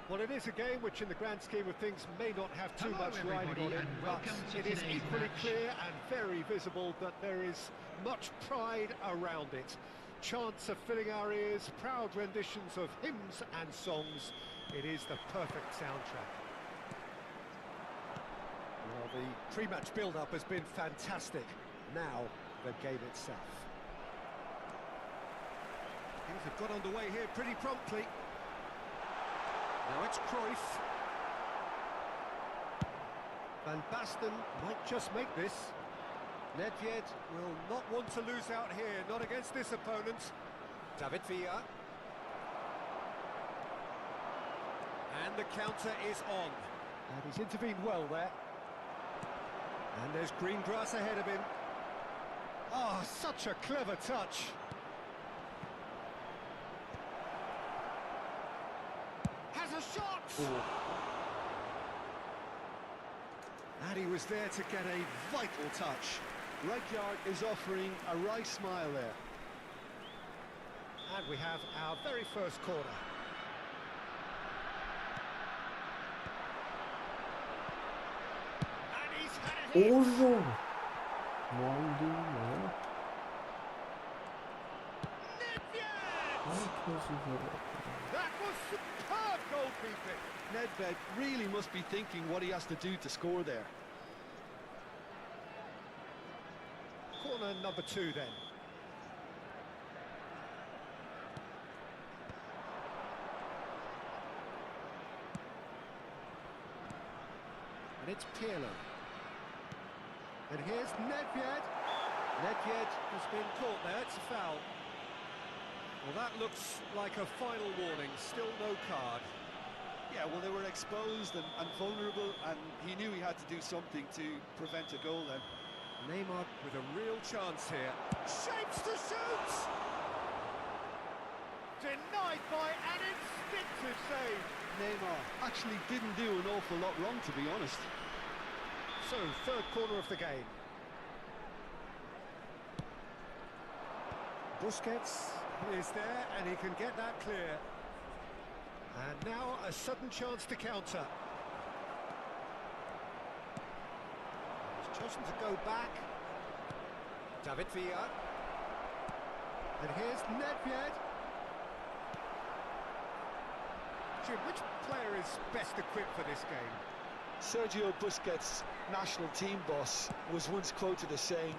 Well, it is a game which, in the grand scheme of things, may not have too much riding on it, but it is equally clear and very visible that there is much pride around it. Chants are filling our ears, proud renditions of hymns and songs. It is the perfect soundtrack. Well, the pre-match build-up has been fantastic. Now, the game itself. Things have got underway here pretty promptly. Now it's Cruyff. Van Basten might just make this. Nedved will not want to lose out here, not against this opponent. David Villa. And the counter is on. And he's intervened well there. And there's green grass ahead of him. Oh, such a clever touch. Has a shot! Ooh. And he was there to get a vital touch. Right yard is offering a right smile there. And we have our very first corner. And he's had it hit! Ojo! Maldinho. That was superb goalkeeping. Nedved really must be thinking what he has to do to score there. Corner number 2 then. And it's Pirlo. And here's Nedved. Nedved has been caught there, it's a foul. Well, that looks like a final warning, still no card. Yeah, well, they were exposed and vulnerable, and he knew he had to do something to prevent a goal then. Neymar with a real chance here. Shapes to shoot! Denied by an instinctive save. Neymar actually didn't do an awful lot wrong, to be honest. So, third corner of the game. Busquets is there, and he can get that clear. And now a sudden chance to counter. He's chosen to go back. David Villa. And here's Nedved. Jim, which player is best equipped for this game? Sergio Busquets, national team boss, was once quoted as saying,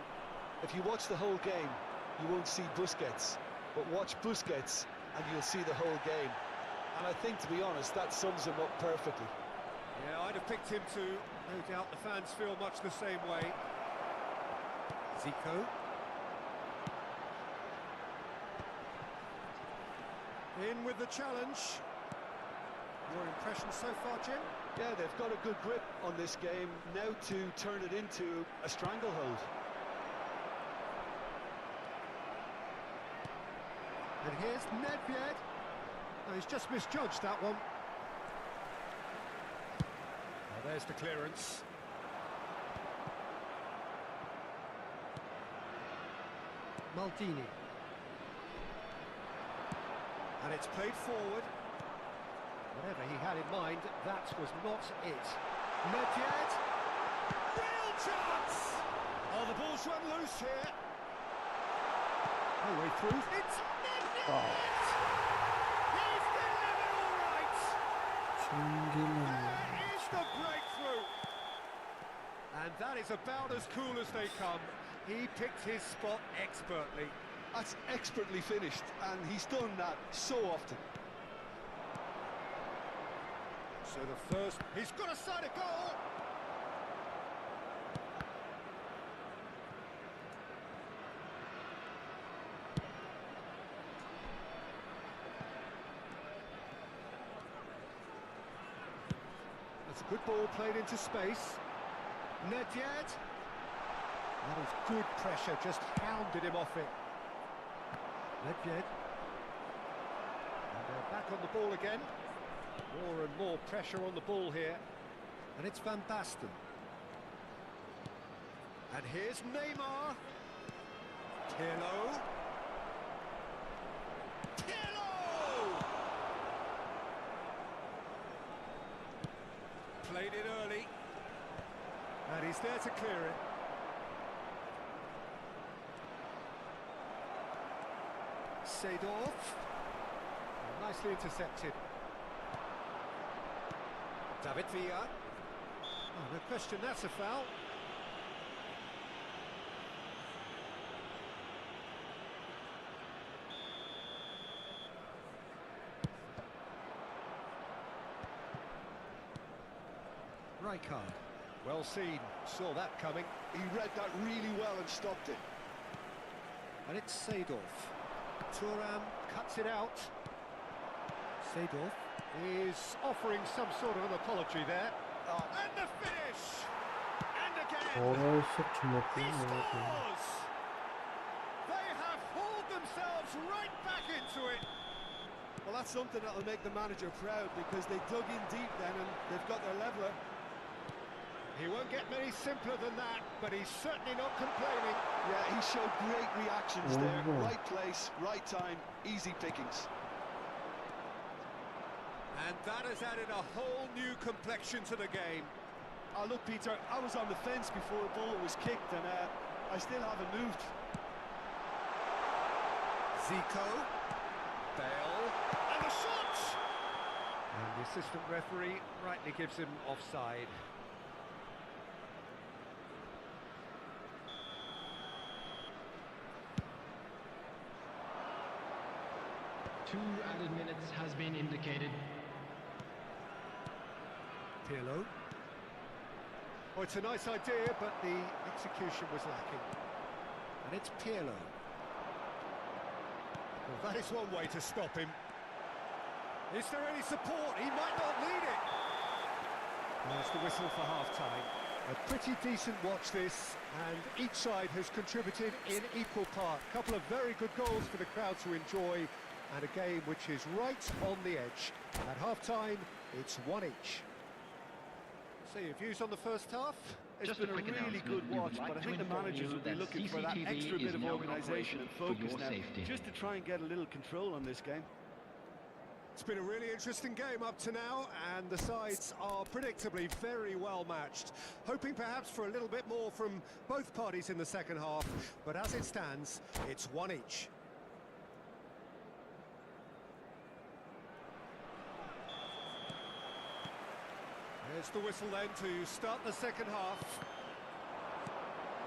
if you watch the whole game, you won't see Busquets, but watch Busquets and you'll see the whole game. And I think, to be honest, that sums him up perfectly. Yeah, I'd have picked him too. No doubt the fans feel much the same way. Zico. In with the challenge. Your impression so far, Jim? Yeah, they've got a good grip on this game, now to turn it into a stranglehold. And here's Nedved. No, he's just misjudged that one. Well, there's the clearance. Maldini. And it's played forward. Whatever he had in mind, that was not it. Nedved. Real chance! Oh, the ball's run loose here. No way through. It's Nedved! Oh. He's delivered all right! There is the breakthrough! And that is about as cool as they come. He picked his spot expertly. That's expertly finished, and he's done that so often. So the first, he's got a side of goal! That's a good ball played into space. Nedved. That was good pressure, just hounded him off it. Nedved. And they're back on the ball again. More and more pressure on the ball here. And it's Van Basten. And here's Neymar. Pirlo. Pirlo! Played it early. And he's there to clear it. Seedorf. Nicely intercepted. David Villa. Oh, no question, that's a foul. Rijkaard. Well seen, saw that coming. He read that really well and stopped it. And it's Seedorf. Thuram cuts it out. Seedorf is offering some sort of an apology there. Oh. And the finish! And again! He scores! They have hauled themselves right back into it. Well, that's something that'll make the manager proud, because they dug in deep then and they've got their leveller. He won't get many simpler than that, but he's certainly not complaining. Yeah, he showed great reactions there. Right place, right time, easy pickings. And that has added a whole new complexion to the game. Oh, look, Peter, I was on the fence before the ball was kicked, and I still haven't moved. Zico. Bale. And the shot! And the assistant referee rightly gives him offside. Two added minutes has been indicated. Pirlo. Oh, it's a nice idea, but the execution was lacking. And it's Pirlo. Well, that is one way to stop him. Is there any support? He might not need it. There's the whistle for half-time. A pretty decent watch this, and each side has contributed in equal part. A couple of very good goals for the crowd to enjoy, and a game which is right on the edge. At half-time, it's one each. So your views on the first half? It's been a really good watch, but I think the managers will be looking for that extra bit of organisation and focus now, just to try and get a little control on this game. It's been a really interesting game up to now, and the sides are predictably very well matched. Hoping perhaps for a little bit more from both parties in the second half, but as it stands, it's one each. There's the whistle then to start the second half.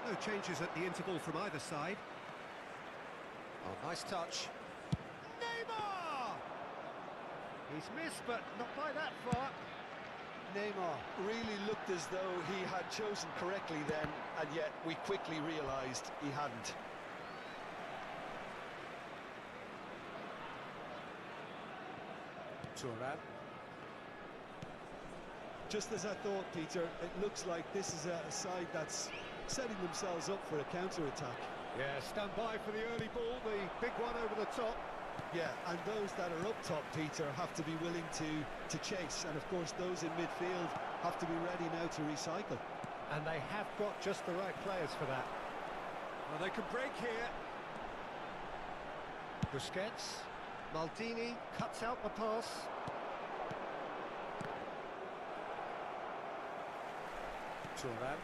No changes at the interval from either side. Oh, nice touch. Neymar! He's missed, but not by that far. Neymar really looked as though he had chosen correctly then, and yet we quickly realised he hadn't. Thuram. Just as I thought, Peter, it looks like this is a side that's setting themselves up for a counter-attack. Yeah, stand by for the early ball, the big one over the top. Yeah, and those that are up top, Peter, have to be willing to chase. And, of course, those in midfield have to be ready now to recycle. And they have got just the right players for that. Well, they can break here. Busquets. Maldini cuts out the pass. Thuram.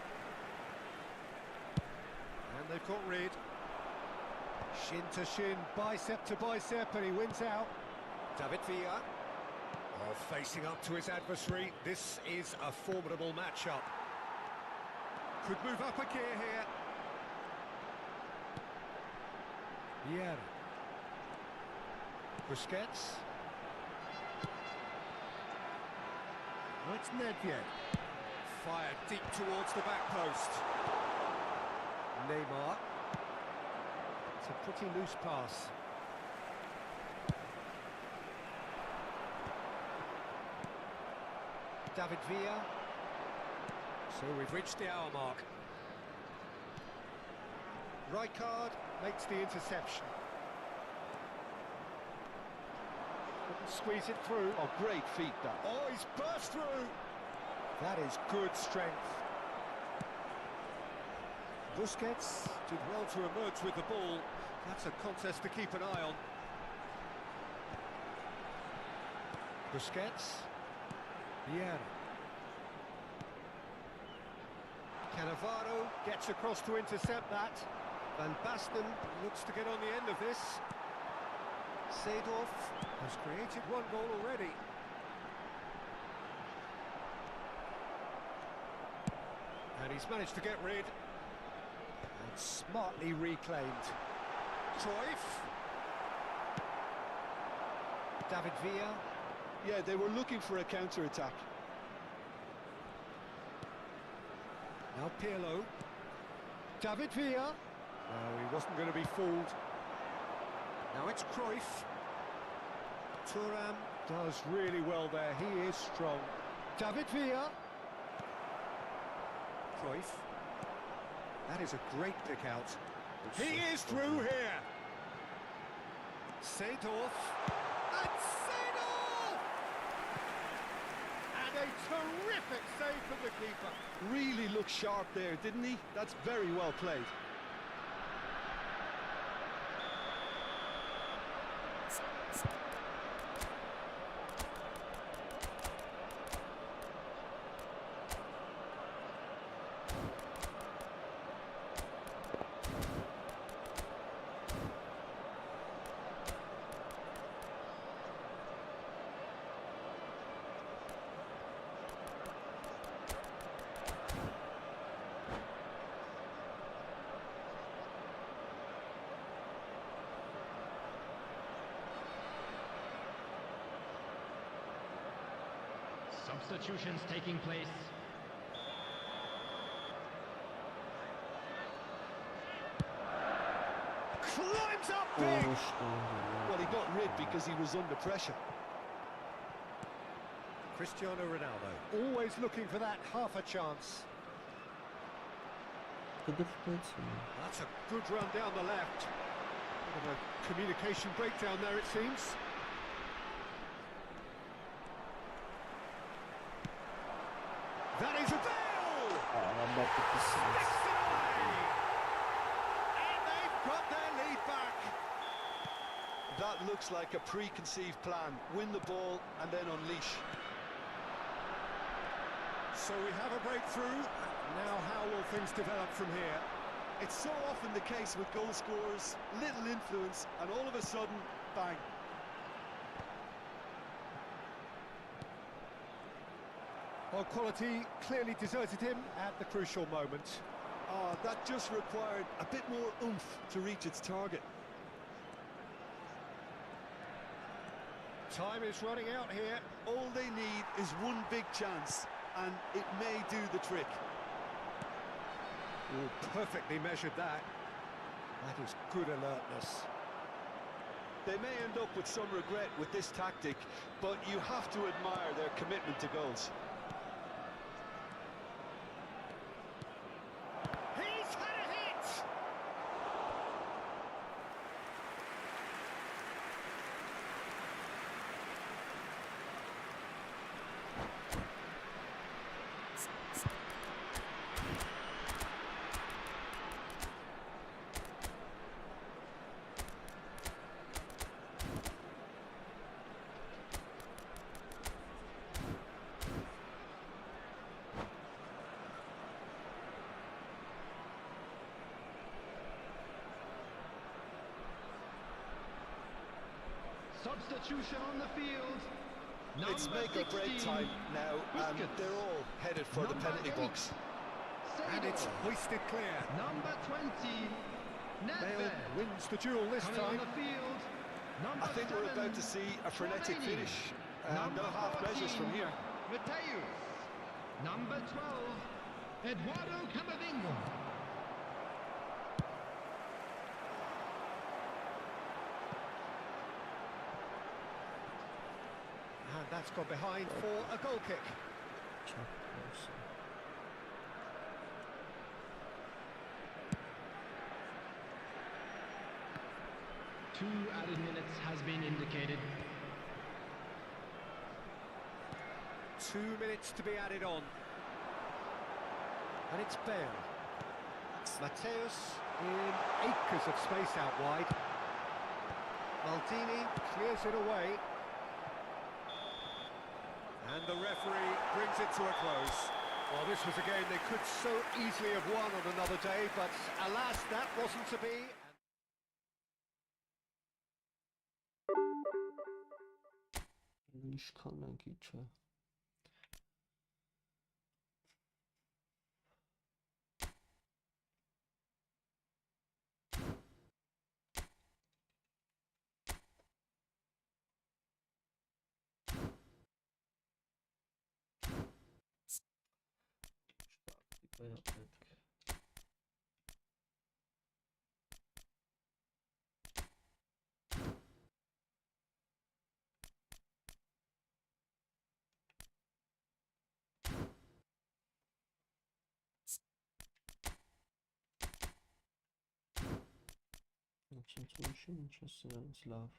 And they've got rid. Shin to shin, bicep to bicep, and he wins out. David Villa. Oh, facing up to his adversary. This is a formidable matchup. Could move up a gear here. Vieira. Busquets. Oh, it's Nedved. Fired deep towards the back post. Neymar. It's a pretty loose pass. David Villa. So we've reached the hour mark. Rijkaard makes the interception. Couldn't squeeze it through. Oh, great feet, that. Oh, he's burst through. That is good strength. Busquets did well to emerge with the ball. That's a contest to keep an eye on. Busquets. Vieira. Cannavaro gets across to intercept that. Van Basten looks to get on the end of this. Seedorf has created one goal already. And he's managed to get rid. And smartly reclaimed. Cruyff. David Villa. Yeah, they were looking for a counter-attack. Now Pirlo. David Villa. No, he wasn't going to be fooled. Now it's Cruyff. Thuram does really well there. He is strong. David Villa. Cruyff. That is a great pick out. He is through here. Seedorf. And Seedorf! And a terrific save from the keeper. Really looked sharp there, didn't he? That's very well played. Substitutions taking place. Climbs up big. Well, he got rid because he was under pressure. Cristiano Ronaldo, always looking for that half a chance. That's a good run down the left. Bit of a communication breakdown there, it seems. That is a goal! Sticks it away! And they've got their lead back. That looks like a preconceived plan. Win the ball and then unleash. So we have a breakthrough. Now how will things develop from here? It's so often the case with goal scorers, little influence, and all of a sudden, bang. Well, quality clearly deserted him at the crucial moment. That just required a bit more oomph to reach its target. Time is running out here. All they need is one big chance, and it may do the trick. Oh, perfectly measured that. That is good alertness. They may end up with some regret with this tactic, but you have to admire their commitment to goals. He's had a hit! Substitution on the field. It's make or break time now, and they're all headed for the penalty box. And it's hoisted clear. Number 20, Bale wins the duel this coming on time. the field. Number I think 7, we're about to see a frenetic Slovenia. finish. Number No half 14, measures from here. Mateus. Number 12, Eduardo Camavinga. And that's gone behind for a goal kick. Two added minutes has been indicated. 2 minutes to be added on. And it's Bale. Mateus in acres of space out wide. Maldini clears it away. And the referee brings it to a close. Well, this was a game they could so easily have won on another day, but alas, that wasn't to be. Ինչքան են քիչ է։ Ցույցի ինչ է սրանց լավ։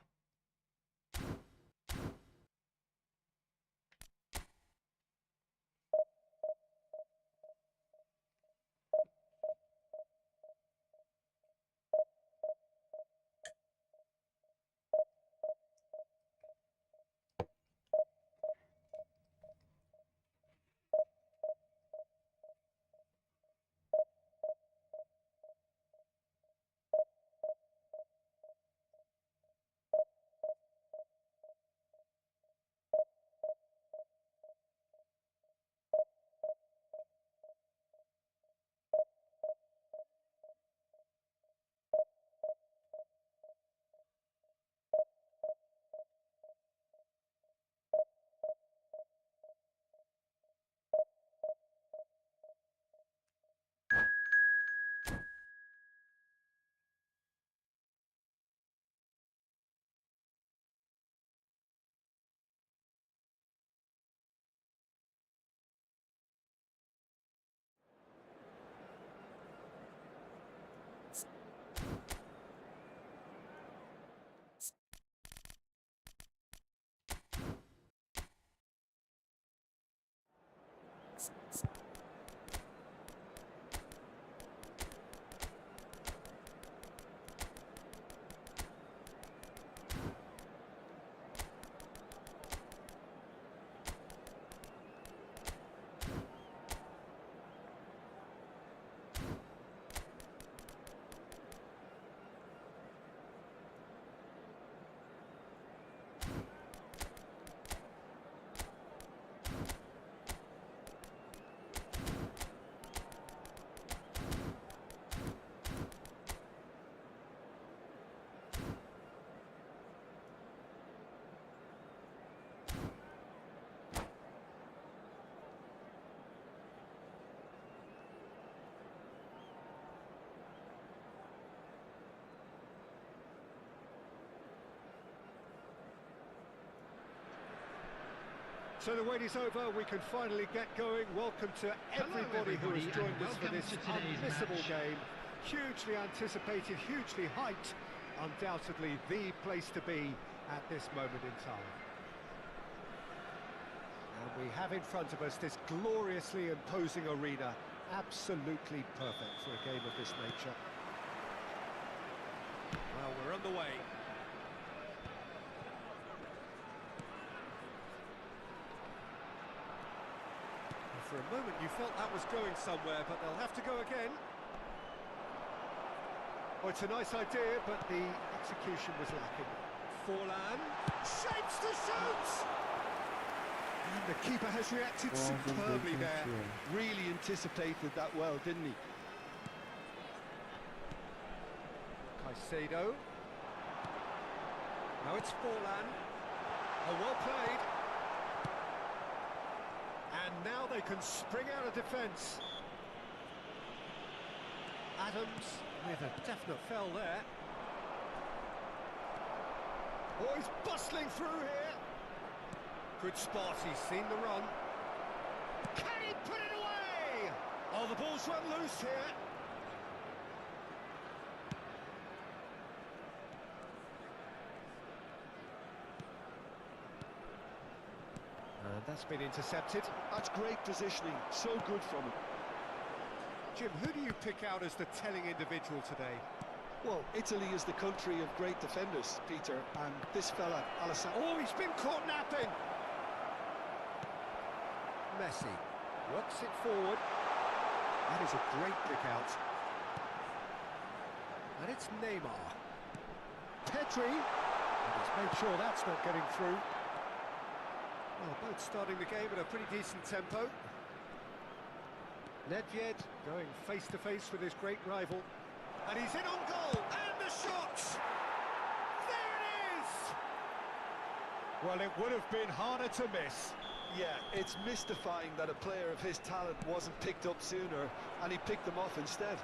So the wait is over, we can finally get going. Welcome to everybody who has joined us for this unmissable game. Hugely anticipated, hugely hyped, undoubtedly the place to be at this moment in time. And we have in front of us this gloriously imposing arena, absolutely perfect for a game of this nature. Well, we're underway. For a moment you felt that was going somewhere, but they'll have to go again. Oh, it's a nice idea, but the execution was lacking. Forlan shapes to shoot! And the keeper has reacted superbly there. Really anticipated that well, didn't he? Caicedo. Now it's Forlan. Oh, well played. And now they can spring out of defence. Adams with a definite fell there. Oh, he's bustling through here. Good spot, he's seen the run. Can he put it away? Oh, the ball's run loose here. And that's been intercepted. That's great positioning, so good from him. Jim, who do you pick out as the telling individual today? Well, Italy is the country of great defenders, Peter, and this fella, Alessandro... Oh, he's been caught napping! Messi. Works it forward. That is a great kick out. And it's Neymar. Pedri. And he's made sure that's not getting through. Well, both starting the game at a pretty decent tempo. Nedved going face to face with his great rival. And he's in on goal. And the shot! There it is! Well, it would have been harder to miss. Yeah, it's mystifying that a player of his talent wasn't picked up sooner, and he picked them off instead.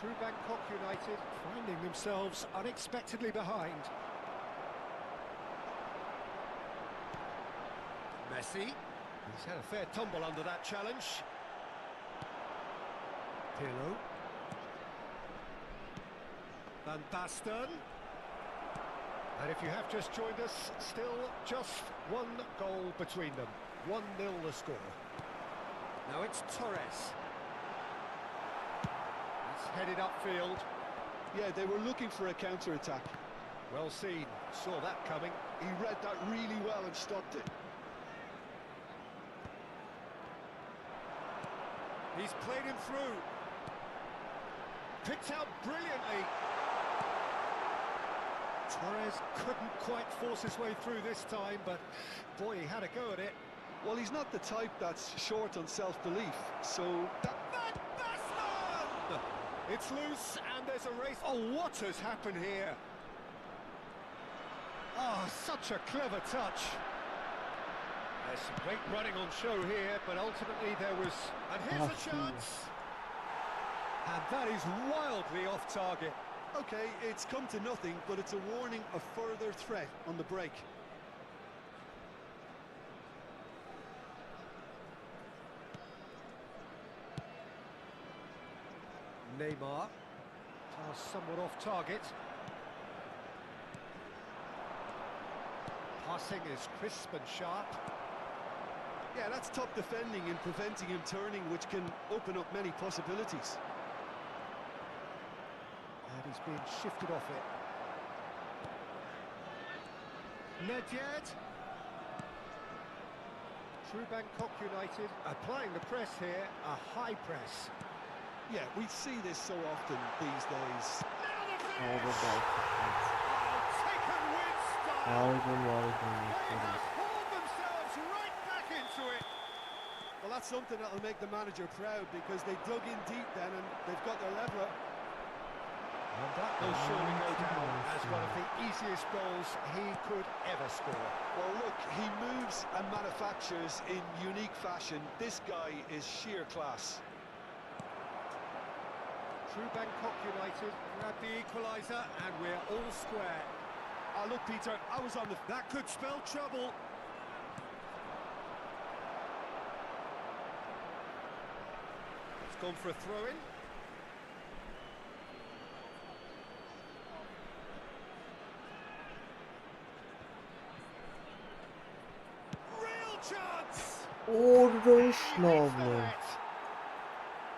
True Bangkok United finding themselves unexpectedly behind. Messi. He's had a fair tumble under that challenge. Pirlo. Van Basten. And if you have just joined us, still just one goal between them. 1-0 the score. Now it's Torres. He's headed upfield. Yeah, they were looking for a counter-attack. Well seen. Saw that coming. He read that really well and stopped it. He's played him through. Picked out brilliantly. Torres couldn't quite force his way through this time, but boy, he had a go at it. Well, he's not the type that's short on self-belief, so... Van Basten! It's loose, and there's a race. Oh, what has happened here? Oh, such a clever touch. There's some great running on show here, but ultimately there was... And here's a chance! And that is wildly off target. Okay, it's come to nothing, but it's a warning of further threat on the break. Neymar. Pass somewhat off target. Passing is crisp and sharp. Yeah, that's top defending and preventing him turning, which can open up many possibilities. And he's being shifted off it. Nedved. True Bangkok United applying the press here, a high press. Yeah, we see this so often these days. Aldım bak. Taken with style. Aldım. They have hauled themselves right back into it. Well, that's something that'll make the manager proud, because they dug in deep then and they've got their leveller. And that will surely go down as one of the easiest goals he could ever score. Well, look, he moves and manufactures in unique fashion. This guy is sheer class. True Bangkok United grab the equaliser, and we're all square. Look, Peter, I was on the... That could spell trouble. It's gone for a throw-in. Real chance! Orada Waits for szlamy. it.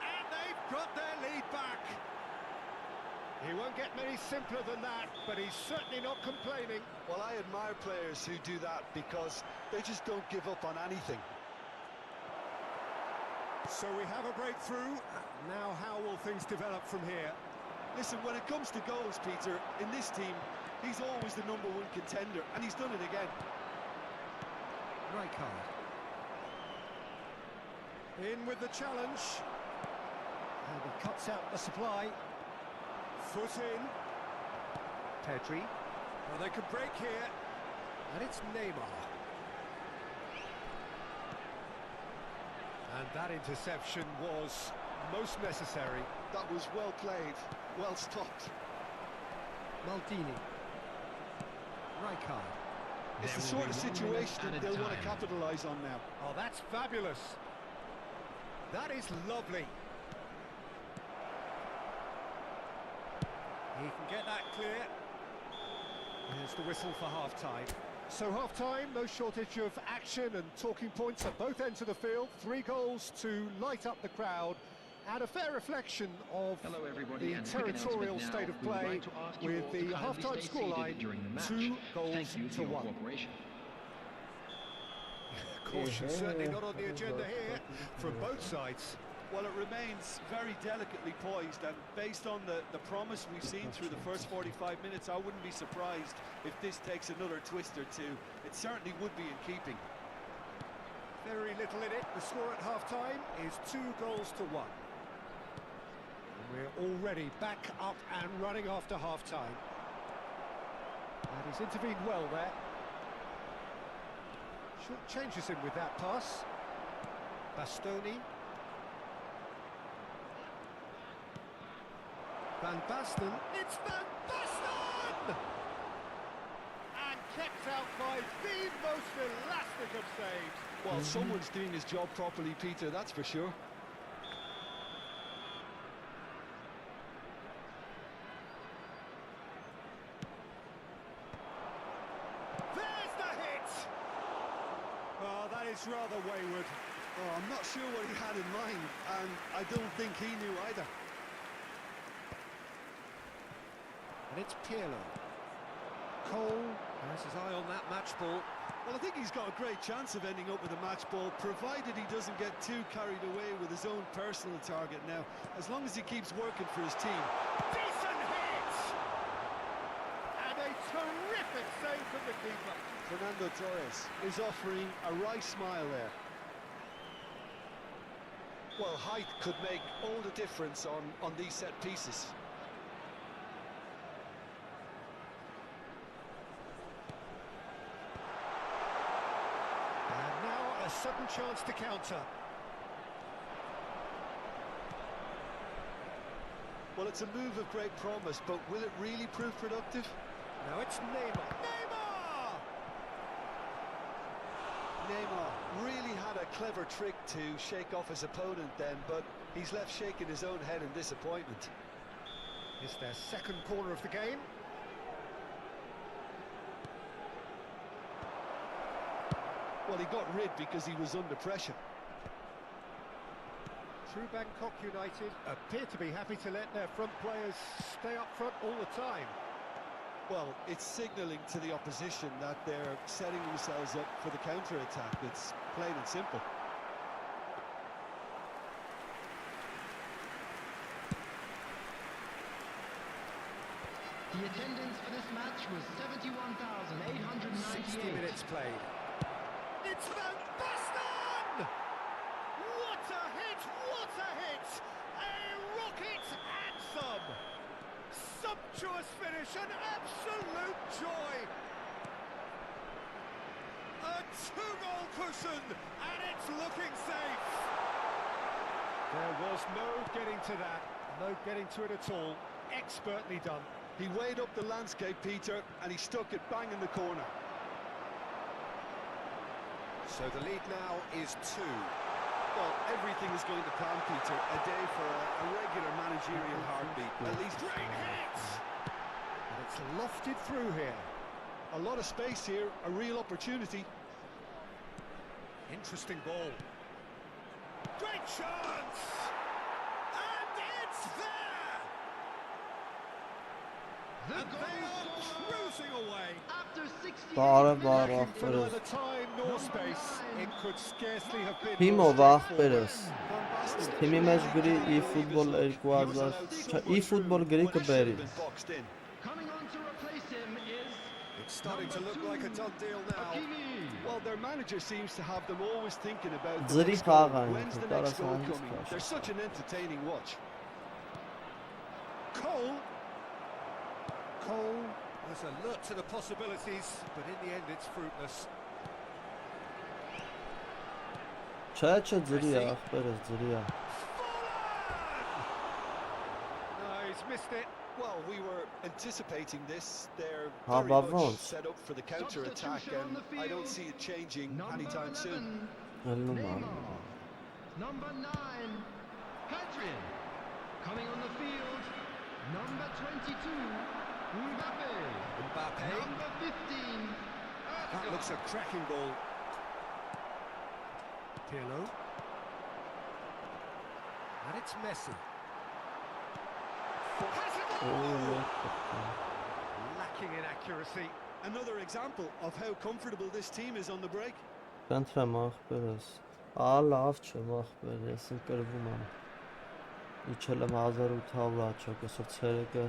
And they've got their lead back. He won't get many simpler than that, but he's certainly not complaining. Well, I admire players who do that, because they just don't give up on anything. So we have a breakthrough. Now how will things develop from here? Listen, when it comes to goals, Peter, in this team, he's always the #1 contender, and he's done it again. Rijkaard. In with the challenge. And he cuts out the supply. Foot in. Pedri. Well, they could break here. And it's Neymar. And that interception was most necessary. That was well played, well stopped. Maldini. Rijkaard. It's the There sort will of be 1 minute situation added they'll want to time. capitalise on now. Oh, that's fabulous. That is lovely. He can get that clear. Here's the whistle for half-time. So half-time, no shortage of action and talking points at both ends of the field. 3 goals to light up the crowd, and a fair reflection of Hello everybody, the and a quick territorial announcement state now. of We would play like to ask you with all the to kindly half-time stay seated scoreline, during the match. 2 goals Thank you to for your 1. cooperation. Caution certainly not on the agenda here from both sides. Well, it remains very delicately poised, and based on the promise we've seen through the first 45 minutes, I wouldn't be surprised if this takes another twist or two. It certainly would be in keeping. Very little in it. The score at half-time is 2-1. And we're already back up and running after half-time. And he's intervened well there. Short changes him with that pass. Bastoni. Van Basten. It's Van Basten! And kept out by the most elastic of saves. Well, someone's doing his job properly, Peter, that's for sure. There's the hit! Oh, that is rather wayward. Oh, I'm not sure what he had in mind, and I don't think he knew either. And it's Pirlo. Cole has his eye on that match ball. Well, I think he's got a great chance of ending up with a match ball, provided he doesn't get too carried away with his own personal target now, as long as he keeps working for his team. Decent hit! And a terrific save from the keeper. Fernando Torres is offering a wry smile there. Well, height could make all the difference on these set pieces. And now a sudden chance to counter. Well, it's a move of great promise, but will it really prove productive? Now it's Neymar. Neymar really had a clever trick to shake off his opponent then, but he's left shaking his own head in disappointment. It's their second corner of the game. Well, he got rid because he was under pressure. True Bangkok United appear to be happy to let their front players stay up front all the time. Well, it's signalling to the opposition that they're setting themselves up for the counter-attack. It's plain and simple. The attendance for this match was 71,898. 60 minutes played. It's Van Basten! What a hit! What a hit! A rocket and some! Sumptuous finish, an absolute joy! A two-goal cushion, and it's looking safe! There was no getting to that, no getting to it at all. Expertly done. He weighed up the landscape, Peter, and he stuck it bang in the corner. So the lead now is 2. Well, everything is going to plan, Peter. A day for a regular managerial heartbeat. At least Great hit! And it's lofted through here. a lot of space here, a real opportunity. Interesting ball. Great chance! And it's there! And they are cruising away. After 60 Lacking Բարև for neither time nor space. It could scarcely have been Թիմը more վախ straightforward. բերես Թիմի մեջ գրի eFootball 2000 eFootball գրի կբերի Coming on to replace him is It's starting to look like a done deal now. Well, their manager seems to have them always thinking about the Ձրի next goal. խաղ այն When's the next goal տարածքային coming? They're such an entertaining watch. Cole was alert to the possibilities, but in the end it's fruitless. Չէ ձրի է ախպերս ձրի է No, he's missed it. Well, we were anticipating this. They're How very about much Vance? set up for the counter-attack, and I don't see it changing anytime soon. Ելնում է Neymar. Number 9, Hadrian. Coming on the field, number 22, Mbappe. Mbappe. Number 15, That looks a cracking ball. Pirlo. And it's Messi. Has it all! Lacking in accuracy. Another example of how comfortable this team is on the break. Կանտրամ ախպերս։ Լավ չէ, ախպեր, ես ընկրվում եմ։ Իջել եմ 1800 աչոք, այսօր ցերեկը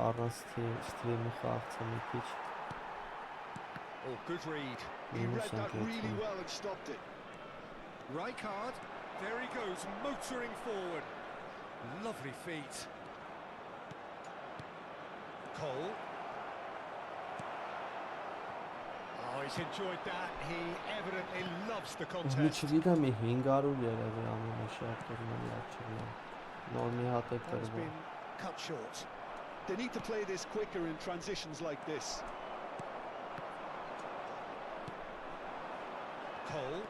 առանց սթրիմի խաղացա մի քիչ։ Oh, good read. He read that really well and stopped it. Rijkaard, there he goes, motoring forward. Lovely feet. Cole. Oh, he's enjoyed that. He evidently loves the contest. Չգիտեմ, 500 երևի ամենը շատ տուրնամի Նոր մի հատ է That's կրվում։ been cut short. They need to play this quicker in transitions like this. Cole.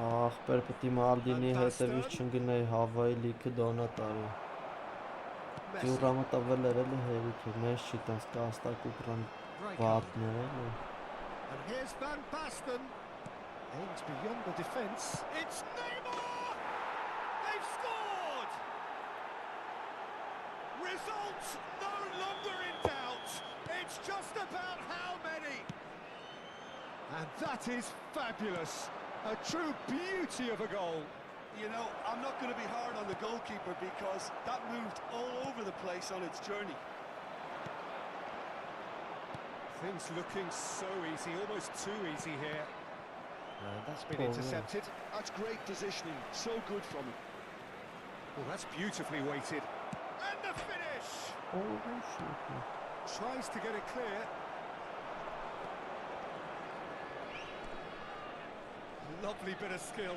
Ախպեր պետք է Մալդինի հետևից չընկնեի Հավայի լիքը դոնա տարի։ Ջուրամը տվել էր էլի հերիք է, մեզ չի տանց կաստակ ուկրան վատներ էլի։ And here's Van Basten. Aims beyond the defence. It's Neymar! They've scored! Results no longer in doubt. It's just about how many. And that is fabulous. A true beauty of a goal. You know, I'm not going to be hard on the goalkeeper because that moved all over the place on its journey. Things looking so easy, almost too easy here. That's been intercepted. That's great positioning, so good from him. Oh, that's beautifully weighted. And the finish! Tries to get it clear. Lovely bit of skill.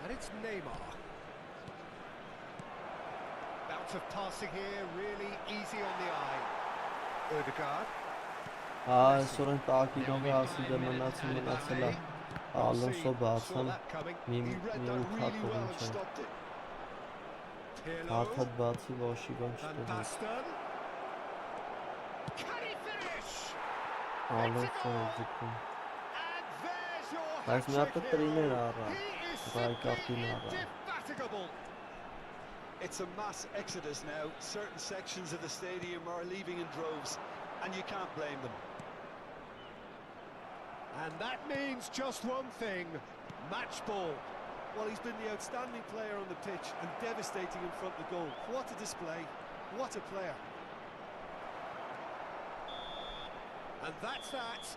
And it's Neymar. Bout of passing here, really easy on the eye. Ødegaard. Այսօր են տակիրով հասի դե մնացել է Ալոնսո բացան մի 8 հատ ինչ է հաթատ բացի ոչի բան չտվեց Ալոնսո ձգում Այս մի հատ տրիներ առա Ռայկարտին առա It's a mass exodus now. Certain sections of the stadium are leaving in droves, and you can't blame them. And that means just one thing, match ball. Well, he's been the outstanding player on the pitch and devastating in front of goal. What a display, what a player. And that's that.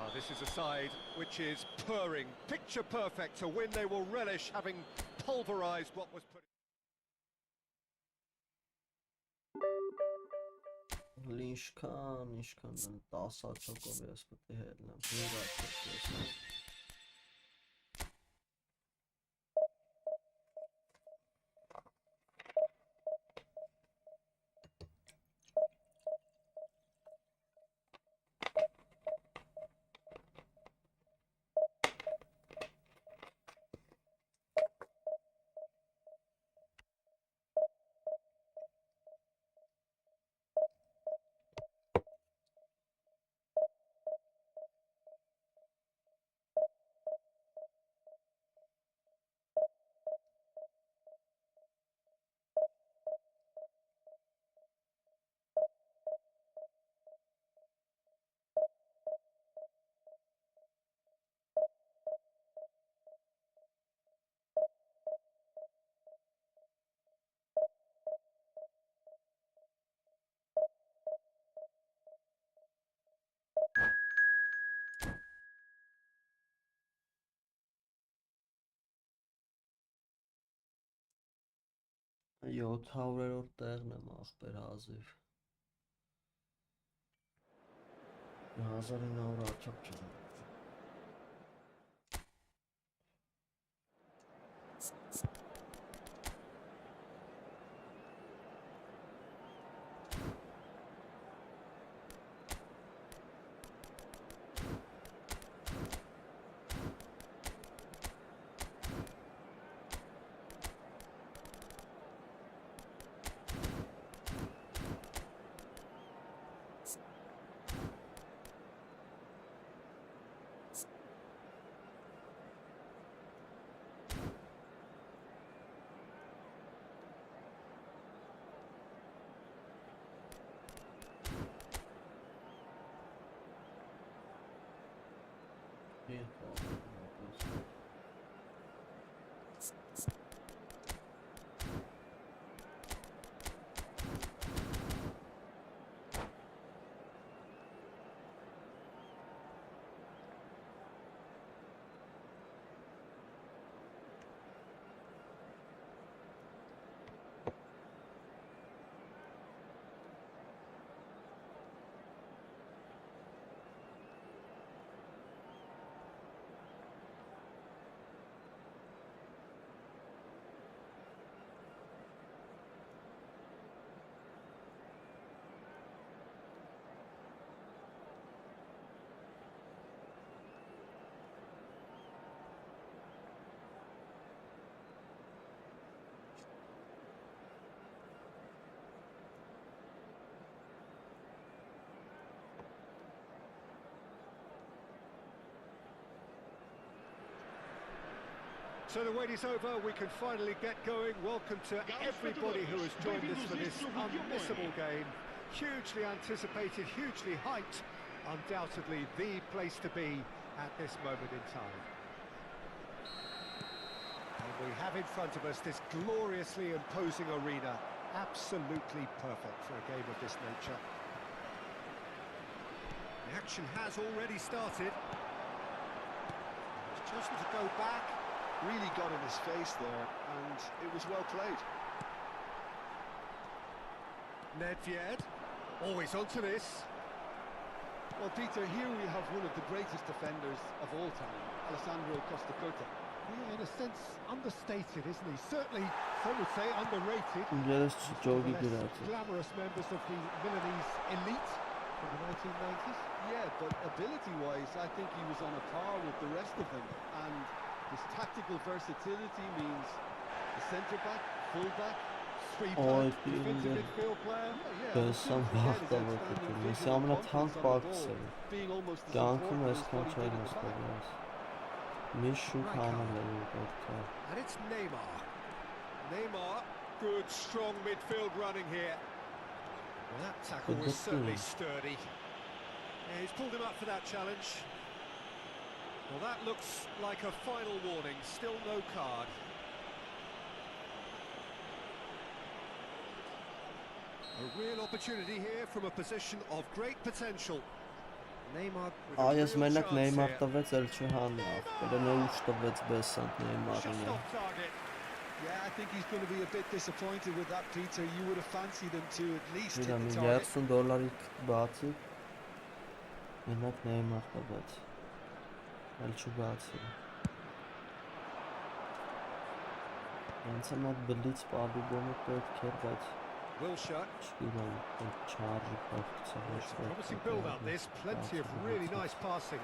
Oh, this is a side which is purring, picture perfect, a win they will relish, having pulverised what was put. Ինչքան 10 հաճոկով ես պետք է հետնեմ 5 հաճոկ $700 տեղն եմ ախպեր հազիվ 1900 աչոք չեմ So the wait is over, we can finally get going. Welcome to everybody who has joined us for this unmissable game. Hugely anticipated, hugely hyped. Undoubtedly the place to be at this moment in time. And we have in front of us this gloriously imposing arena. Absolutely perfect for a game of this nature. The action has already started. He's chosen to go back. Really got in his face there, and it was well played. Nedved, always onto this. Well, Peter, here we have one of the greatest defenders of all time, Alessandro Costa Curta. Yeah, in a sense, understated, isn't he? Certainly, some would say underrated. Yarışçı çok iyi bir Less glamorous members of the Milanese elite from the 1990s. Yeah, but ability-wise, I think he was on a par with the rest of them. And his tactical versatility means the centre-back, full-back, Oy, defensive midfield player. Gözsəm vaxta bakıyorum. Mesela tank bakısı. Yankım eskan çayımız koyuyoruz. Mişu kanalı bakıyor. And it's Neymar. Neymar, good strong midfield running here. Well, that tackle was certainly sturdy. Yeah, he's pulled him up for that challenge. Well, that looks like a final warning. Still no card. A real opportunity here from a position of great potential. Neymar with a real Jesmenek chance Neymar here. tăveți Elçuhanov. Belə nə uç tăveți besant Neymar'ın Just ya. off target. Yeah, I think he's going to be a bit disappointed with that, Peter. You would have fancied him to at least hit Wieder the target. miliardsun doları baci. Jednak Neymar tăveți. Elçu baci. Ինձ բլից պալի գոմը պետք էր, բայց Wilshere. չգիտեմ, չարժի պարտիցը ոչ It's a promising build-up this, plenty of really nice passing.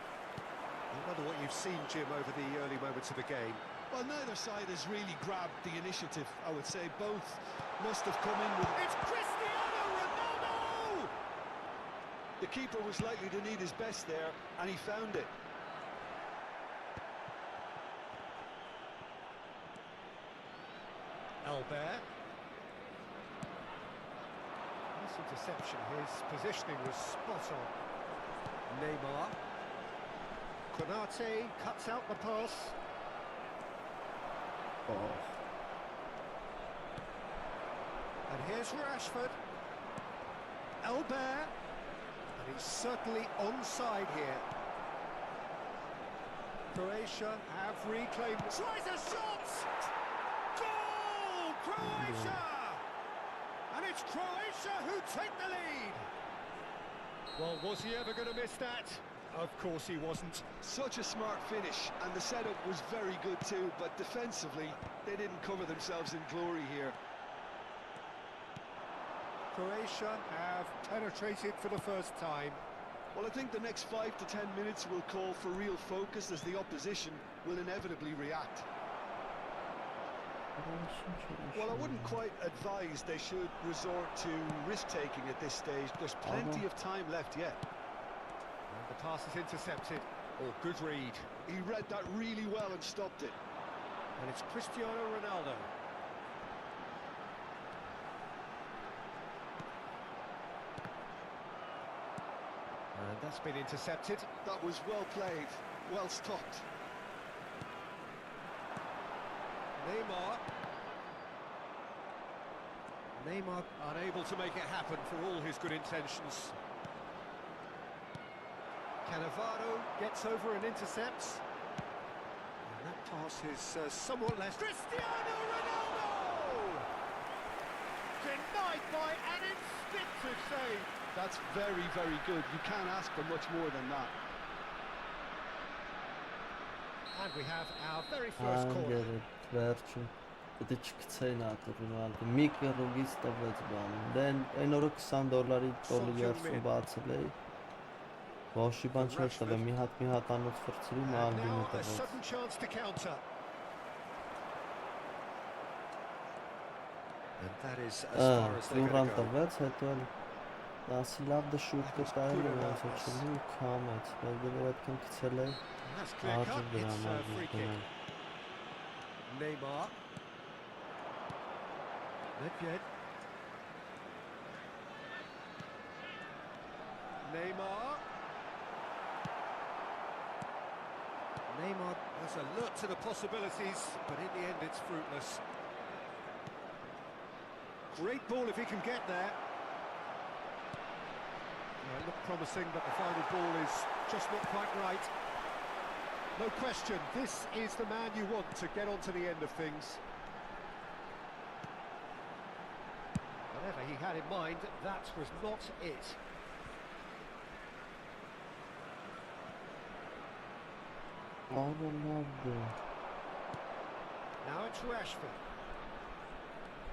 I wonder what you've seen, Jim, over the early moments of the game. Well, neither side has really grabbed the initiative, I would say. Both must have come in with... It's Cristiano Ronaldo! The keeper was likely to need his best there, and he found it. Albert. Nice interception. His positioning was spot on. Neymar. Konate cuts out the pass. Oh. And here's Rashford. Albert. And he's certainly onside here. Croatia have reclaimed. Tries a shot! Goal! Croatia! And it's Croatia who take the lead. Well, was he ever going to miss that? Of course he wasn't. Such a smart finish, and the setup was very good too, but defensively, they didn't cover themselves in glory here. Croatia have penetrated for the first time. Well, I think the next 5 to 10 minutes will call for real focus as the opposition will inevitably react. Well, I wouldn't quite advise they should resort to risk-taking at this stage. There's plenty of time left yet. And the pass is intercepted. Oh, good read. He read that really well and stopped it. And it's Cristiano Ronaldo. And that's been intercepted. That was well played, well stopped. Neymar unable to make it happen for all his good intentions. Cannavaro gets over and intercepts. And that pass is somewhat less. Cristiano Ronaldo! Denied by an instinctive save. That's very, very good. You can't ask for much more than that. And we have our very first corner. Վերջը Դե չկցեին ատորնալը մի կռուգից տվեց բանը դեն այն օրը $20 տոլի երսում բացել էի Ոչի բան չէր տվել մի հատ անոց ֆրցրի մալդինը տվեց And that is as far as they're going to go. տվեց հետո ասի լավ դե շուտ կտայել ոնց է չլի քամեց բայց դե որ այդքան գցել է That's clear cut. It's a free kick. Neymar. Nedved. Neymar. Neymar has alert to the possibilities, but in the end it's fruitless. Great ball if he can get there. Well, it looked promising, but the final ball is just not quite right. No question, this is the man you want to get onto the end of things. Whatever he had in mind, that was not it. Now it's Rashford.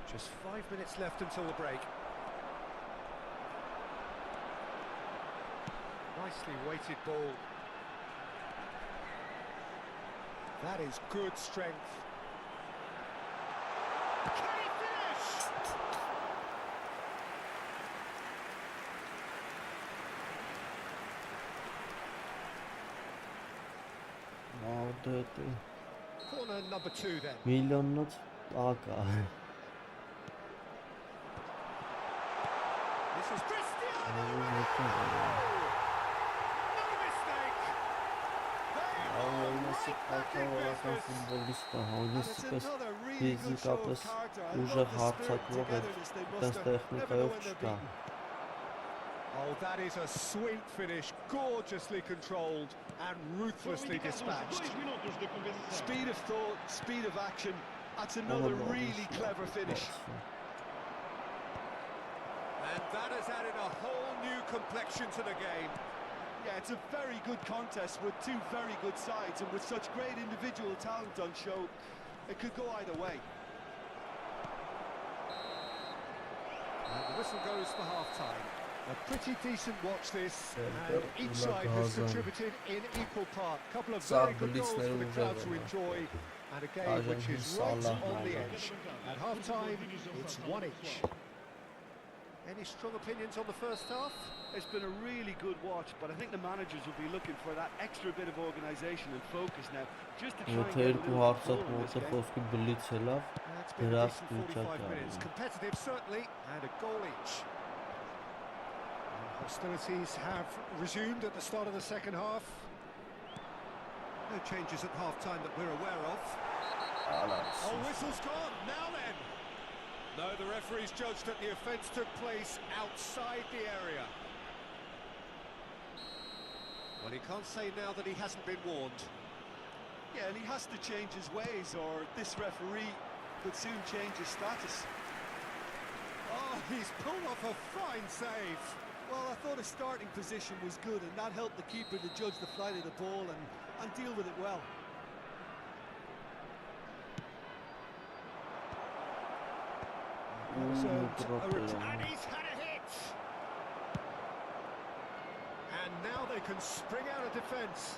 Just 5 minutes left until the break. Nicely weighted ball. That is good strength. Can he finish? Corner number 2 then. Milyonut aga. This is Cristiano Ronaldo! No mistake! Futbolista, հանգստպես ֆիզիկապես ուժեղ հարձակվող է, այդպես տեխնիկայով չկա։ Oh, that is a sweet finish, gorgeously controlled and ruthlessly dispatched. Speed of thought, speed of action. That's another really clever finish. And that has added a whole new complexion to the game. Yeah, it's a very good contest with two very good sides, and with such great individual talent on show, it could go either way. And the whistle goes for half-time. A pretty decent watch this, and each side has contributed in equal part. A couple of very good goals for the crowd to enjoy, and a game which is right on the edge. At half-time, it's 1 each. Any strong opinions on the first half? It's been a really good watch, but I think the managers will be looking for that extra bit of organisation and focus now, just to try and get a little bit more in this game. It's been a decent 45 minutes. Competitive, certainly, and a goal each. And hostilities have resumed at the start of the second half. No changes at half-time that we're aware of. Oh, whistle's gone. Now then. No, the referee's judged that the offence took place outside the area. Well, he can't say now that he hasn't been warned. Yeah, and he has to change his ways, or this referee could soon change his status. Oh, he's pulled off a fine save. Well, I thought his starting position was good, and that helped the keeper to judge the flight of the ball and deal with it well. And he's had a hit. And now they can spring out of defence.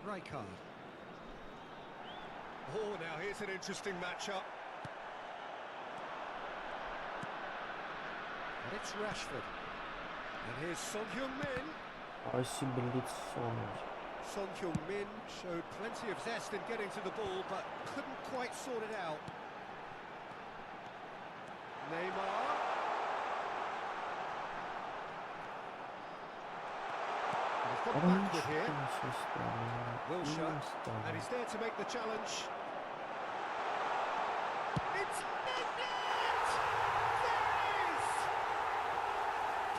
Rijkaard. Oh, now here's an interesting matchup. And it's Rashford. And here's Son Heung-min. Son Heung-min showed plenty of zest in getting to the ball, but couldn't quite sort it out. Neymar. And he's got backward here. Wilshere. And he's there to make the challenge. It's Nedved! There it is!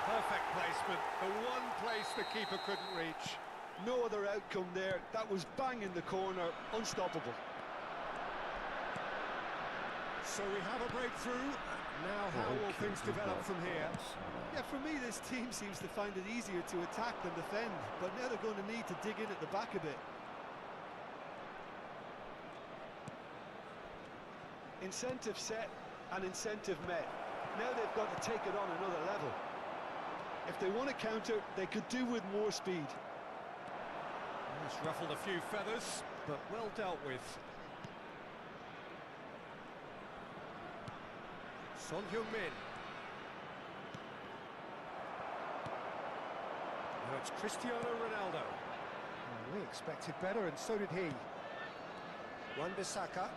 Perfect placement. The one place the keeper couldn't reach. No other outcome there. That was bang in the corner, unstoppable. So we have a breakthrough. Now how will things develop from here? Yeah, for me this team seems to find it easier to attack than defend, but now they're going to need to dig in at the back a bit. Incentive set and incentive met. Now they've got to take it on another level. If they want to counter, they could do with more speed. It's ruffled a few feathers, but well dealt with. Son Heung-min. Now it's Cristiano Ronaldo. We expected better, and so did he. Wan-Bissaka.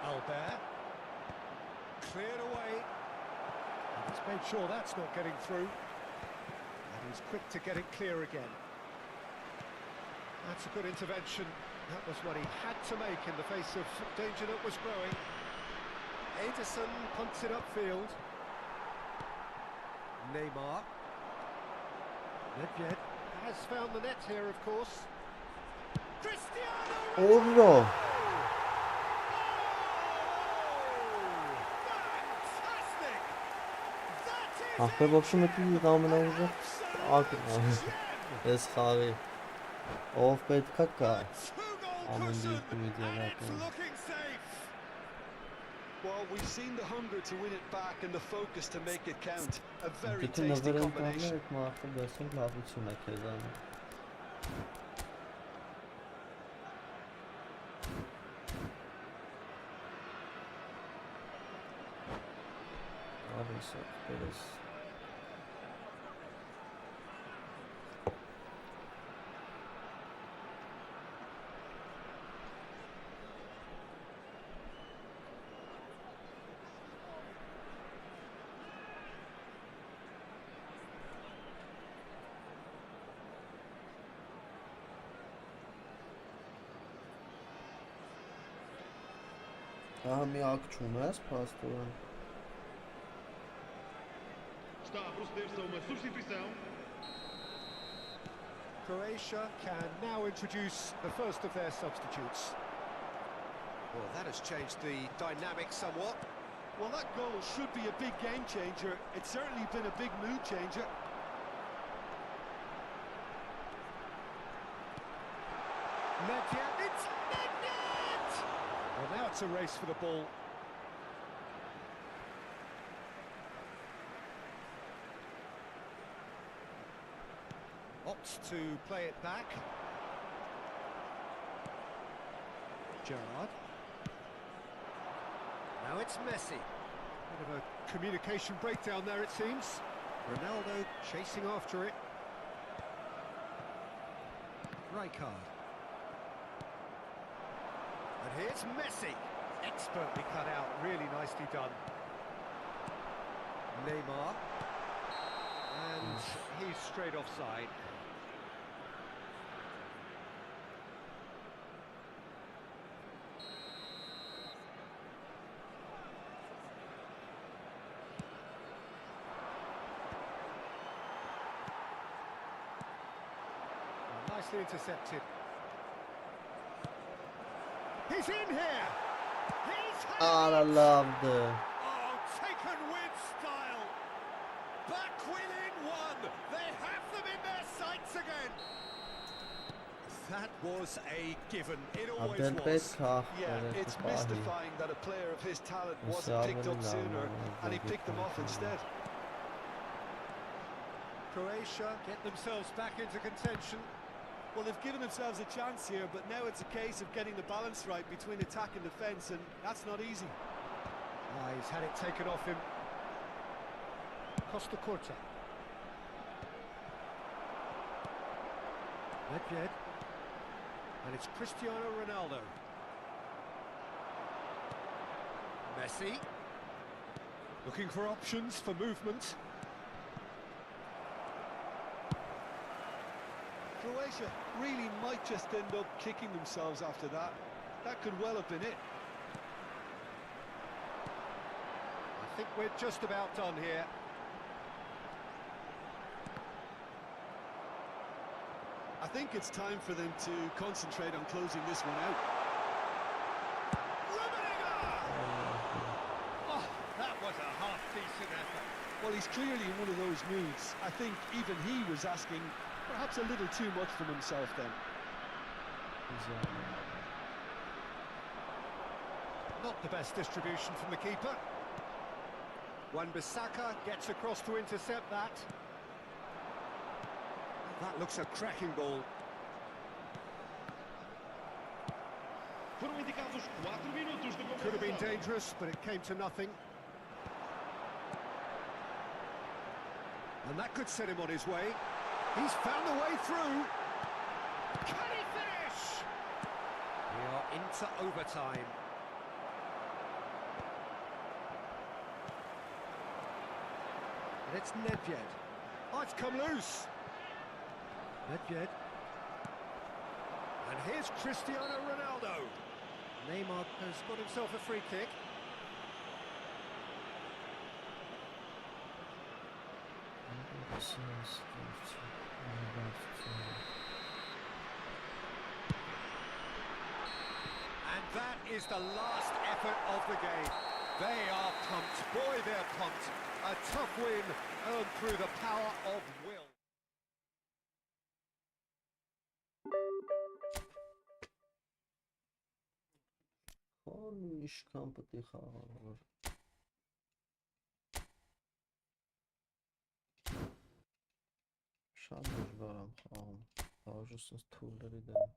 Albert. Cleared away. And he's made sure that's not getting through. And he's quick to get it clear again. That's a good intervention. That was what he had to make in the face of danger that was growing. Ederson punts it upfield. Neymar. Nedved has found the net here, of course. Cristiano Orro. Fantastic! That is Ach, wir schon mit dem Daumen aufgebracht. Es Harry. Auf Bett Kaka. Amen die Media. looking safe. Well, we've seen the hunger to win it back and the focus to make it count. A very Bütün tasty nazarın combination. tahmin etme hakkı dersin lafı içine kezan. Abi biraz. Daha mi akçumaz pastor. Está a proceder-se a uma substituição. Croatia can now introduce the first of their substitutes. Well, that has changed the dynamic somewhat. Well, that goal should be a big game changer. It's certainly been a big mood changer. Nedved, it's Nedved! Well, now it's a race for the ball. Opts to play it back. Gerrard. Now it's Messi. Bit of a communication breakdown there, it seems. Ronaldo chasing after it. Rijkaard. And here's Messi. Expertly cut out, really nicely done. Neymar. And he's straight offside. Nicely intercepted. He's in here! He's had I it! loved it. Oh, taken with style! Back within one! They have them in their sights again! That was a given. It always Abdel was. Betkah. Yeah, it's mystifying that a player of his talent wasn't picked up sooner and he picked them off instead. Croatia get themselves back into contention. Well, they've given themselves a chance here, but now it's a case of getting the balance right between attack and defence, and that's not easy. He's had it taken off him. Costa Curta. Nedved. And it's Cristiano Ronaldo. Messi. Looking for options for movement. Croatia really might just end up kicking themselves after that. That could well have been it. I think we're just about done here. I think it's time for them to concentrate on closing this one out. Oh, that was a half-decent effort. Well, he's clearly in one of those moods. I think even he was asking perhaps a little too much from himself then. Not the best distribution from the keeper. Wan-Bissaka gets across to intercept that. That looks a cracking ball. Foram indicados 4 minutos de Could have been compensação. dangerous, but it came to nothing. And that could set him on his way. He's found a way through. Can he finish? We are into overtime. And it's Nedved. Oh, it's come loose. Nedved. And here's Cristiano Ronaldo. Neymar has got himself a free kick. And that is the last effort of the game. They are pumped. Boy, they're pumped. A tough win earned through the power of will. Ինչքան պետք է խաղալ։ Շատ դժվար եմ խաղում։ Բաժու սենց թուլերի դեմ։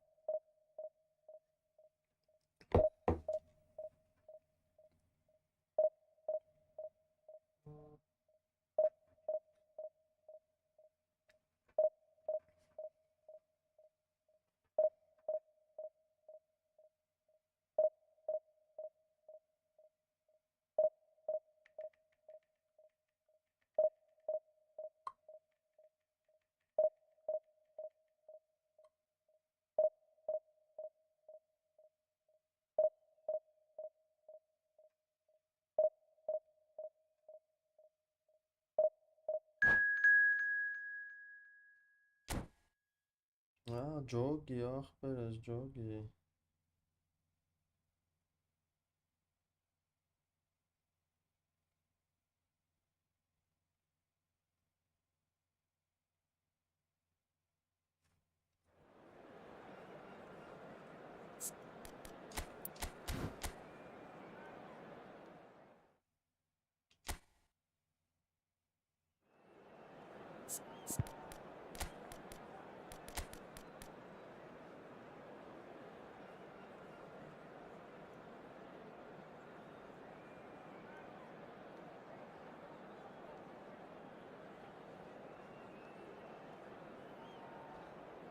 Ջոգի, ախպերս, ջոգի։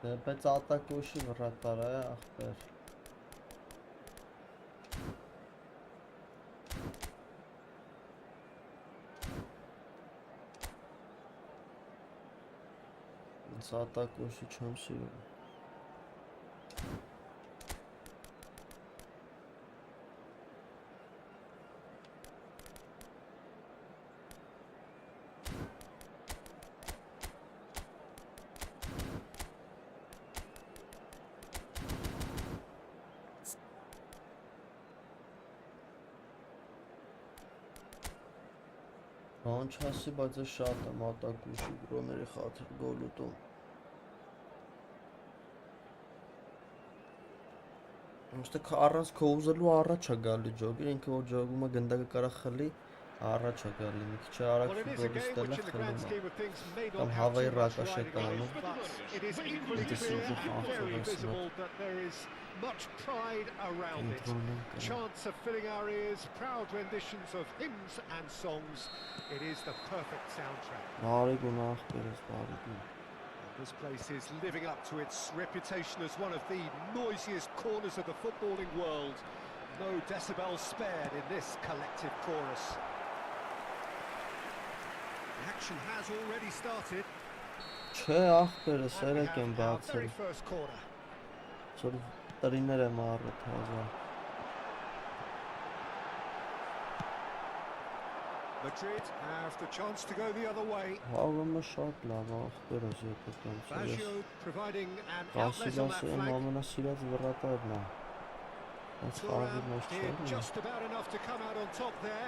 Բայց ատակոշի վրատար է, ախպեր։ Ինձ ատակոշի չեմ սիրում։ Բան չասի, բայց է շատ եմ ատակուշի գրոների խաթր գոլ ուտում։ Ոստեք առանց քո ուզելու առաջ է գալի ջոգին, ինքը որ ջոգում է գնդակը կարա խլի, առաջ է գալի, մի քիչ արագ ֆուտբոլի ստելը խլում է։ Կամ հավայի ռակաշետ անում։ Much pride around it. Chants of filling our ears, proud renditions of hymns and songs. It is the perfect soundtrack. This place is living up to its reputation as one of the noisiest corners of the footballing world. No decibels spared in this collective chorus. The action has already started. And we have our very first corner. Տրիներ եմ առդ հազար։ Madrid have the chance to go the other way. Հավը շատ lավ ախպերս եթե տենց։ Baggio providing an outlet on that flank. Ամենասիրած վրատարն է։ Այս խաղի մեջ չէ։ Just about enough to come out on top there.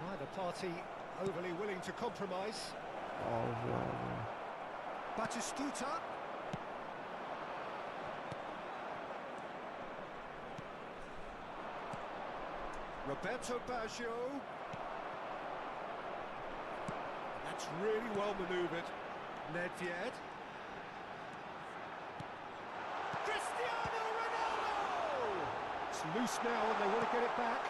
Neither party overly willing to compromise. Batistuta. Roberto Baggio. That's really well manoeuvred. Nedved. Cristiano Ronaldo! It's loose now and they want to get it back.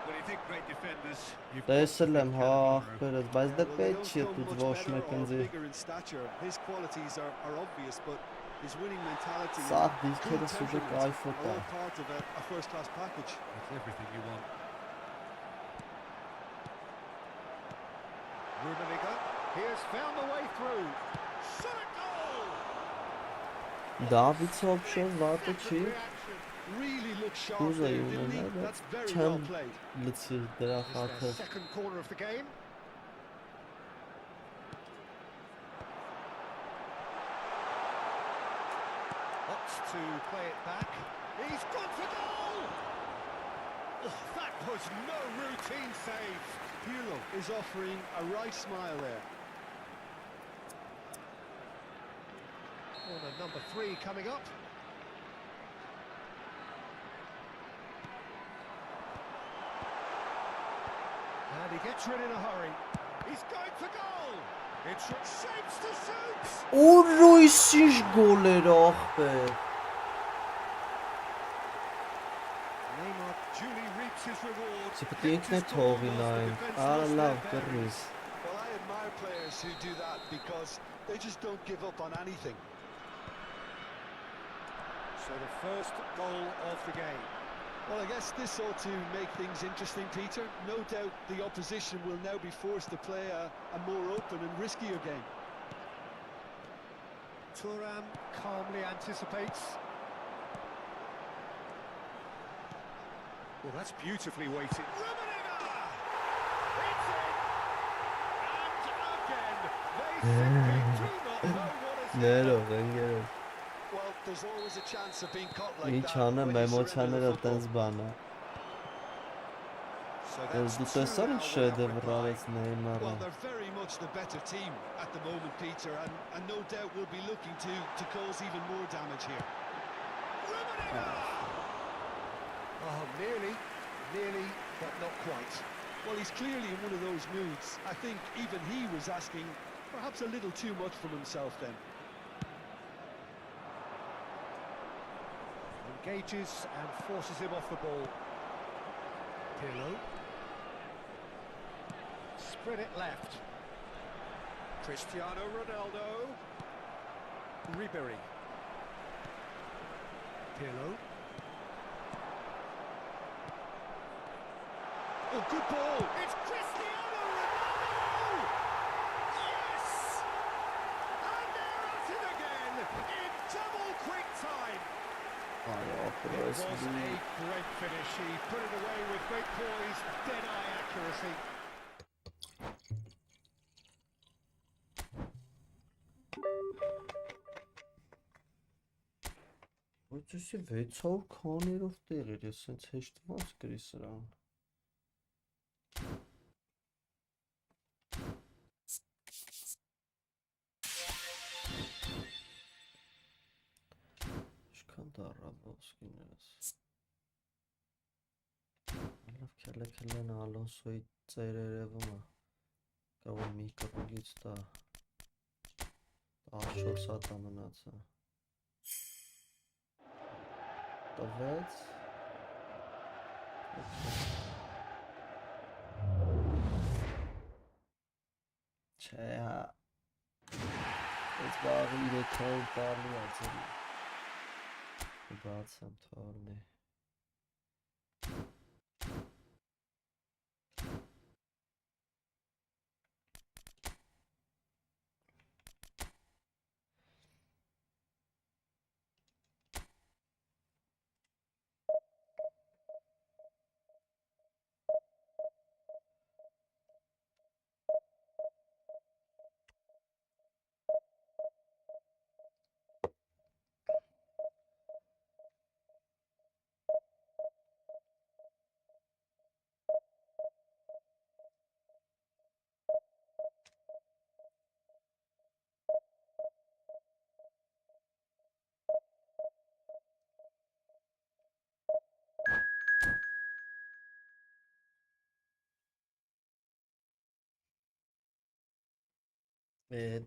When you think great defenders, you've Տեսել եմ, հա, ախպերս, բայց դե Well, they պետք don't չի come դուք much ոչ better մեկ or ինձի bigger in stature. His qualities are obvious, but his winning mentality Սաղ and cool դիրքերս ուժը temperament կայֆը are տա all part of a first-class package. It's everything you want. Rummenigge, he has found the way through. Shot a goal! Դավիթ Սոփշը վատը չի Reaction. Really looked sharp Ուզը there, didn't he? ունենա, That's very չեմ well played. լցի դրա It's their խաթը second corner of the game. Opts to play it back. He's gone for goal! Oh, that was no routine save. Pirlo is offering a right smile there. Corner number 3 coming up. And he gets rid in a hurry. He's going for goal. It's shapes to shoot. Ուրույսիշ գոլեր ախպեր Neymar duly reaps his reward. Սպտի ինքն է թողի նայեն Արա լավ կռնիս Well, I admire players who do that because they just don't give up on anything. So the first goal of the game. Well, I guess this ought to make things interesting, Peter. No doubt the opposition will now be forced to play a more open and riskier game. Thuram calmly anticipates. Well, that's beautifully weighted. Rummenigge! It's in! And again, they simply do not know what is Ներող ընկերոջ Well, there's always a chance of being caught like Ինչ that. անեմ when you surrender էմոցիաները the football. տենց բան է So Ես that's դու two տեսար now ինչ without շեդևր reply. արեց Նեյմարը Well, they're very much the better team at the moment, Peter, and no doubt will be looking to cause even more damage here. Rummenigge! Oh, nearly, but not quite. Well, he's clearly in one of those moods. I think even he was asking perhaps a little too much from himself then. Engages and forces him off the ball. Pirlo. Spread it left. Cristiano Ronaldo. Ribery. Pirlo. Oh, good ball. It's Cristiano Ronaldo! Yes! And they're at it again in double quick time. Այո, It was ապրես a great finish. He put it away with great poise, dead-eye accuracy. Ոչ էսի 600 քաներով տեղեր ես սենց հեշտ ոնց գրի սրան Ինչքան դառավ ոսկիներս Լավ քելեն Ալոնսոյի ծերերևում է Կա որ մի կռուլից տա Աշոց հատա մնացա Տվեց Չէ հա Ես բաղի 300 տարլի է ձերի Բացեմ թարնի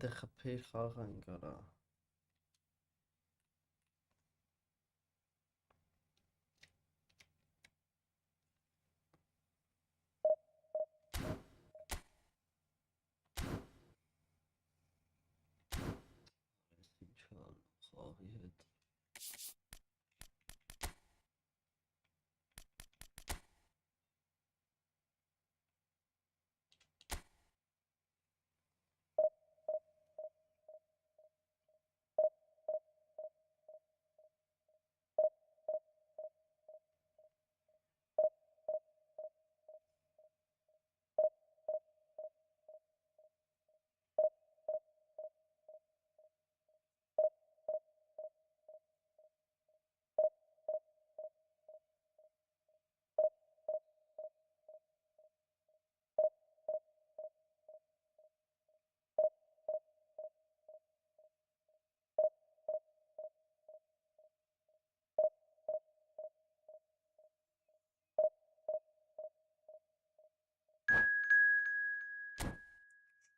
Դե խփի խաղ են կարա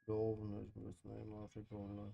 Lovner with Neymar goal.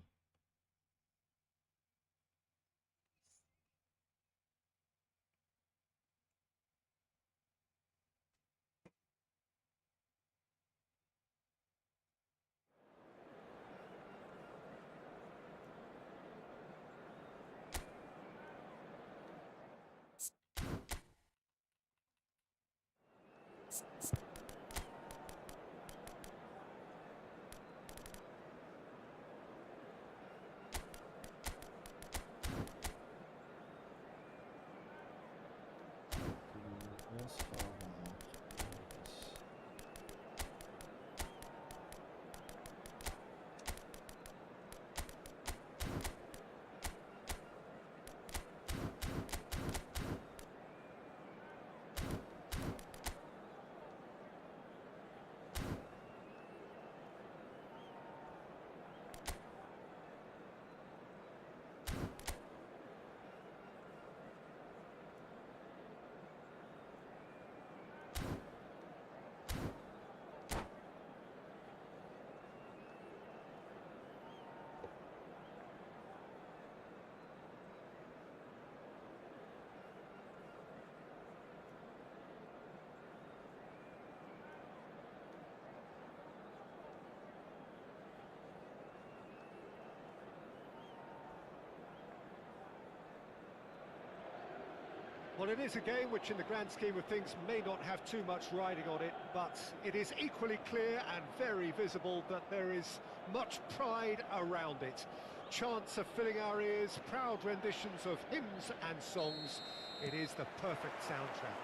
Well, it is a game which in the grand scheme of things may not have too much riding on it, but it is equally clear and very visible that there is much pride around it. Chants are filling our ears, proud renditions of hymns and songs. It is the perfect soundtrack.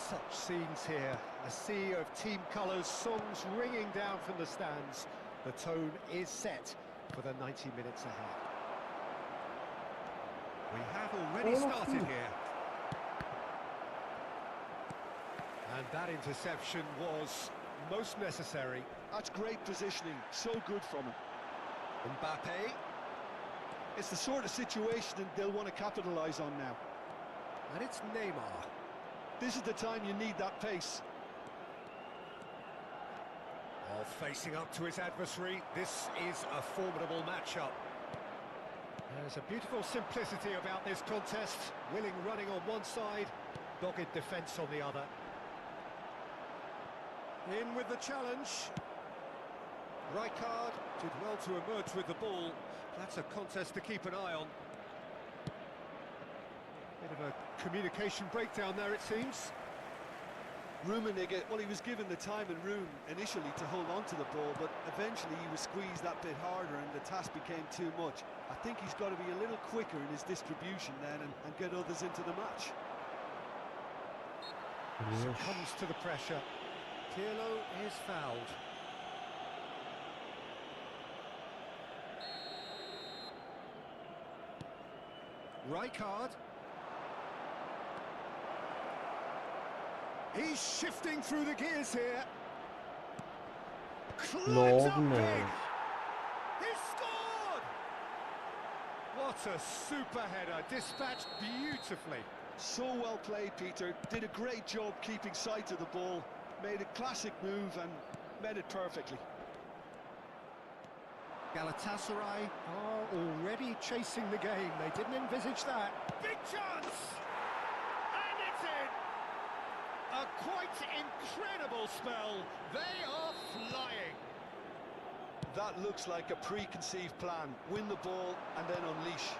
Such scenes here, a sea of team colours, songs ringing down from the stands. The tone is set for the 90 minutes ahead. We have already started here. And that interception was most necessary. That's great positioning, so good from him. Mbappe. It's the sort of situation they'll want to capitalise on now. And it's Neymar. This is the time you need that pace. Oh, facing up to his adversary, this is a formidable matchup. There's a beautiful simplicity about this contest. Willing running on one side, dogged defence on the other. In with the challenge. Rijkaard did well to emerge with the ball. That's a contest to keep an eye on. Bit of a communication breakdown there, it seems. Rummenigge, well, he was given the time and room initially to hold on to the ball, but eventually he was squeezed that bit harder and the task became too much. I think he's got to be a little quicker in his distribution then and get others into the match. Succumbs to the pressure. Pirlo is fouled. Rijkaard. He's shifting through the gears here. Climbs up big. He scored! What a super header, dispatched beautifully. So well played, Peter. Did a great job keeping sight of the ball. Made a classic move and met it perfectly. Galatasaray are already chasing the game. They didn't envisage that. Big chance! And it's in! A quite incredible spell. They are flying. That looks like a preconceived plan. Win the ball and then unleash.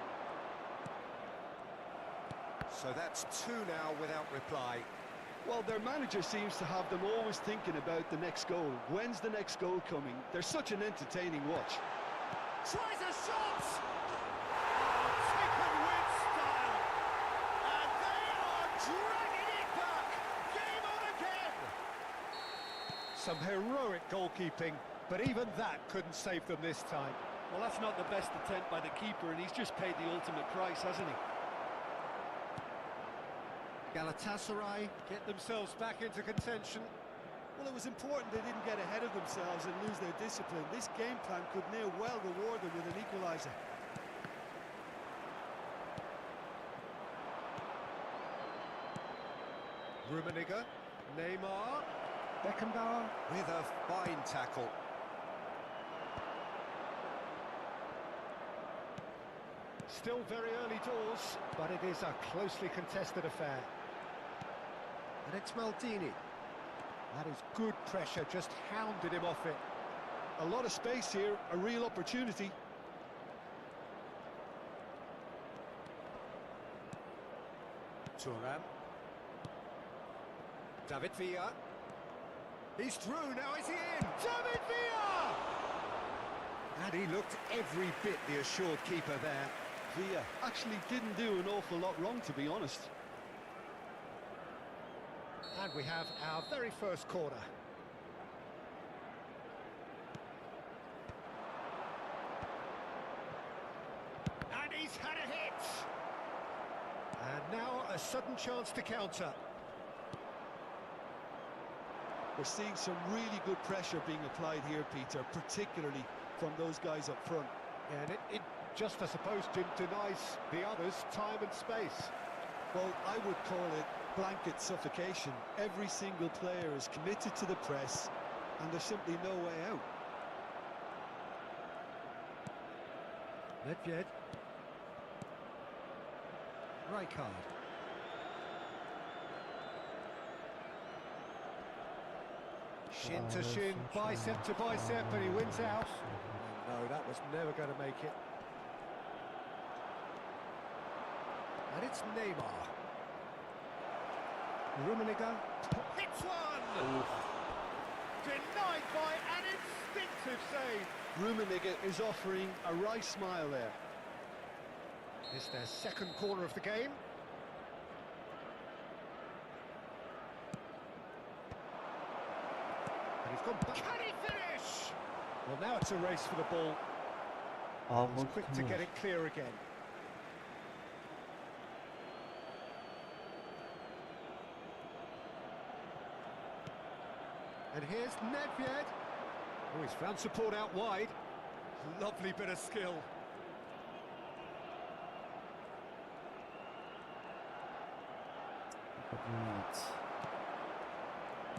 So that's two now without reply. Well, their manager seems to have them always thinking about the next goal. When's the next goal coming? They're such an entertaining watch. Tries a shot! Taken with style. And they are dragging it back. Game on again. Some heroic goalkeeping, but even that couldn't save them this time. Well, that's not the best attempt by the keeper, and he's just paid the ultimate price, hasn't he? Galatasaray get themselves back into contention. Well, it was important they didn't get ahead of themselves and lose their discipline. This game plan could near well reward them with an equaliser. Rummenigge, Neymar, Beckenbauer with a fine tackle. Still very early doors, but it is a closely contested affair. And it's Maldini. That is good pressure, just hounded him off it. A lot of space here, a real opportunity. Thuram. David Villa. He's through, now is he in? David Villa! And he looked every bit the assured keeper there. Villa actually didn't do an awful lot wrong, to be honest. And we have our very first corner. And he's had a hit! And now a sudden chance to counter. We're seeing some really good pressure being applied here, Peter, particularly from those guys up front. Yeah, and it just, I suppose, Jim, denies the others time and space. Well, I would call it blanket suffocation. Every single player is committed to the press, and there's simply no way out. Nedved. Rijkaard. Shin to shin, bicep to bicep, and he wins out. No, that was never going to make it. And it's Neymar. Rummenigge hits one! Oof. Denied by an instinctive save. Rummenigge is offering a wry smile there. It's their second corner of the game. And he's gone back. Can he finish? Well, now it's a race for the ball. He's quick to get it clear again. And here's Nedved. Oh, he's found support out wide. Lovely bit of skill.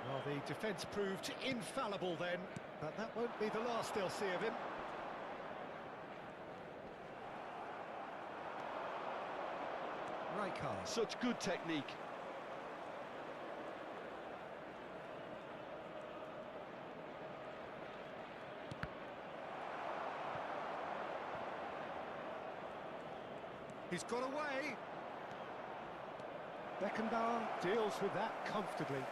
Well, the defence proved infallible then, but that won't be the last they'll see of him. Rijkaard. Such good technique. He's got away. Beckenbauer deals with that comfortably. And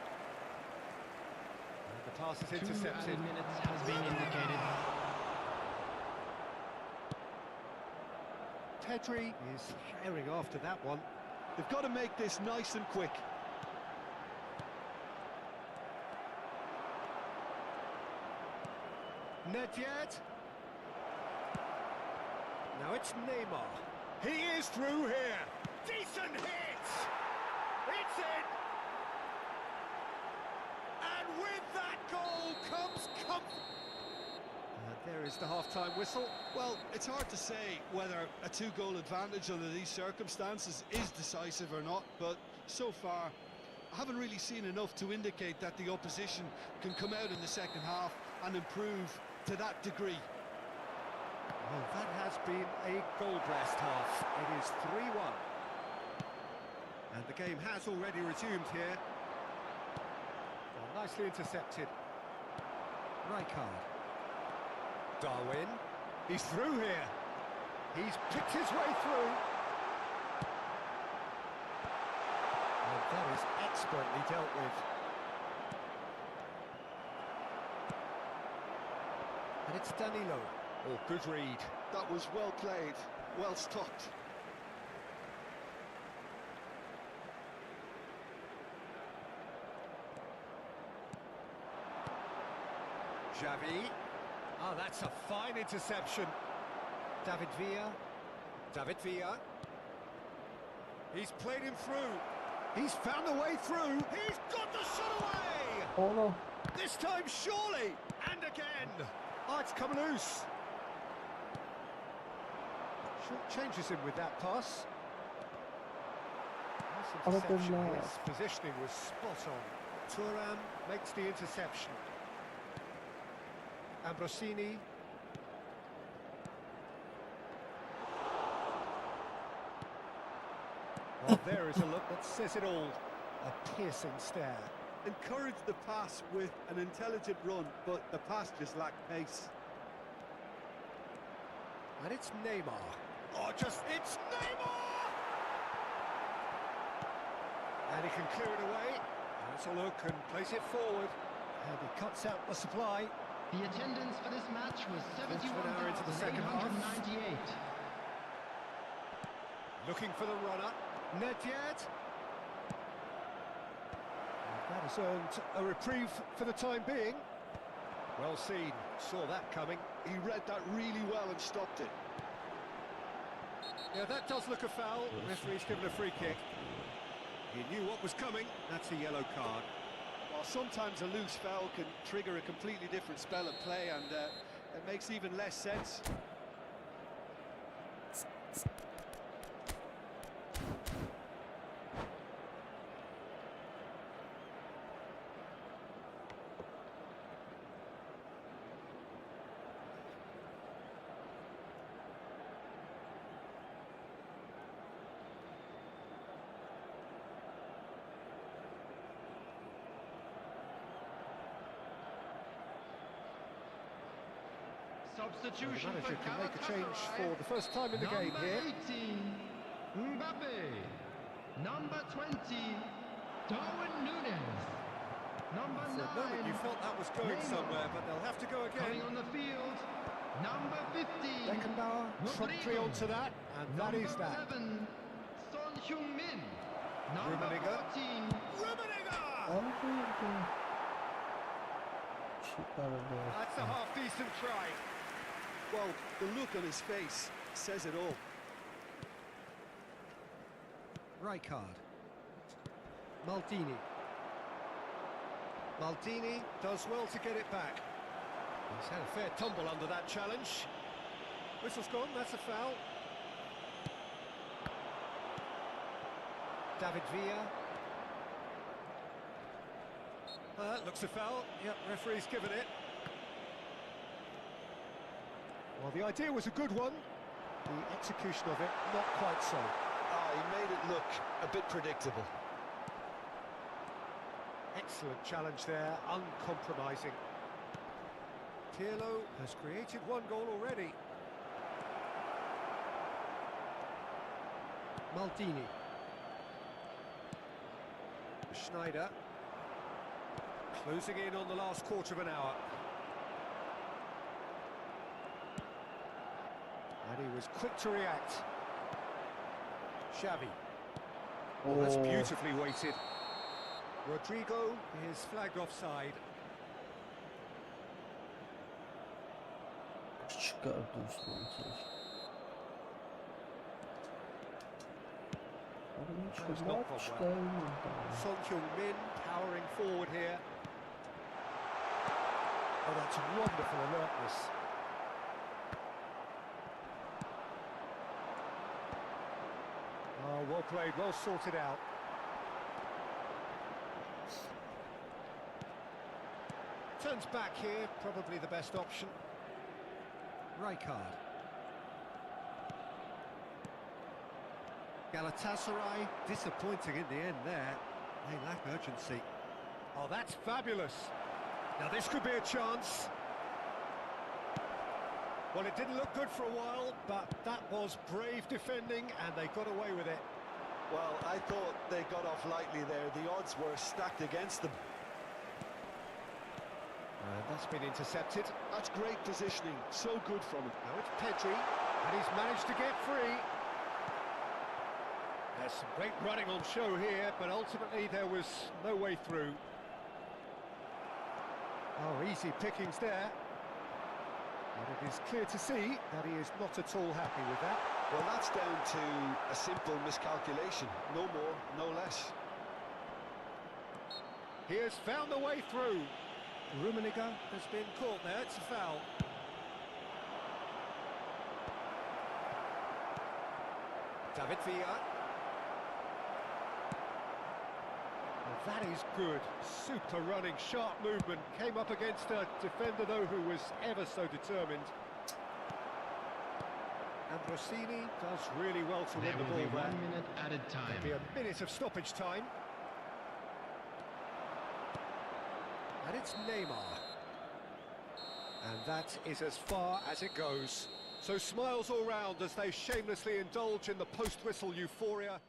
the pass is 2 intercepted. added minutes has been indicated. Pedri is herring after that one. They've got to make this nice and quick. Nedved. Now it's Neymar. He is through here. Decent hit. It's in. And with that goal comes comfort. There is the half-time whistle. Well, it's hard to say whether a two-goal advantage under these circumstances is decisive or not, but so far I haven't really seen enough to indicate that the opposition can come out in the second half and improve to that degree. Well, that has been a goal-blessed half. It is 3-1. And the game has already resumed here. Well, nicely intercepted. Rijkaard. Darwin. He's through here. He's picked his way through. And that is expertly dealt with. And it's Danilo. Oh, good read. That was well played, well stopped. Xavi. Oh, that's a fine interception. David Villa. David Villa. He's played him through. He's found a way through. He's got the shot away! Oh no. This time, surely! And again! Oh, it's come loose. Short changes him with that pass. Nice interception. His positioning was spot on. Thuram makes the interception. Ambrosini. Well, there is a look that says it all. A piercing stare. Encouraged the pass with an intelligent run, but the pass just lacked pace. And it's Neymar. It's Neymar! And he can clear it away. Has a look and plays it forward. And he cuts out the supply. The attendance for this match was Hour into the second half. 71,898. Looking for the runner. Nedved. That has earned a reprieve for the time being. Well seen. Saw that coming. He read that really well and stopped it. Yeah, that does look a foul. Referee's given a free kick. He knew what was coming. That's a yellow card. Well, sometimes a loose foul can trigger a completely different spell of play, and it makes even less sense. Substitution The for manager can make a change Galatasaray. for the first time in the game Number here. 18, Mbappe. Number 20, Darwin Núñez. Number For a moment 9, you felt that was going Neymar. somewhere, but they'll have to go Coming again. on the field, number 15, Beckenbauer promptly Rodrigo. onto that, and that Number is that. 11, Son Heung-min. Number Rummenigge. 14, Rummenigge! That's a half-decent try. Well, the look on his face says it all. Rijkaard. Maldini. Maldini does well to get it back. He's had a fair tumble under that challenge. Whistle's gone, that's a foul. David Villa. Looks a foul. Yep, referee's given it. Well, the idea was a good one. The execution of it, not quite so. He made it look a bit predictable. Excellent challenge there, uncompromising. Pirlo has created one goal already. Maldini. Schneider. Closing in on the last quarter of an hour. And he was quick to react. Xavi. Oh, that's beautifully weighted. Rodrigo is flagged offside. It's not gone well. Son Heung-min powering forward here. Oh, that's wonderful alertness. Oh, well played, well sorted out. Turns back here, probably the best option. Rijkaard. Galatasaray, disappointing in the end there. They lack urgency. Oh, that's fabulous. Now this could be a chance. Well, it didn't look good for a while, but that was brave defending, and they got away with it. Well, I thought they got off lightly there. The odds were stacked against them. And that's been intercepted. That's great positioning. So good from him. Now it's Pedri, and he's managed to get free. There's some great running on show here, but ultimately there was no way through. Oh, easy pickings there. But it is clear to see that he is not at all happy with that. Well, that's down to a simple miscalculation. No more, no less. He has found the way through. Rummenigge has been caught there, it's a foul. David Villa. Well, That is good. Super running, sharp movement. Came up against a defender, though, who was ever so determined. And Rossini does really well to win the ball there. 1 minute added time. Maybe a minute of stoppage time. And it's Neymar. And that is as far as it goes. So smiles all round as they shamelessly indulge in the post-whistle euphoria.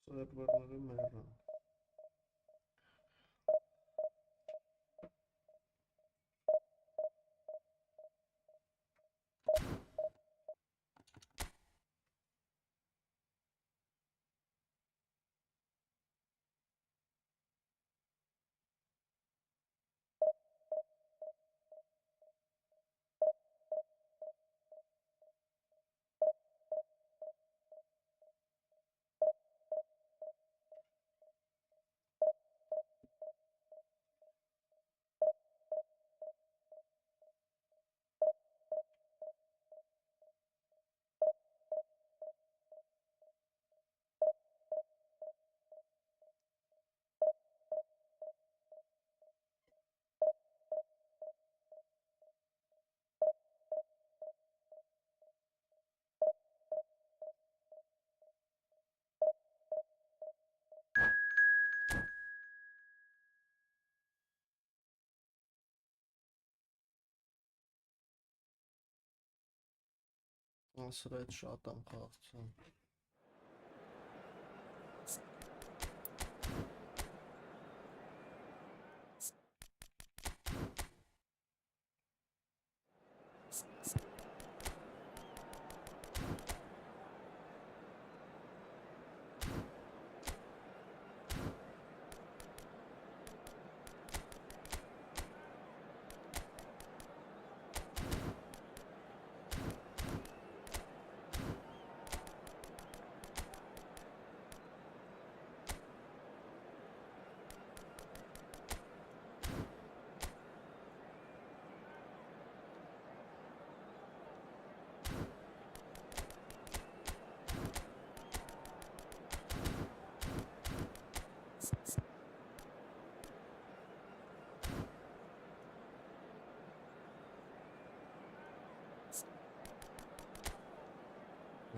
Serverları merhaba. Sırayet şu adam kalktı.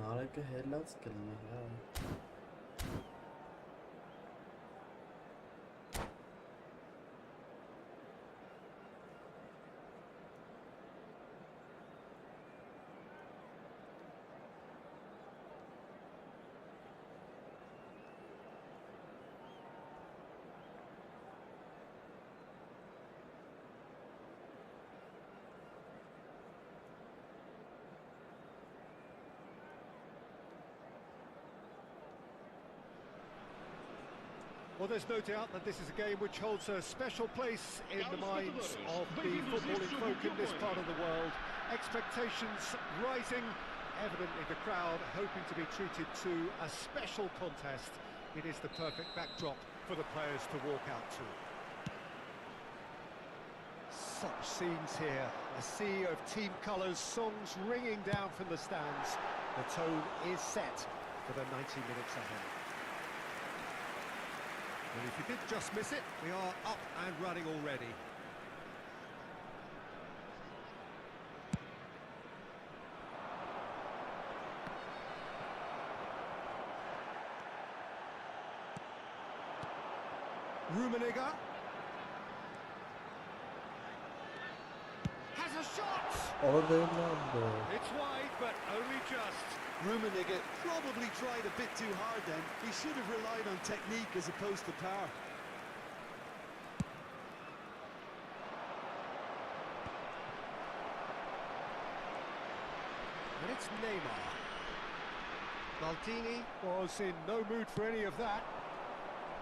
नारे headlights kelli ya. Well, there's no doubt that this is a game which holds a special place in the minds of the footballing folk in this part of the world. Expectations rising, evidently the crowd hoping to be treated to a special contest. It is the perfect backdrop for the players to walk out to. Such scenes here, a sea of team colours, songs ringing down from the stands. The tone is set for the 90 minutes ahead. And if you did just miss it, we are up and running already. Rummenigge has a shot. O değillerdi. It's wide, but only just. Rummenigge probably tried a bit too hard then. He should have relied on technique as opposed to power. And it's Neymar. Maldini was in no mood for any of that.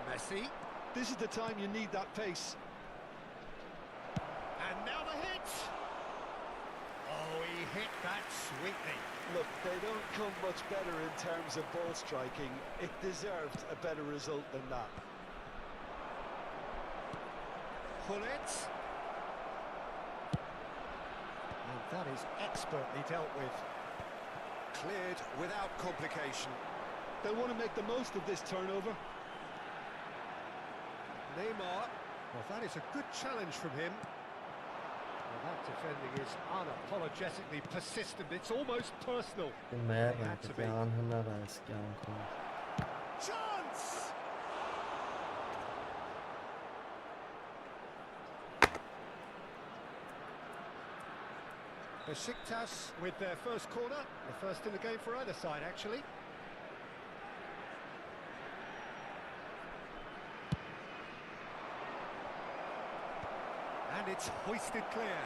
Messi. This is the time you need that pace. And now the hit. Oh, he hit that sweetly. Look, they don't come much better in terms of ball striking. It deserved a better result than that. Gullit. And that is expertly dealt with. Cleared without complication. They'll want to make the most of this turnover. Neymar. Well, that is a good challenge from him. Well, that defending is unapologetically persistent. It's almost personal. Merda, che anhna raskan. Chance! Besiktas with their first corner, the first in the game for either side, actually. And it's hoisted clear.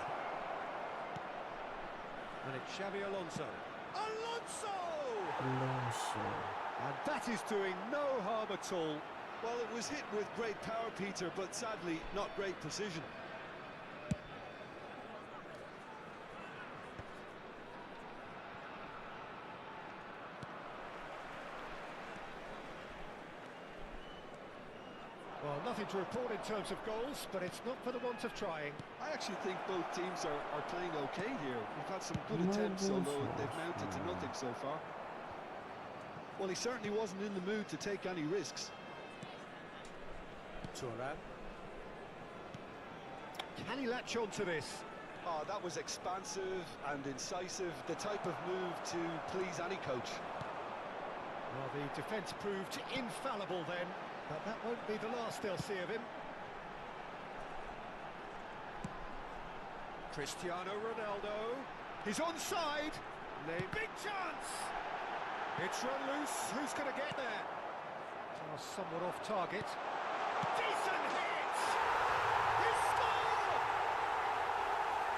And it's Xabi Alonso. Alonso! And that is doing no harm at all. Well, it was hit with great power, Peter, but sadly, not great precision. Well, nothing to report in terms of goals, but it's not for the want of trying. I actually think both teams are playing okay here. We've had some good attempts, although they've mounted to nothing so far. Well, he certainly wasn't in the mood to take any risks. Thuram. Can he latch on to this? Oh, that was expansive and incisive, the type of move to please any coach. Well, the defence proved infallible then, but that won't be the last they'll see of him. Cristiano Ronaldo. He's onside. Big chance. It's run loose. Who's going to get there? Oh, somewhat off target. Decent hit. He scored.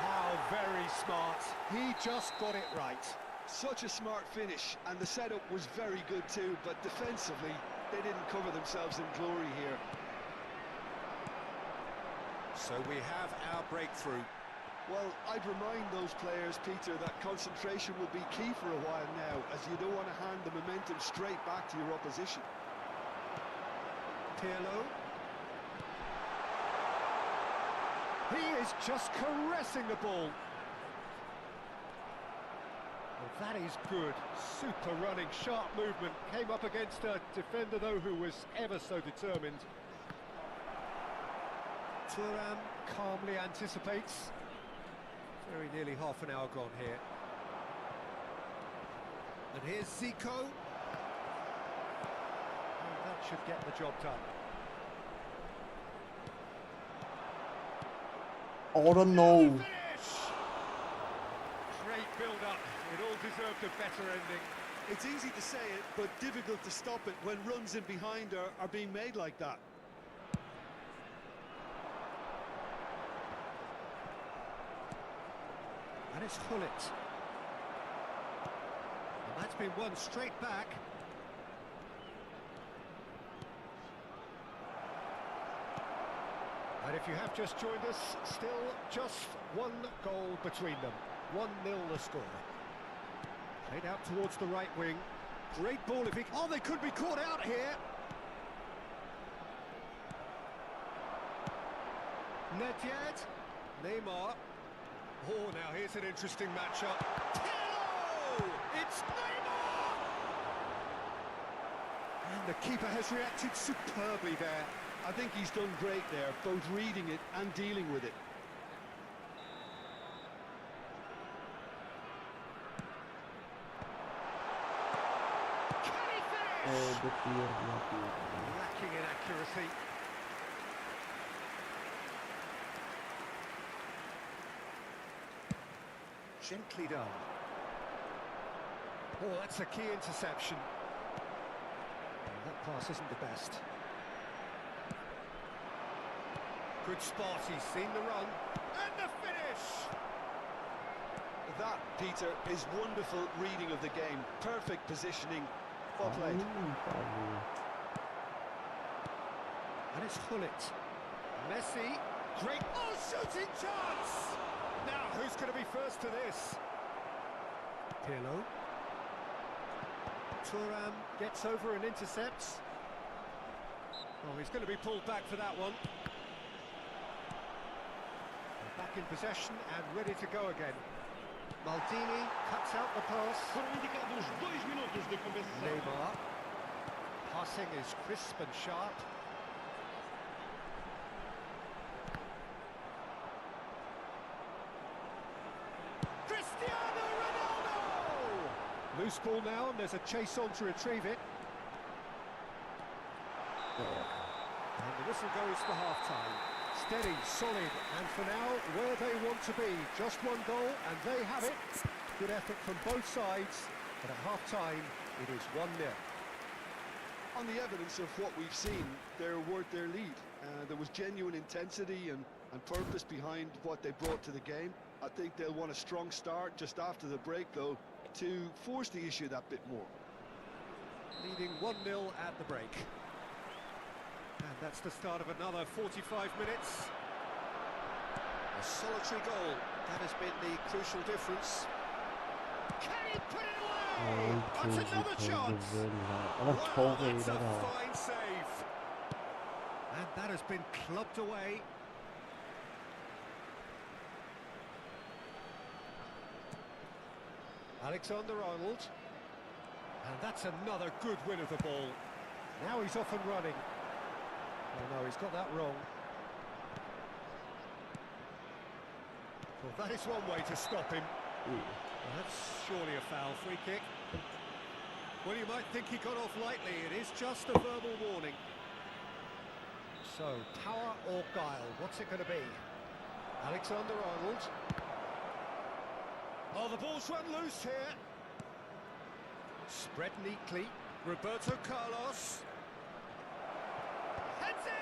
How very smart. He just got it right. Such a smart finish, and the setup was very good too, but defensively, they didn't cover themselves in glory here. So we have our breakthrough. Well, I'd remind those players, Peter, that concentration will be key for a while now, as you don't want to hand the momentum straight back to your opposition. Pirlo. He is just caressing the ball. Well, that is good. Super running, sharp movement. Came up against a defender, though, who was ever so determined. Thuram calmly anticipates. Very nearly half an hour gone here. And here's Zico. And that should get the job done. Oh no! Finish! Great build-up. It all deserved a better ending. It's easy to say it, but difficult to stop it when runs in behind are being made like that. And it's Gullit. And that's been won straight back. And if you have just joined us, still just one goal between them. 1-0 the score. Played out towards the right wing. Great ball if he... Oh, they could be caught out here. Nedved. Neymar. Oh, now here's an interesting matchup. Pirlo! It's Neymar! And the keeper has reacted superbly there. I think he's done great there, both reading it and dealing with it. Can he finish? Lacking in accuracy. Gently done. Oh, that's a key interception. That pass isn't the best. Good spot, he's seen the run. And the finish! That, Peter, is wonderful reading of the game. Perfect positioning. Well played. And it's Hullet. Messi. Great. Oh, shooting chance! Now, who's going to be first to this? Pirlo. Thuram gets over and intercepts. Oh, he's going to be pulled back for that one. They're back in possession and ready to go again. Maldini cuts out the pass. Neymar. Passing is crisp and sharp. Cristiano Ronaldo! Loose ball now, and there's a chase on to retrieve it. And the whistle goes for half-time. Steady, solid, and for now, where they want to be. Just one goal, and they have it. Good effort from both sides, but at half-time, it is 1-0. On the evidence of what we've seen, they're worth their lead. There was genuine intensity and purpose behind what they brought to the game. I think they'll want a strong start just after the break, though, to force the issue that bit more. Leading 1-0 at the break. And that's the start of another 45 minutes. A solitary goal. That has been the crucial difference. Can he put it away? That's another chance. Wow, that's a fine save. And that has been clubbed away. Alexander-Arnold. And that's another good win of the ball. Now he's off and running. Oh no, he's got that wrong. Well, that is one way to stop him. Well, that's surely a foul. Free kick. Well, you might think he got off lightly. It is just a verbal warning. So, power or guile? What's it going to be? Alexander-Arnold. Oh, the ball's run loose here. Spread neatly. Roberto Carlos. Heads it!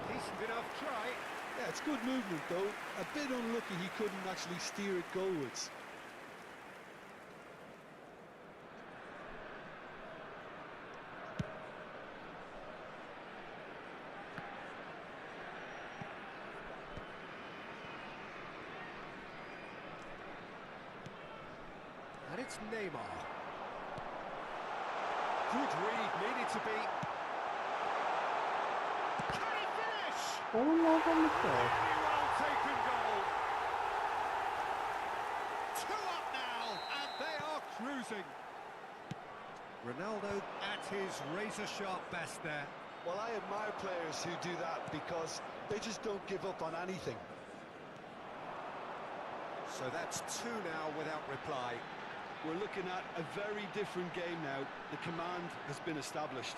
Decent enough try. Yeah, it's good movement, though. A bit unlucky he couldn't actually steer it goalwards. And it's Neymar. Good read, needed to be. Can he finish? Very well taken goal. 2 up now, and they are cruising. Ronaldo at his razor-sharp best there. Well, I admire players who do that because they just don't give up on anything. So that's 2 now without reply. We're looking at a very different game now. The command has been established.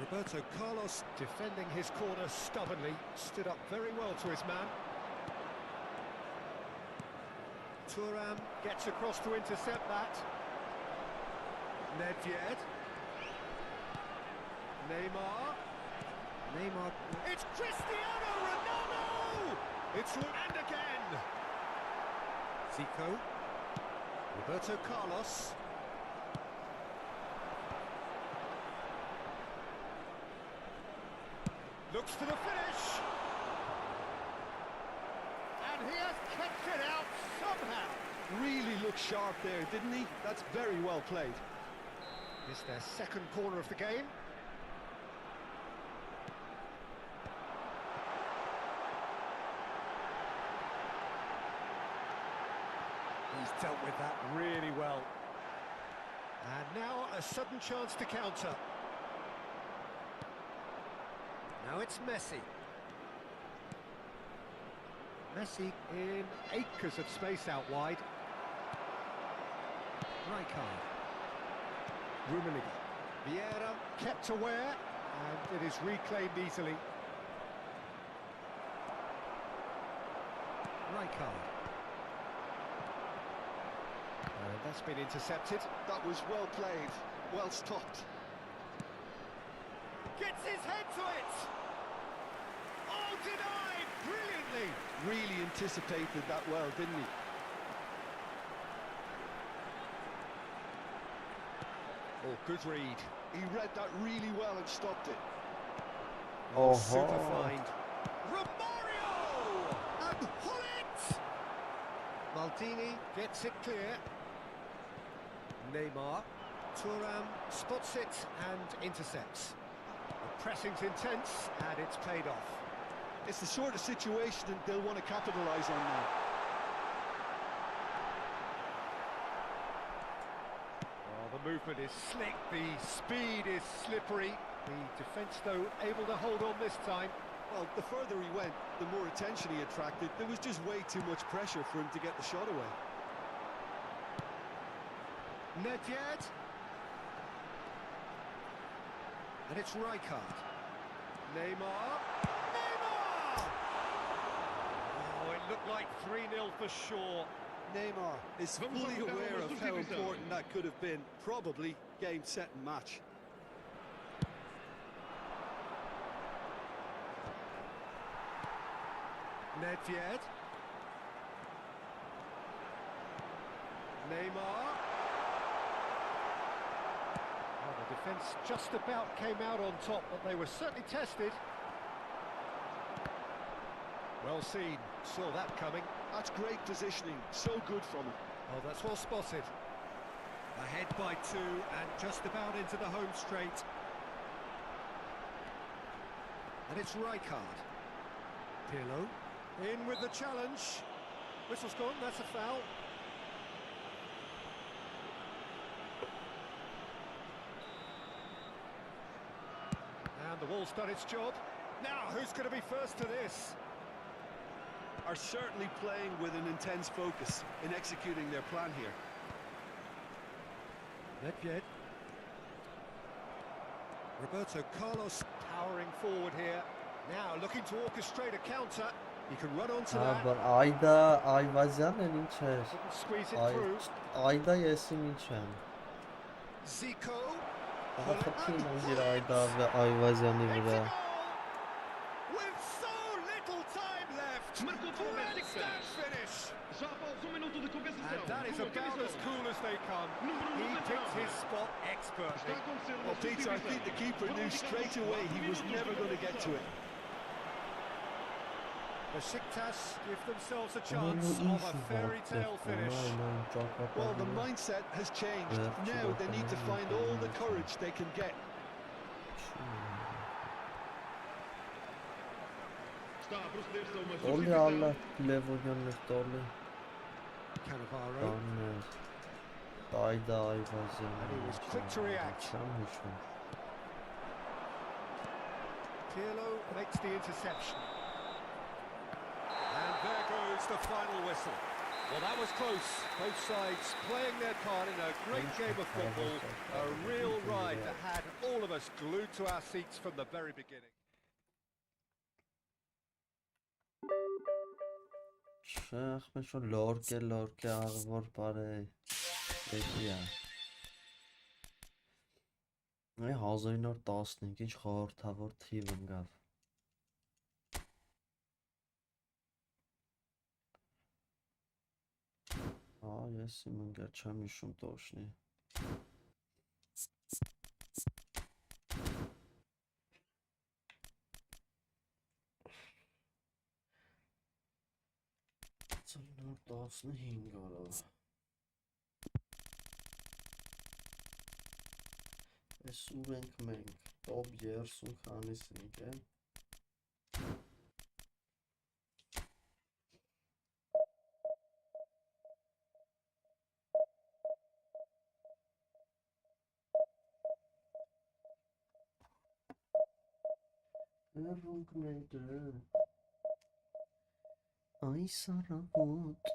Roberto Carlos defending his corner stubbornly, stood up very well to his man. Thuram gets across to intercept that. Nedved. Neymar. It's Cristiano Ronaldo! It's and again. Zico. Roberto Carlos. Looks for the finish. And he has kept it out somehow. Really looked sharp there, didn't he? That's very well played. It's their second corner of the game. Dealt with that really well. And now a sudden chance to counter. Now it's Messi. Messi in acres of space out wide. Rijkaard. Rummenigge. Vieira kept aware, and it is reclaimed easily. Rijkaard. That's been intercepted. That was well played, well stopped. Gets his head to it! Oh, denied! Brilliantly! Really anticipated that well, didn't he? Oh, good read. He read that really well and stopped it. Oh, super find. Romario! And Hullet! Maldini gets it clear. Neymar. Thuram spots it and intercepts. The pressing's intense and it's paid off. It's the sort of situation that they'll want to capitalise on now. Oh, the movement is slick, the speed is slippery. The defence, though, able to hold on this time. Well, the further he went, the more attention he attracted. There was just way too much pressure for him to get the shot away. Nedved. And it's Rijkaard. Neymar. Neymar! Oh, it looked like 3-0 for sure. Neymar is fully aware of how important that could have been. Probably game, set and match. Nedved. Neymar. Well, the defence just about came out on top, but they were certainly tested. Well seen, saw that coming. That's great positioning, so good from him. Oh, that's well spotted. Ahead by 2 and just about into the home straight. And it's Rijkaard. Pirlo in with the challenge. Whistle's gone, that's a foul. And the ball's done its job. Now, who's going to be first to this? Are certainly playing with an intense focus in executing their plan here. Nedved. Roberto Carlos powering forward here. Now looking to orchestrate a counter. He can run onto that. But Ayda Ayvazyan'ın ինչ է։ Couldn't squeeze it through. Ayda եսին ինչ եմ։ Zico. Խփին անգիր Ayda və Ayvazյանի վրա։ With so little time left. Let's that finish. And that is about as cool as they come. He picked his spot expertly. Well, Peter, I think the keeper knew straight away he was never going to get to it. Besiktas give themselves a chance of a fairy tale finish. Well, the mindset has changed. Now they need to find all the courage they can get. Oli alla Levogyan'ın Oli. Cannavaro. Ayda Ayvazyan. And he was quick to react. Pirlo makes the interception. And there goes the final whistle. Well, that was close. Both sides playing their part in a great game of football. A real ride that had all of us glued to our seats from the very beginning. Շախ մենշո լորկե աղվոր բարե դեպիա Այ 1915 ինչ խորհրդավոր թիվ ընկավ ես իմ ընկեր չեմ հիշում տոշնի Ծնոր 15 օրով Ես ուր ենք մենք տոպ 30 քանիս ենք է արունգները այս առավոտ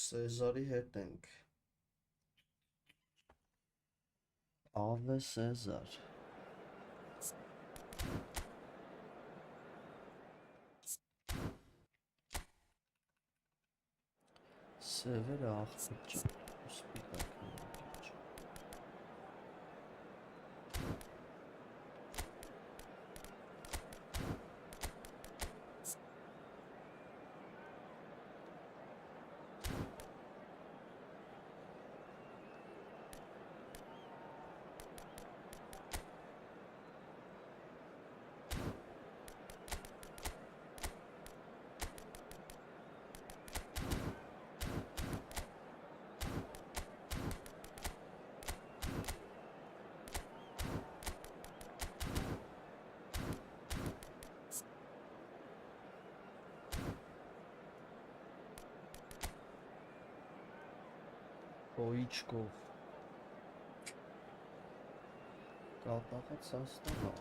Սեզարի հետ ենք Ave Cesar Սևերը աղբիճ սպիտակն աղբիճ Ոիչկով կատաղած սաստանա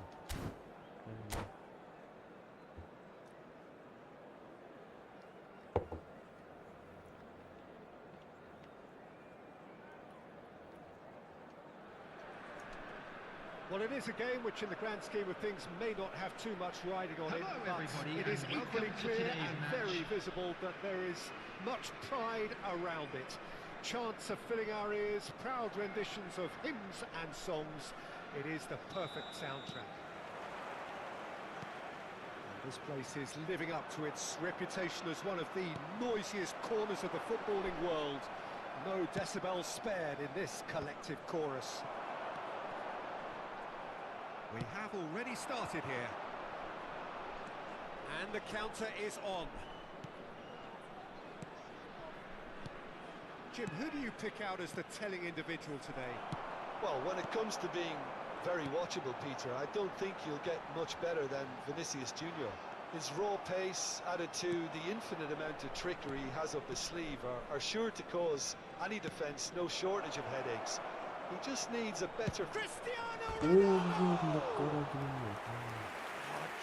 Well, it is a game which in the grand scheme of things may not have too much riding on it, but it is equally clear and very visible that there is much pride around it. Chants are filling our ears, proud renditions of hymns and songs. It is the perfect soundtrack. And this place is living up to its reputation as one of the noisiest corners of the footballing world. No decibels spared in this collective chorus. We have already started here. And the counter is on. Jim, who do you pick out as the telling individual today? Well, when it comes to being very watchable, Peter, I don't think you'll get much better than Vinicius Junior. His raw pace, added to the infinite amount of trickery he has up his sleeve, are sure to cause any defence no shortage of headaches. He just needs a better... Cristiano Ronaldo!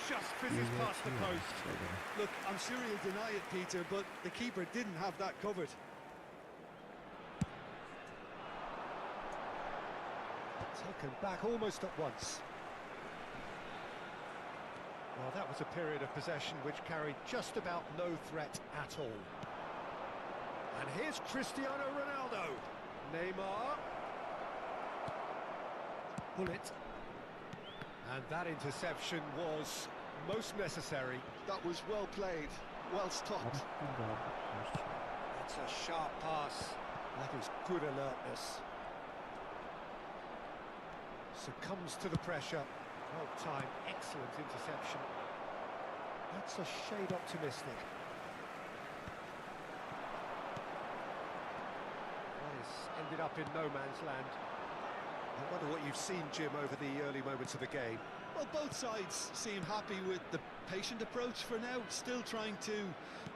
Just fizzes past the post. Look, I'm sure he'll deny it, Peter, but the keeper didn't have that covered. Taken back almost at once. Well, that was a period of possession which carried just about no threat at all. And here's Cristiano Ronaldo. Neymar. Bullet. And that interception was most necessary. That was well played, well stopped. That's a sharp pass. That is good alertness. Succumbs to the pressure. Well timed, excellent interception. That's a shade optimistic. Well, it's ended up in no man's land. I wonder what you've seen, Jim, over the early moments of the game. Well, both sides seem happy with the patient approach for now, still trying to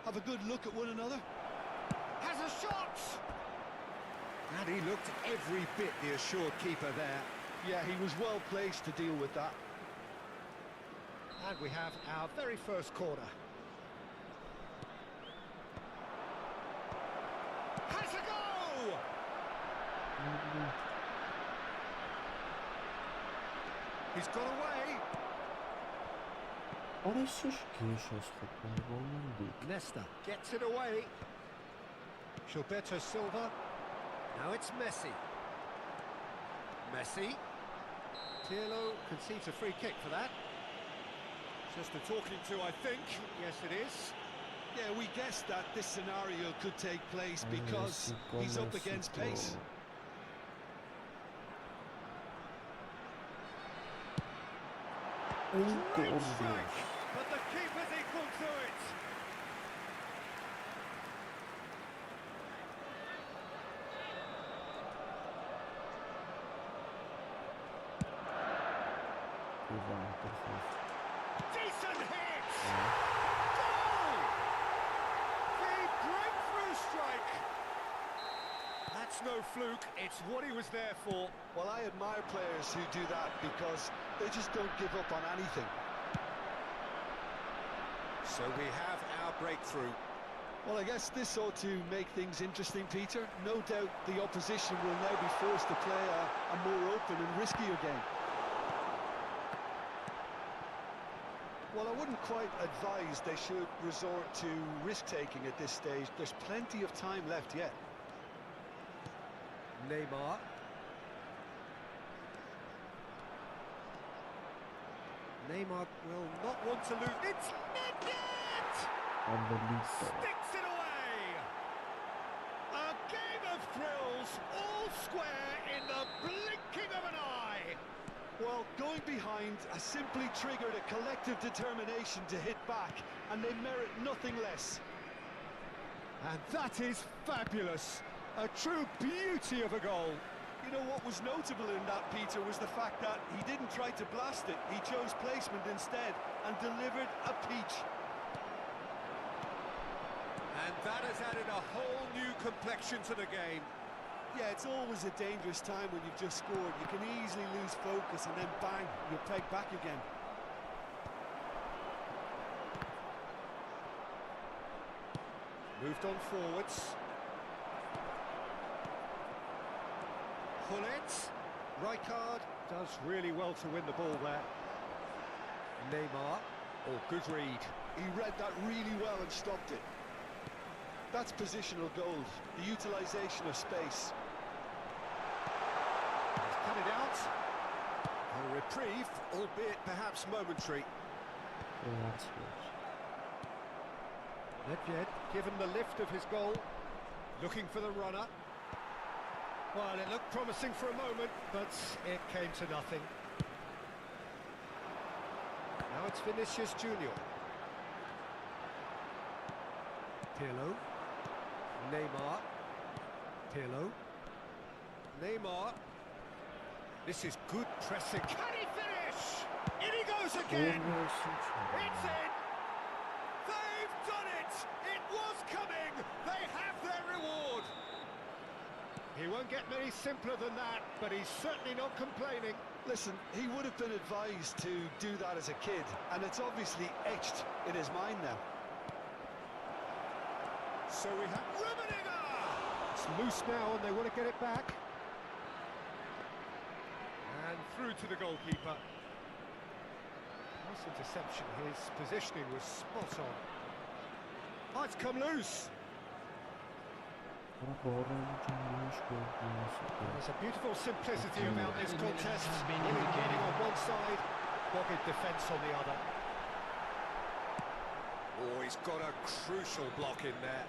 have a good look at one another. Has a shot! And he looked every bit the assured keeper there. Yeah, he was well placed to deal with that. And we have our very first corner. Has a go! He's got away. Nesta gets it away. Gilberto Silva. Now it's Messi. Messi. Pirlo concedes a free kick for that. Just a talking to, I think. Yes, it is. Yeah, we guessed that this scenario could take place because he's up against pace. Great strike, but the keeper's equal to it. Decent hit! Goal! The breakthrough strike! That's no fluke, it's what he was there for. Well, I admire players who do that because they just don't give up on anything. So we have our breakthrough. Well, I guess this ought to make things interesting, Peter. No doubt the opposition will now be forced to play a more open and riskier game. Well, I wouldn't quite advise they should resort to risk-taking at this stage. There's plenty of time left yet. Neymar. Neymar will not want to lose. It's net! Sticks it away! A game of thrills, all square in the blinking of an eye! Well, going behind has simply triggered a collective determination to hit back, and they merit nothing less. And that is fabulous! A true beauty of a goal. You know what was notable in that, Peter, was the fact that he didn't try to blast it. He chose placement instead and delivered a peach. And that has added a whole new complexion to the game. Yeah, it's always a dangerous time when you've just scored. You can easily lose focus and then bang, you're pegged back again. Moved on forwards. Hullet. Rijkaard does really well to win the ball there. Neymar. Oh, good read. He read that really well and stopped it. That's positional gold, the utilisation of space. He's cut it out. A reprieve, albeit perhaps momentary. Nedved given the lift of his goal, looking for the runner. Well, it looked promising for a moment, but it came to nothing. Now it's Vinicius Junior. Pirlo. Neymar. Pirlo. Neymar. This is good pressing. Can he finish? In he goes again. It's in. They've done it. It was coming. They have their reward. He won't get many simpler than that, but he's certainly not complaining. Listen, he would have been advised to do that as a kid, and it's obviously etched in his mind now. So we have Rummenigge! It's loose now and they want to get it back. And through to the goalkeeper. Nice interception, his positioning was spot on. Oh, it's come loose. There's a beautiful simplicity about this contest. Winning on one side, dogged defence on the other. Oh, he's got a crucial block in there.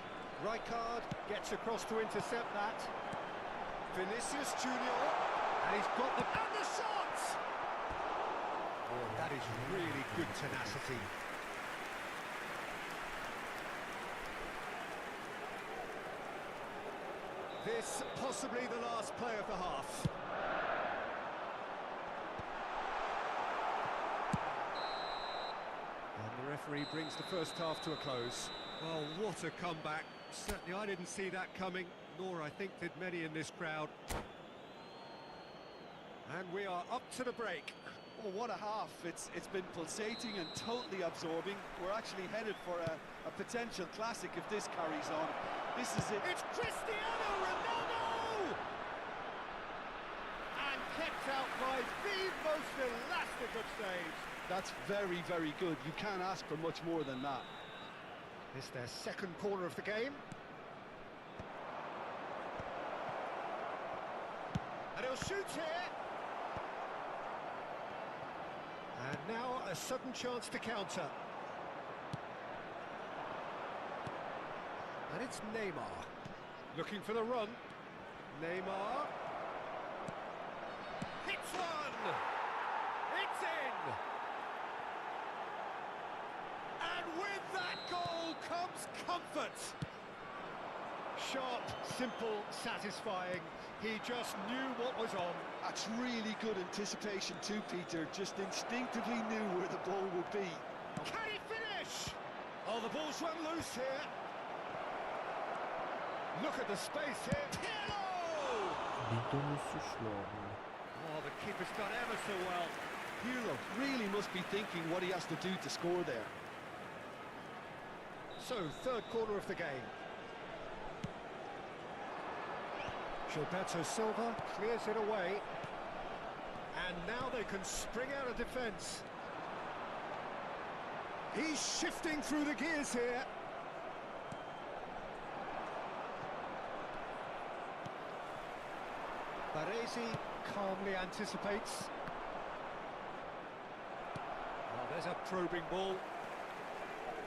Rijkaard gets across to intercept that. Vinicius Junior, and he's got the... And the shot! Oh, that is really good tenacity. This possibly the last play of the half. And the referee brings the first half to a close. Well, what a comeback. Certainly I didn't see that coming, nor I think did many in this crowd. And we are up to the break. Oh, what a half. It's been pulsating and totally absorbing. We're actually headed for a potential classic if this carries on. This is it. It's Cristiano Ronaldo! And kept out by the most elastic of saves. That's very, very good. You can't ask for much more than that. It's their second corner of the game. And he'll shoot here. And now a sudden chance to counter. And it's Neymar. Looking for the run. Neymar. Hits one! It's in! And with that goal comes comfort. Sharp, simple, satisfying. He just knew what was on. That's really good anticipation too, Peter. Just instinctively knew where the ball would be. Can he finish? Oh, the ball's run loose here. Look at the space here. Pirlo! Oh, the keeper's done ever so well. Pirlo really must be thinking what he has to do to score there. So, third corner of the game. Gilberto Silva clears it away. And now they can spring out of defence. He's shifting through the gears here. Baresi calmly anticipates. Oh, there's a probing ball.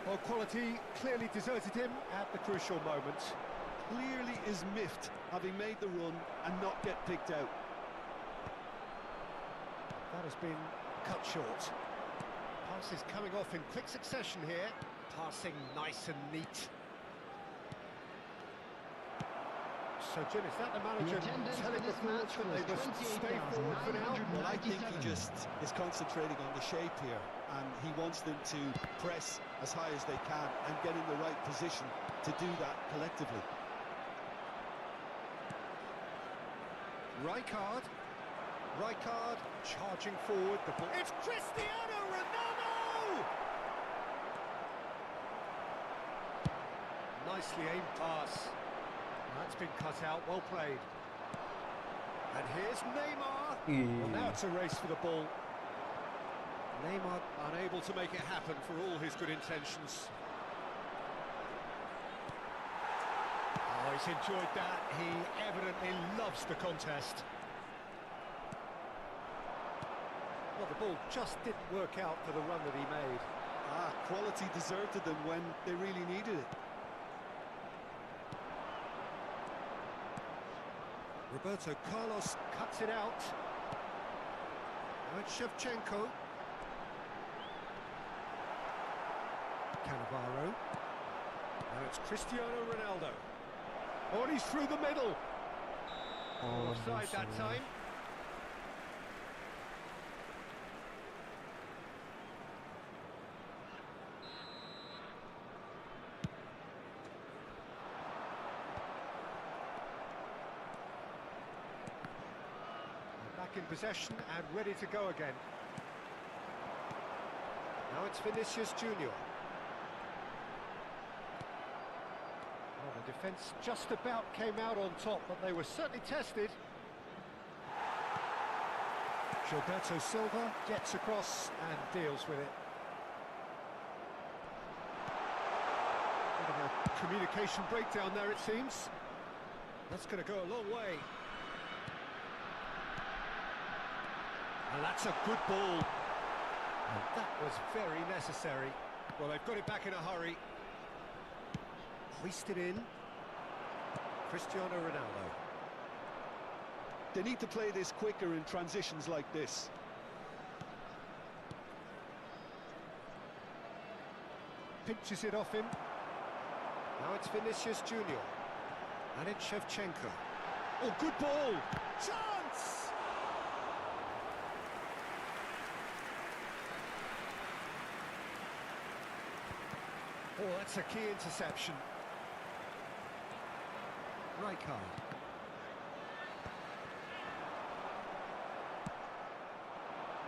Well, quality clearly deserted him at the crucial moment. Clearly is miffed, having made the run and not get picked out. That has been cut short. Passes coming off in quick succession here. Passing nice and neat. So, Jim, is that the manager telling the forwards that they must stay forward for now? Well, I think he just is concentrating on the shape here, and he wants them to press as high as they can and get in the right position to do that collectively. Rijkaard charging forward. The ball. It's Cristiano Ronaldo! Nicely aimed pass. That's been cut out, well played. And here's Neymar. Well, now it's a race for the ball. Neymar unable to make it happen for all his good intentions. Oh, he's enjoyed that. He evidently loves the contest. Well, the ball just didn't work out for the run that he made. Quality deserted them when they really needed it. Roberto Carlos cuts it out. Now it's Shevchenko. Cannavaro. Now it's Cristiano Ronaldo. Oh, and he's through the middle. Offside that time. In possession and ready to go again. Now it's Vinicius Junior. Well, the defence just about came out on top, but they were certainly tested. Gilberto Silva gets across and deals with it. Bit of a communication breakdown there, it seems. That's going to go a long way. And that's a good ball. And that was very necessary. Well, they've got it back in a hurry. Hoisted in. Cristiano Ronaldo. They need to play this quicker in transitions like this. Pinches it off him. Now it's Vinicius Junior. And it's Shevchenko. Oh, good ball! Chance! Oh, that's a key interception. Rijkaard.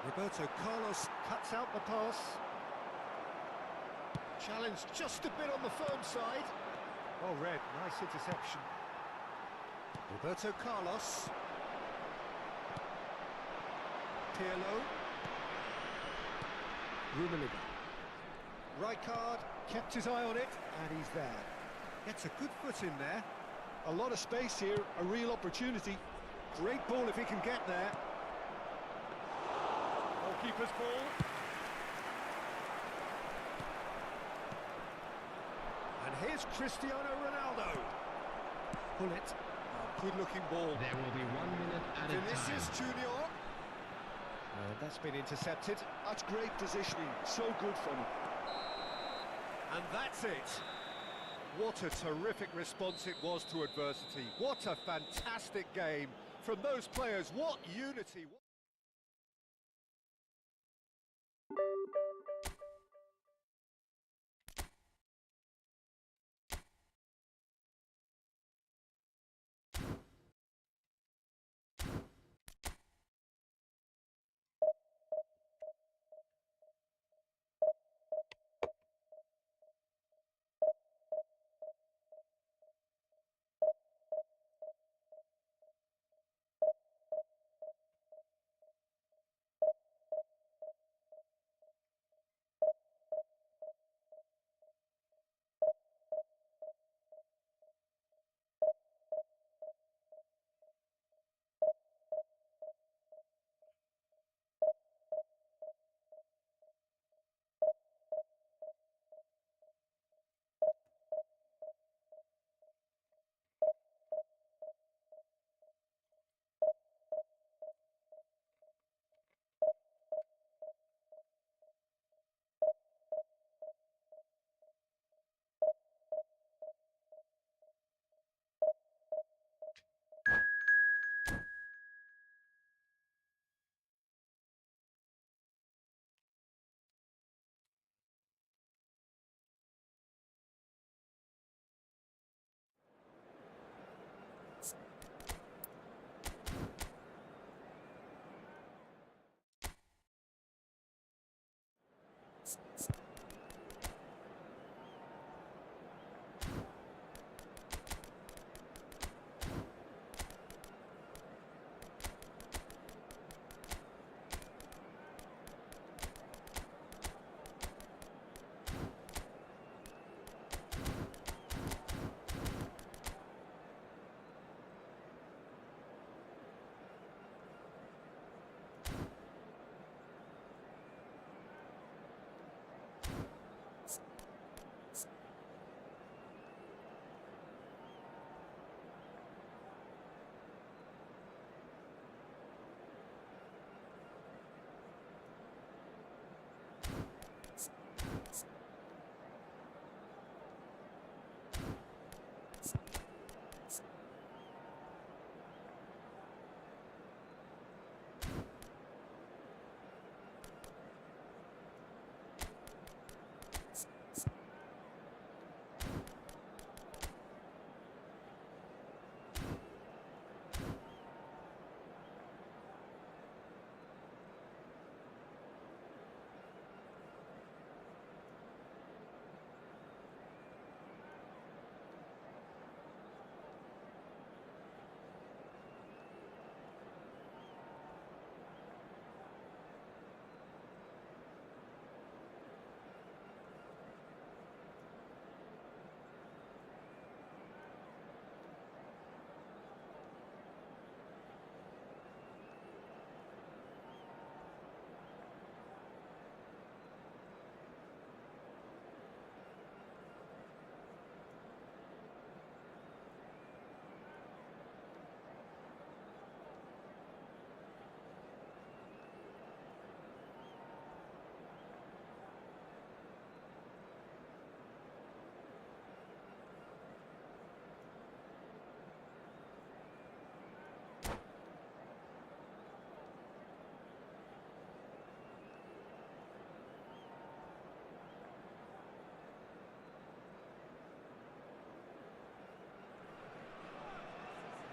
Roberto Carlos cuts out the pass. Challenged just a bit on the firm side. Oh, red, nice interception. Roberto Carlos. Pirlo. Rummenigge. Rijkaard kept his eye on it, and he's there. Gets a good foot in there. A lot of space here, a real opportunity. Great ball if he can get there. Goalkeeper's ball. And here's Cristiano Ronaldo. Pull it. Oh, good-looking ball. There will be 1 minute added Vinicius time. Junior. That's been intercepted. That's great positioning, so good from him. And that's it. What a terrific response it was to adversity. What a fantastic game from those players. What unity.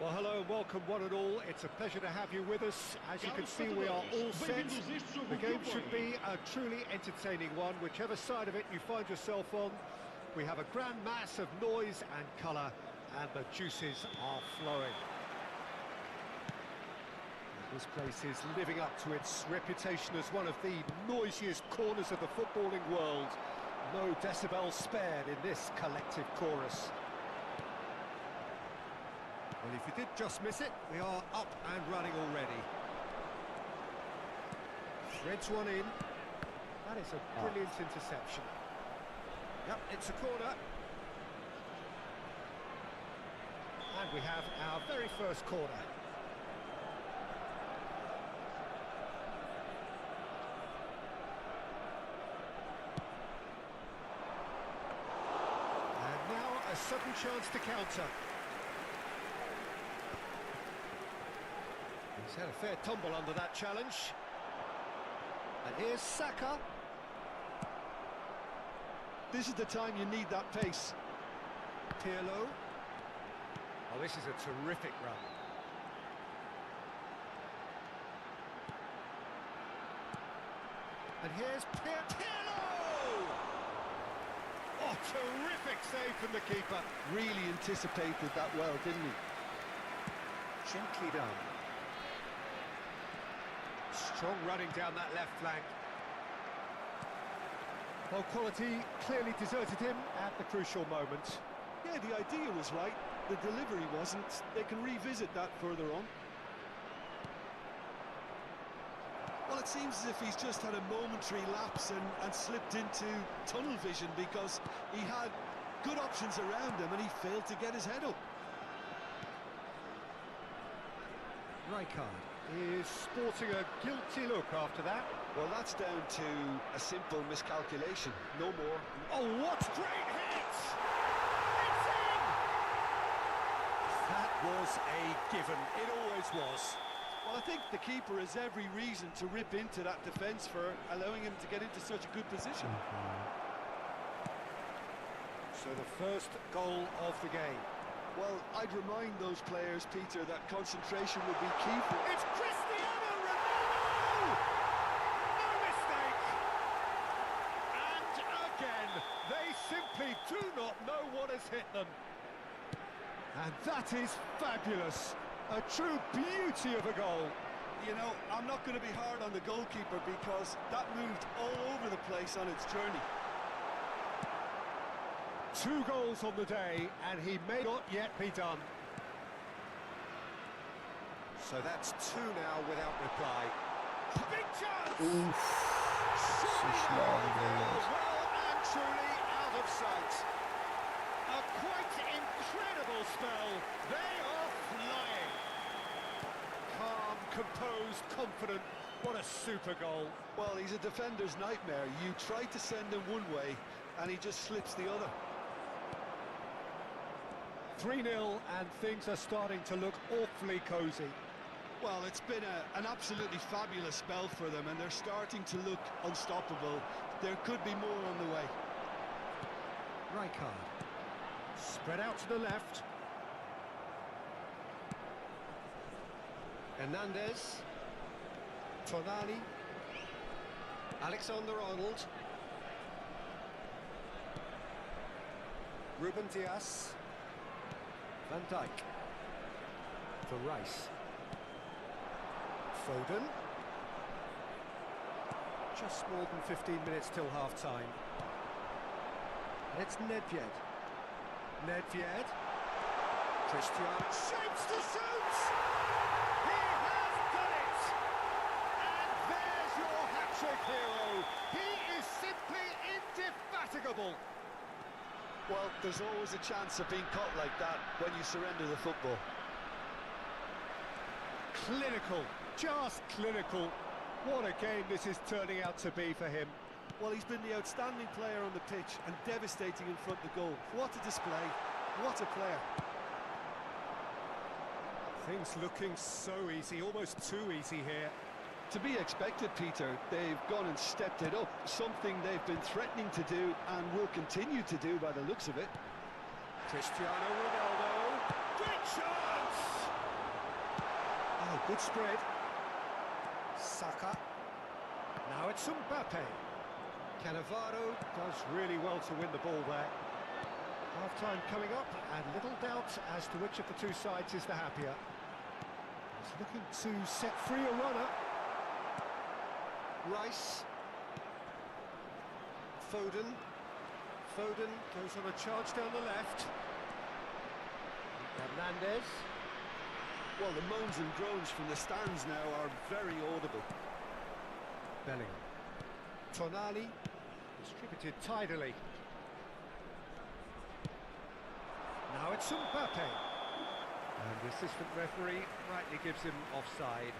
Well, hello and welcome one and all. It's a pleasure to have you with us. As you can see, we are all set. The game should be a truly entertaining one, whichever side of it you find yourself on. We have a grand mass of noise and colour, and the juices are flowing. This place is living up to its reputation as one of the noisiest corners of the footballing world. No decibels spared in this collective chorus. Well, if you did just miss it, we are up and running already. Threads one in. That is a brilliant interception. Yep, it's a corner. And we have our very first corner. sudden chance to counter. He's had a fair tumble under that challenge. And here's Saka. This is the time you need that pace. Pirlo. Oh, this is a terrific run. And here's Pirlo! Oh, terrific save from the keeper. Really anticipated that well, didn't he? Gently done. Strong running down that left flank. Well, quality clearly deserted him at the crucial moment. Yeah, the idea was right. The delivery wasn't. They can revisit that further on. Well, it seems as if he's just had a momentary lapse and slipped into tunnel vision because he had good options around him and he failed to get his head up. Rijkaard is sporting a guilty look after that. Well, that's down to a simple miscalculation, no more. Oh, what great hit! It's in! That was a given. It always was. Well, I think the keeper has every reason to rip into that defence for allowing him to get into such a good position. So the first goal of the game. Well, I'd remind those players, Peter, that concentration would be key for... It's Cristiano Ronaldo! No mistake! And again, they simply do not know what has hit them. And that is fabulous. A true beauty of a goal. You know, I'm not going to be hard on the goalkeeper because that moved all over the place on its journey. 2 goals on the day, and he may not yet be done. So that's 2 now without reply. Big chance! Oof. Well and truly out of sight. A quite incredible spell. They are flying. Calm, composed, confident. What a super goal. Well, he's a defender's nightmare. You try to send him one way, and he just slips the other. 3-0, and things are starting to look awfully cosy. Well, it's been an absolutely fabulous spell for them, and they're starting to look unstoppable. There could be more on the way. Rijkaard. Spread out to the left. Hernandez. Tonali. Alexander-Arnold. Ruben Dias. Van Dijk. For Rice. Foden. Just more than 15 minutes till half-time. And it's Nedved. Nedved. Cristiano shapes to shoot! He has done it! And there's your hat-trick hero. He is simply indefatigable. Well, there's always a chance of being caught like that when you surrender the football. Clinical, just clinical. What a game this is turning out to be for him. Well, he's been the outstanding player on the pitch and devastating in front of the goal. What a display, what a player. Things looking so easy, almost too easy here. To be expected, Peter. They've gone and stepped it up, something they've been threatening to do and will continue to do by the looks of it. Cristiano Ronaldo, great chance! Oh, good spread. Saka. Now it's Mbappe. Cannavaro does really well to win the ball there. Half-time coming up, and little doubt as to which of the two sides is the happier. He's looking to set free a runner. Rice. Foden. Foden goes on a charge down the left. Hernandez. Well, the moans and groans from the stands now are very audible. Bellingham. Tonali. Distributed tidily. Now it's Mbappe. And the assistant referee rightly gives him offside.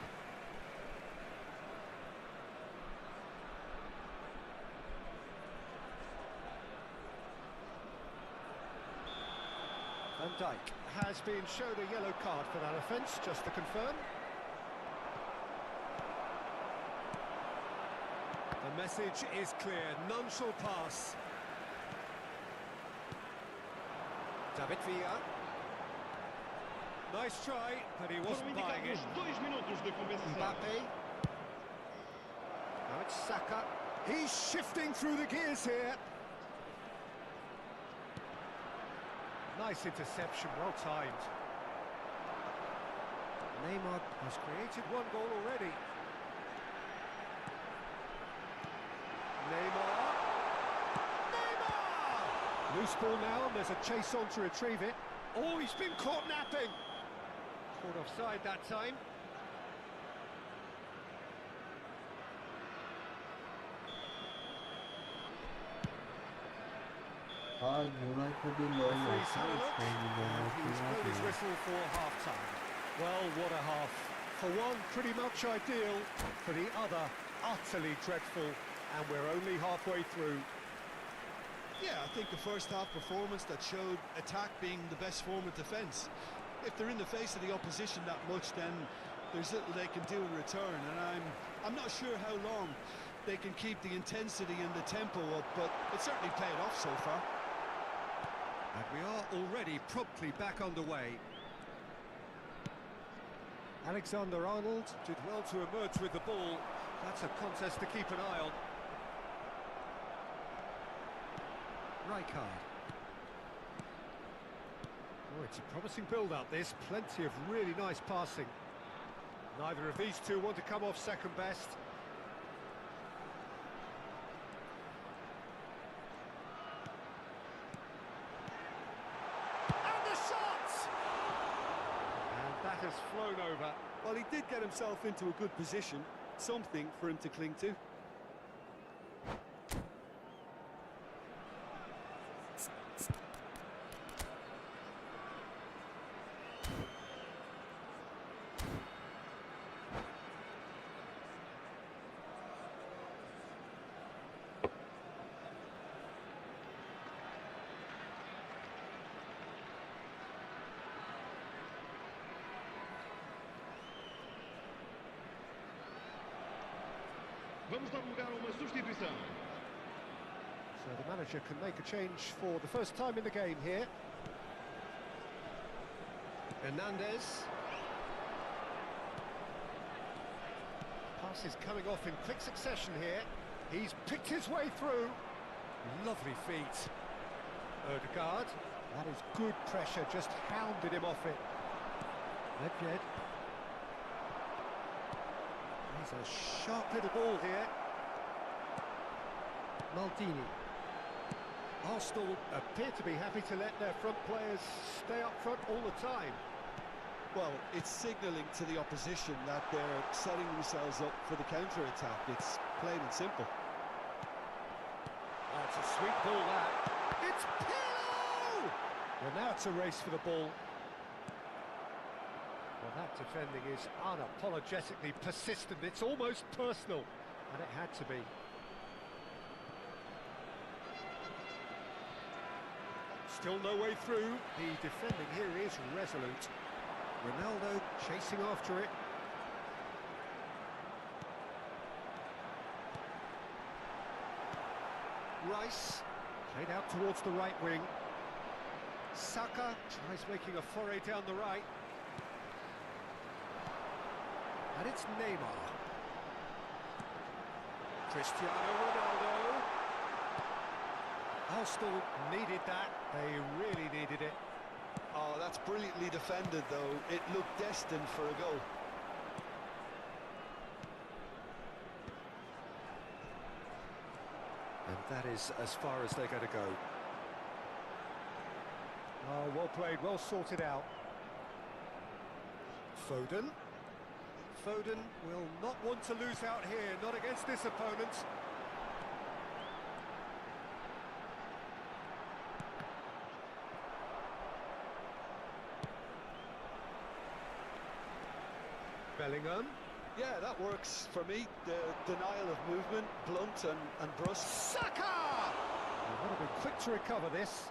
Dijk has been shown a yellow card for that offence, just to confirm. The message is clear, none shall pass. David Villa. Nice try, but he wasn't buying it. Mbappe. Now it's Saka. He's shifting through the gears here. Nice interception, well timed. Neymar has created one goal already. Neymar! Loose ball now, and there's a chase on to retrieve it. Oh, he's been caught napping! Caught offside that time. United'in He's blown his whistle for half-time. Well, what a half. For one, pretty much ideal. For the other, utterly dreadful. And we're only halfway through. Yeah, I think the first half performance that showed attack being the best form of defence. If they're in the face of the opposition that much, then there's little they can do in return, and I'm not sure how long they can keep the intensity and the tempo up, but it certainly paid off so far. And we are already promptly back underway. Alexander-Arnold did well to emerge with the ball. That's a contest to keep an eye on. Rijkaard. Oh, it's a promising build-up, this. Plenty of really nice passing. Neither of these two want to come off second best. And the shot! And that has flown over. Well, he did get himself into a good position, something for him to cling to. Vamos dar lugar a uma substituição. So the manager can make a change for the first time in the game here. Hernandez. Pass is coming off in quick succession here. He's picked his way through. Lovely feet. Odegaard. That is good pressure, just hounded him off it. Nedved. He's a sharp little ball here. Maldini. Arsenal appear to be happy to let their front players stay up front all the time. Well, it's signalling to the opposition that they're setting themselves up for the counter-attack. It's plain and simple. That's a sweet ball, that. It's Pirlo! Well, now it's a race for the ball. Well, that defending is unapologetically persistent. It's almost personal, and it had to be. Still no way through. The defending here is resolute. Ronaldo chasing after it. Rice played out towards the right wing. Saka tries making a foray down the right. And it's Neymar. Cristiano Ronaldo. Arsenal needed that. They really needed it. Oh, that's brilliantly defended, though. It looked destined for a goal. And that is as far as they're going to go. Oh, well played, well sorted out. Foden. Foden will not want to lose out here, not against this opponent. Bellingham. Yeah, that works for me. The denial of movement, blunt and brusque. Saka! They want to be quick to recover this.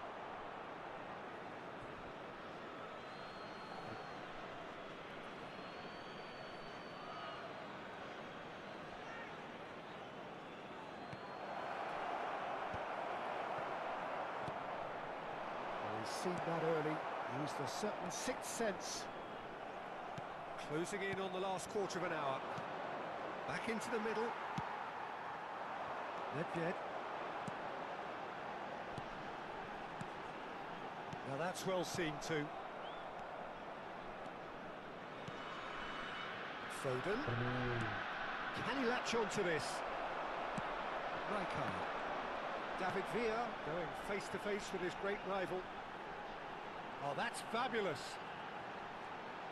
He's seen that early, used a certain sixth sense. Closing in on the last quarter of an hour. Back into the middle. Nedved. Now that's well seen too. Foden. Can he latch on to this? Rijkaard. David Villa going face to face with his great rival. Oh, that's fabulous.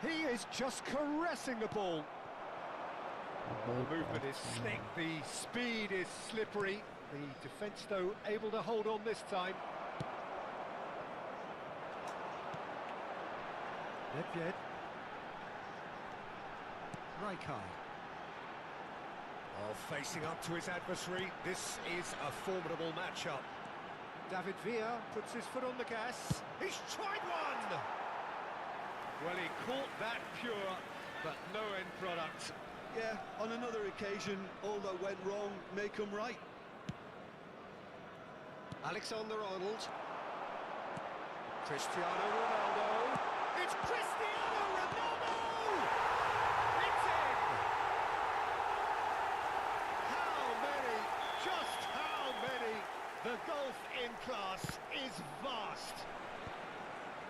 He is just caressing the ball. The movement is slick, the speed is slippery. The defence, though, able to hold on this time. Nedved. Rijkaard. Oh, facing up to his adversary. This is a formidable matchup. David Villa puts his foot on the gas. He's tried one! Well, he caught that pure, but no end product. Yeah, on another occasion, all that went wrong may come right. Alexander-Arnold. Cristiano Ronaldo. It's Cristiano Ronaldo! It's in! How many? Just how many? The gulf in class is vast.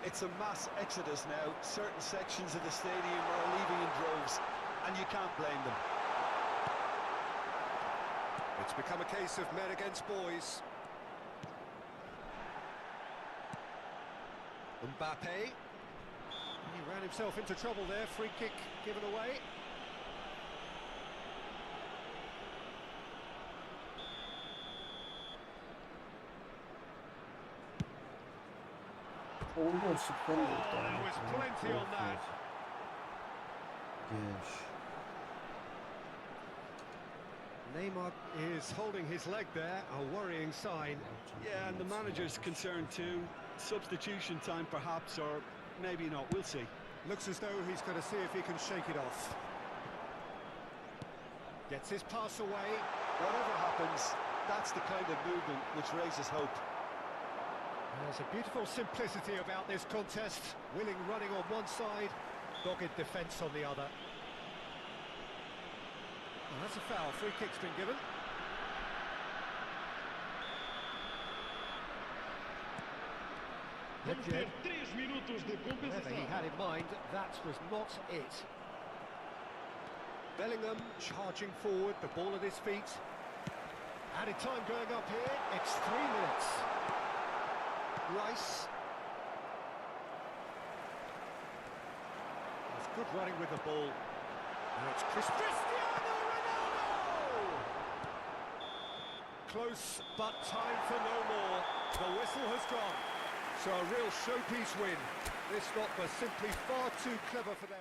It's a mass exodus now. Certain sections of the stadium are leaving in droves, and you can't blame them. It's become a case of men against boys. Mbappe. He ran himself into trouble there. Free kick given away. Almost Oh, there was plenty on that. Neymar is holding his leg there, a worrying sign. Yeah, and the manager's concerned too. Substitution time perhaps, or maybe not, we'll see. Looks as though he's going to see if he can shake it off. Gets his pass away. Whatever happens, that's the kind of movement which raises hope. There's a beautiful simplicity about this contest. Willing running on one side, dogged defence on the other. Oh, that's a foul. Free kick's been given. Nedved. Whatever he had in mind, that was not it. Bellingham charging forward, the ball at his feet. Added time going up here. It's 3 minutes. Rice. It's good running with the ball. Now it's Cristiano Ronaldo! Close, but time for no more. The whistle has gone. So a real showpiece win. This lot was simply far too clever for their...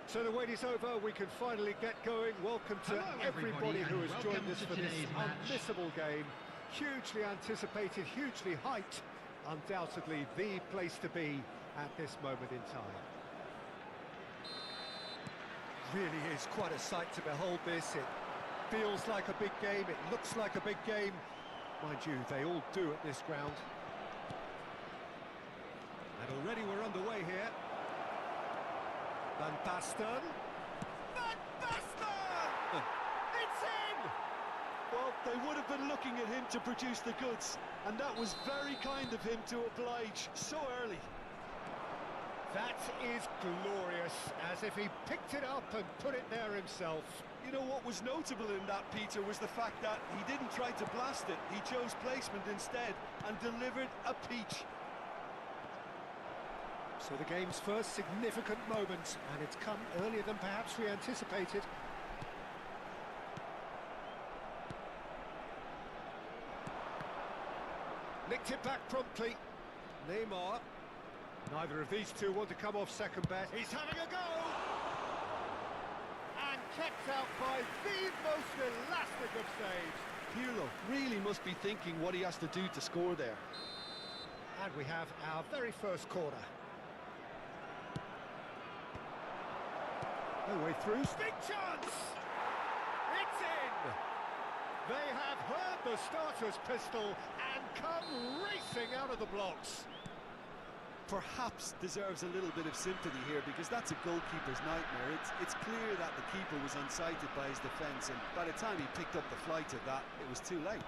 So the wait is over, we can finally get going. Welcome to everybody who has joined us for this unmissable game. Hugely anticipated, hugely hyped. Undoubtedly the place to be at this moment in time. Really is quite a sight to behold this. It feels like a big game, it looks like a big game. Mind you, they all do at this ground. And already we're underway here. Van Basten! Van Basten! It's in! Well, they would have been looking at him to produce the goods, and that was very kind of him to oblige so early. That is glorious, as if he picked it up and put it there himself. You know what was notable in that, Peter, was the fact that he didn't try to blast it. He chose placement instead and delivered a peach. So the game's first significant moment, and it's come earlier than perhaps we anticipated. Nicked it back promptly. Neymar. Neither of these two want to come off second best. He's having a go! And kept out by the most elastic of saves. Pirlo really must be thinking what he has to do to score there. And we have our very first corner. No way through. Big chance! It's in! They have heard the starter's pistol and come racing out of the blocks. Perhaps deserves a little bit of sympathy here, because that's a goalkeeper's nightmare. It's clear that the keeper was unsighted by his defence, and by the time he picked up the flight of that, it was too late.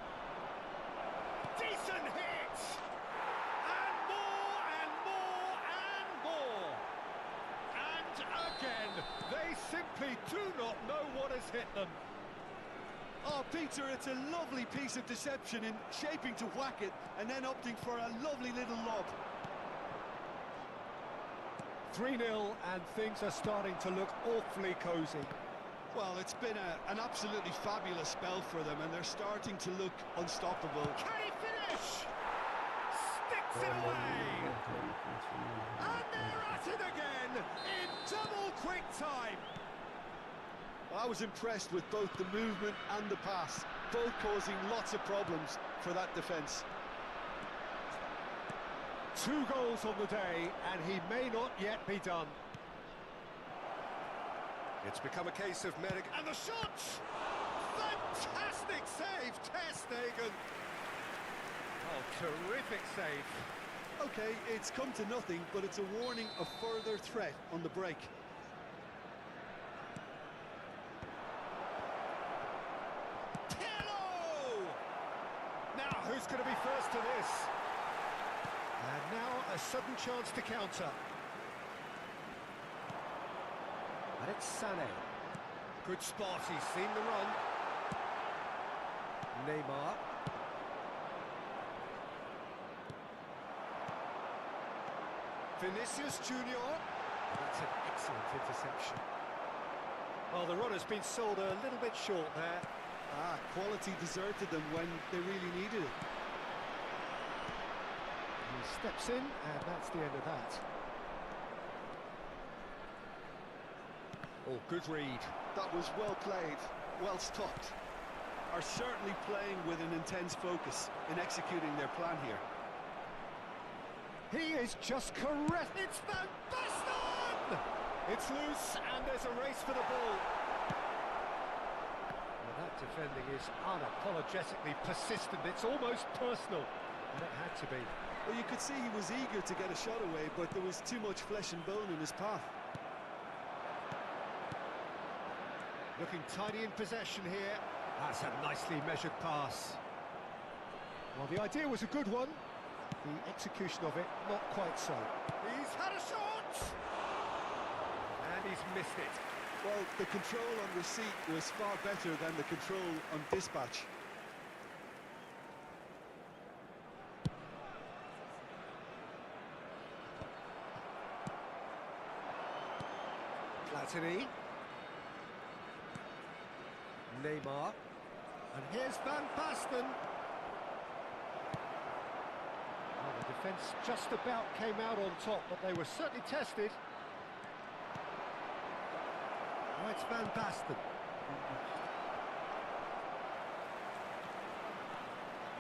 Decent hit! And more and more and more! And again, they simply do not know what has hit them. Oh, Peter, it's a lovely piece of deception in shaping to whack it and then opting for a lovely little lob. 3-0, and things are starting to look awfully cosy. Well, it's been an absolutely fabulous spell for them, and they're starting to look unstoppable. Can he finish? Sticks it away! And they're at it again in double quick time. I was impressed with both the movement and the pass, both causing lots of problems for that defence. 2 goals on the day, and he may not yet be done. It's become a case of Merrick, and the shot! Fantastic save, Ter Stegen! Oh, terrific save. OK, it's come to nothing, but it's a warning of further threat on the break. Now, who's going to be first to this? And now a sudden chance to counter. And it's Sané. Good spot, he's seen the run. Neymar. Vinicius Junior. That's an excellent interception. Well, the run has been sold a little bit short there. Quality deserted them when they really needed it. He steps in, and that's the end of that. Oh, good read. That was well played, well stopped. Are certainly playing with an intense focus in executing their plan here. He is just correct. It's Van Basten! It's loose, and there's a race for the ball. That defending is unapologetically persistent. It's almost personal, and it had to be. Well, you could see he was eager to get a shot away, but there was too much flesh and bone in his path. Looking tidy in possession here. That's a nicely measured pass. Well, the idea was a good one. The execution of it, not quite so. He's had a shot! And he's missed it. Well, the control on receipt was far better than the control on dispatch. Platini. Neymar. And here's Van Basten. Well, the defence just about came out on top, but they were certainly tested. Now it's Van Basten.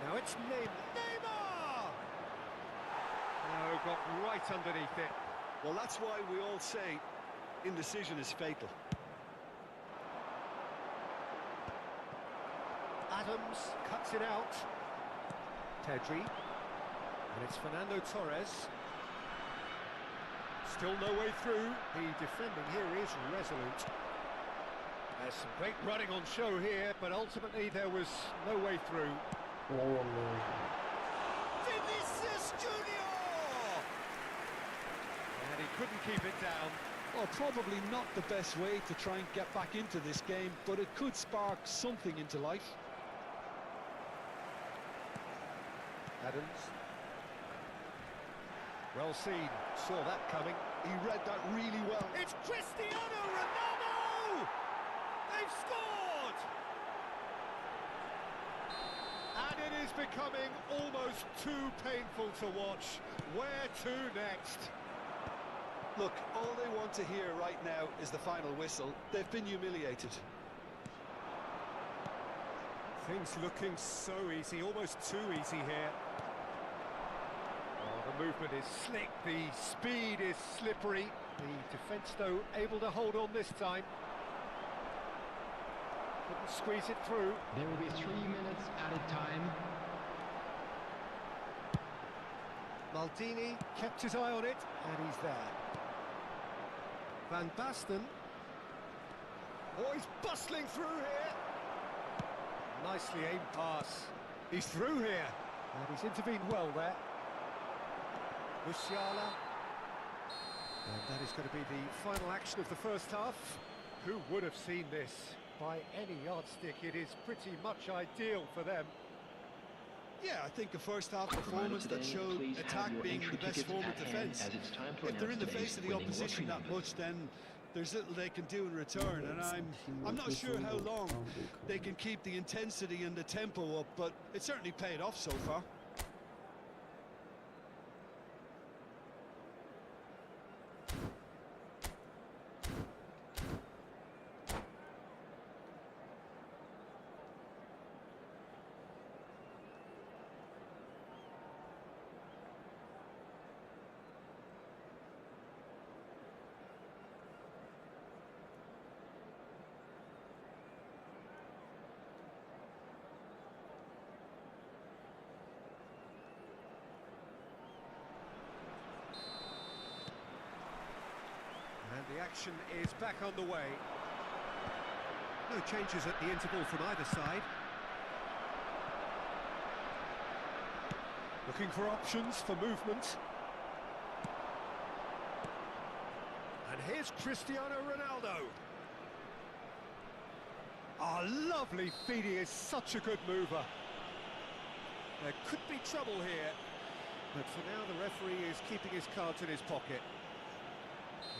Now it's Neymar! No, got right underneath it. Well, that's why we all say indecision is fatal. Adams cuts it out. Pedri. And it's Fernando Torres. Still no way through. The defending here is resolute. There's some great running on show here, but ultimately there was no way through. Vinicius Junior! And he couldn't keep it down. Well, probably not the best way to try and get back into this game, but it could spark something into life. Adams. Well seen, saw that coming. He read that really well. It's Cristiano Ronaldo! They've scored! And it is becoming almost too painful to watch. Where to next? Look, all they want to hear right now is the final whistle. They've been humiliated. Things looking so easy, almost too easy here. Oh, the movement is slick, the speed is slippery. The defence, though, able to hold on this time. Couldn't squeeze it through. There will be 3 minutes added time. Maldini kept his eye on it, and he's there. Van Basten. Oh, he's bustling through here. Nicely aimed pass. He's through here. And he's intervened well there. Musiala. And that is going to be the final action of the first half. Who would have seen this? By any yardstick, it is pretty much ideal for them. Yeah, I think a first-half performance that showed attack being the best form of defence. If they're in the face of the opposition that much, then there's little they can do in return, and I'm not sure how long they can keep the intensity and the tempo up, but it certainly paid off so far. And the action is back on the way. No changes at the interval from either side. Looking for options for movement. And here's Cristiano Ronaldo. Oh, lovely feed. He is such a good mover. There could be trouble here. But for now, the referee is keeping his cards in his pocket.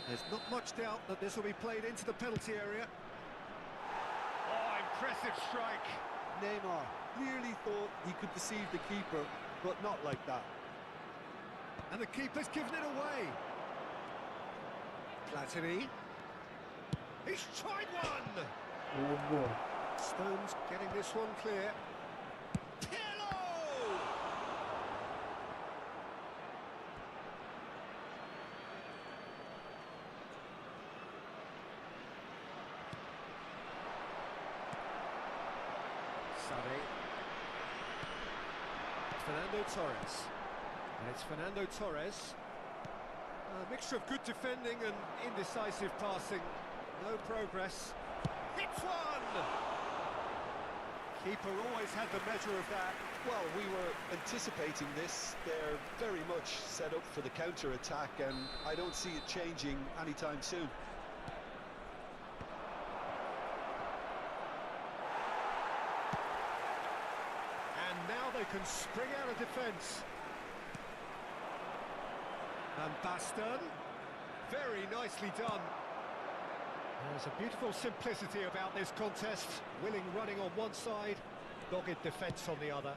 There's not much doubt that this will be played into the penalty area. Oh, impressive strike. Neymar clearly thought he could deceive the keeper, but not like that. And the keeper's given it away. Platini. He's tried one. Oh boy. Stones getting this one clear. Fernando Torres. And it's Fernando Torres. A mixture of good defending and indecisive passing. No progress. hits one! Keeper always had the measure of that. Well, we were anticipating this. They're very much set up for the counter-attack, and I don't see it changing anytime soon. And now they can spring out of defence. And Baston, very nicely done. There's a beautiful simplicity about this contest. Willing running on one side, dogged defence on the other.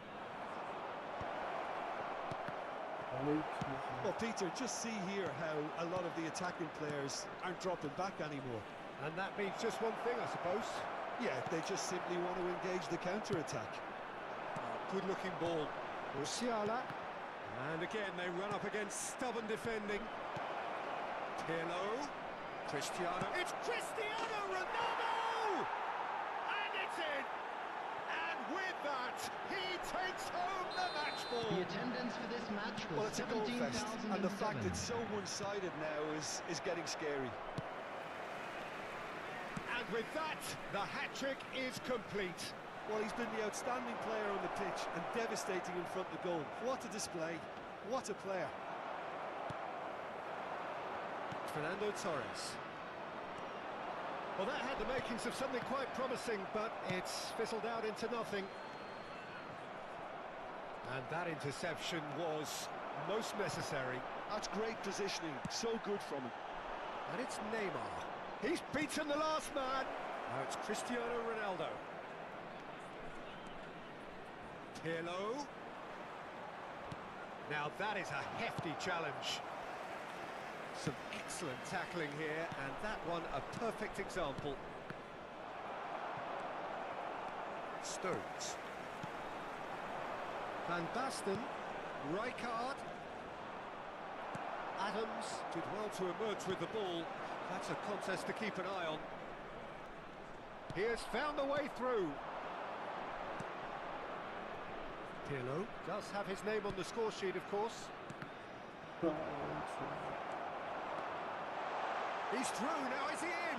Well, Peter, just see here how a lot of the attacking players aren't dropping back anymore. And that means just one thing, I suppose. Yeah, they just simply want to engage the counter-attack. Good-looking ball. Musiala. And again, they run up against stubborn defending. Pirlo. Cristiano. It's Cristiano Ronaldo! And it's in! And with that, he takes home the match ball. The attendance for this match was Well, it's a goal fest, and the fact 17,007. it's so one-sided now is getting scary. And with that, the hat-trick is complete. Well, he's been the outstanding player on the pitch and devastating in front of goal. What a display. What a player. Fernando Torres. Well, that had the makings of something quite promising, but it's fizzled out into nothing. And that interception was most necessary. That's great positioning. So good from him. And it's Neymar. He's beaten the last man. Now it's Cristiano Ronaldo. Pirlo. Now that is a hefty challenge. Some excellent tackling here, and that one a perfect example. Stones. Van Basten. Rijkaard. Adams did well to emerge with the ball. That's a contest to keep an eye on. He has found the way through. Pirlo does have his name on the score sheet, of course. He's through, now is he in?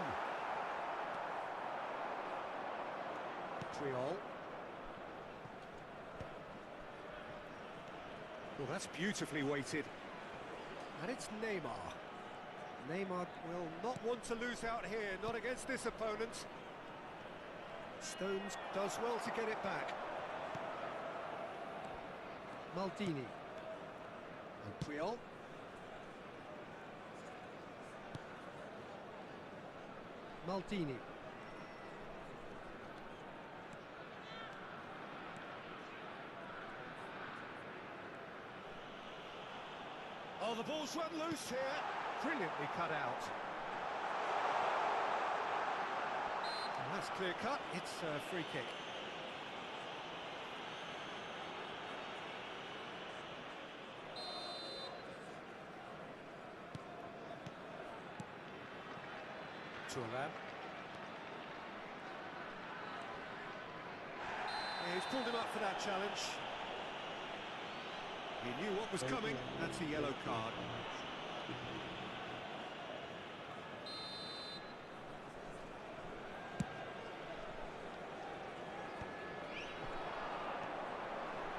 Triol. Well, that's beautifully weighted. And it's Neymar. Neymar will not want to lose out here, not against this opponent. Stones does well to get it back. Maldini. And Triol. Maldini. Oh, the ball's run loose here. Brilliantly cut out. And that's clear cut. It's a free kick. Thuram. He's pulled him up for that challenge. He knew what was coming. That's a yellow card.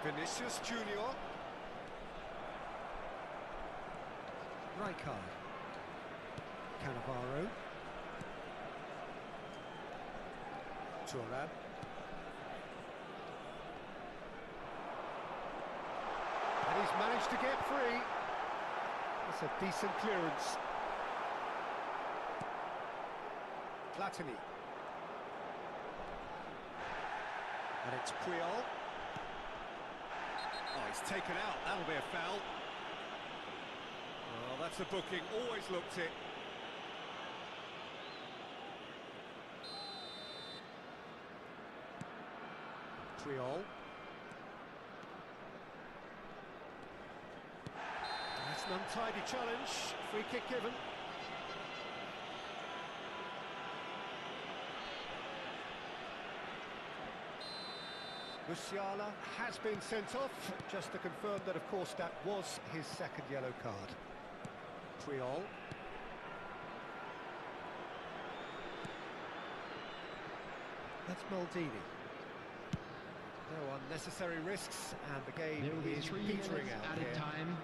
Vinicius Junior. Rijkaard. Cannavaro. Thuram. And he's managed to get free. That's a decent clearance. Platini. And it's Puyol. Oh, he's taken out. That'll be a foul. Well, that's a booking. Always looked it. Triol. That's an untidy challenge. Free kick given. Musiala has been sent off, just to confirm that, of course, that was his second yellow card. Triol. That's Maldini. No unnecessary risks, and the game There will be is 3 petering minutes out added here. time.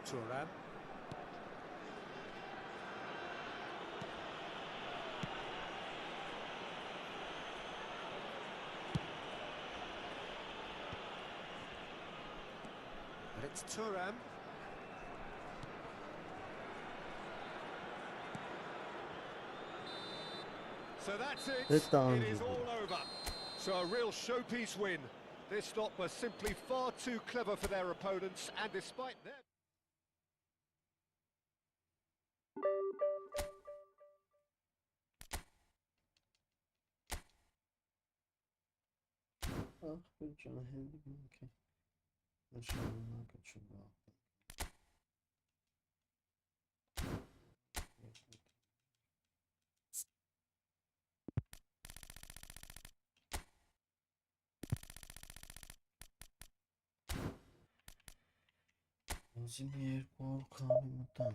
Thuram. And it's Thuram. So that's it. It is all over. So a real showpiece win. This lot was simply far too clever for their opponents, and despite their... Ah, bir cana heldik mi? Okey. Dışarıdan kaçırdı. Zimir korkanı tank.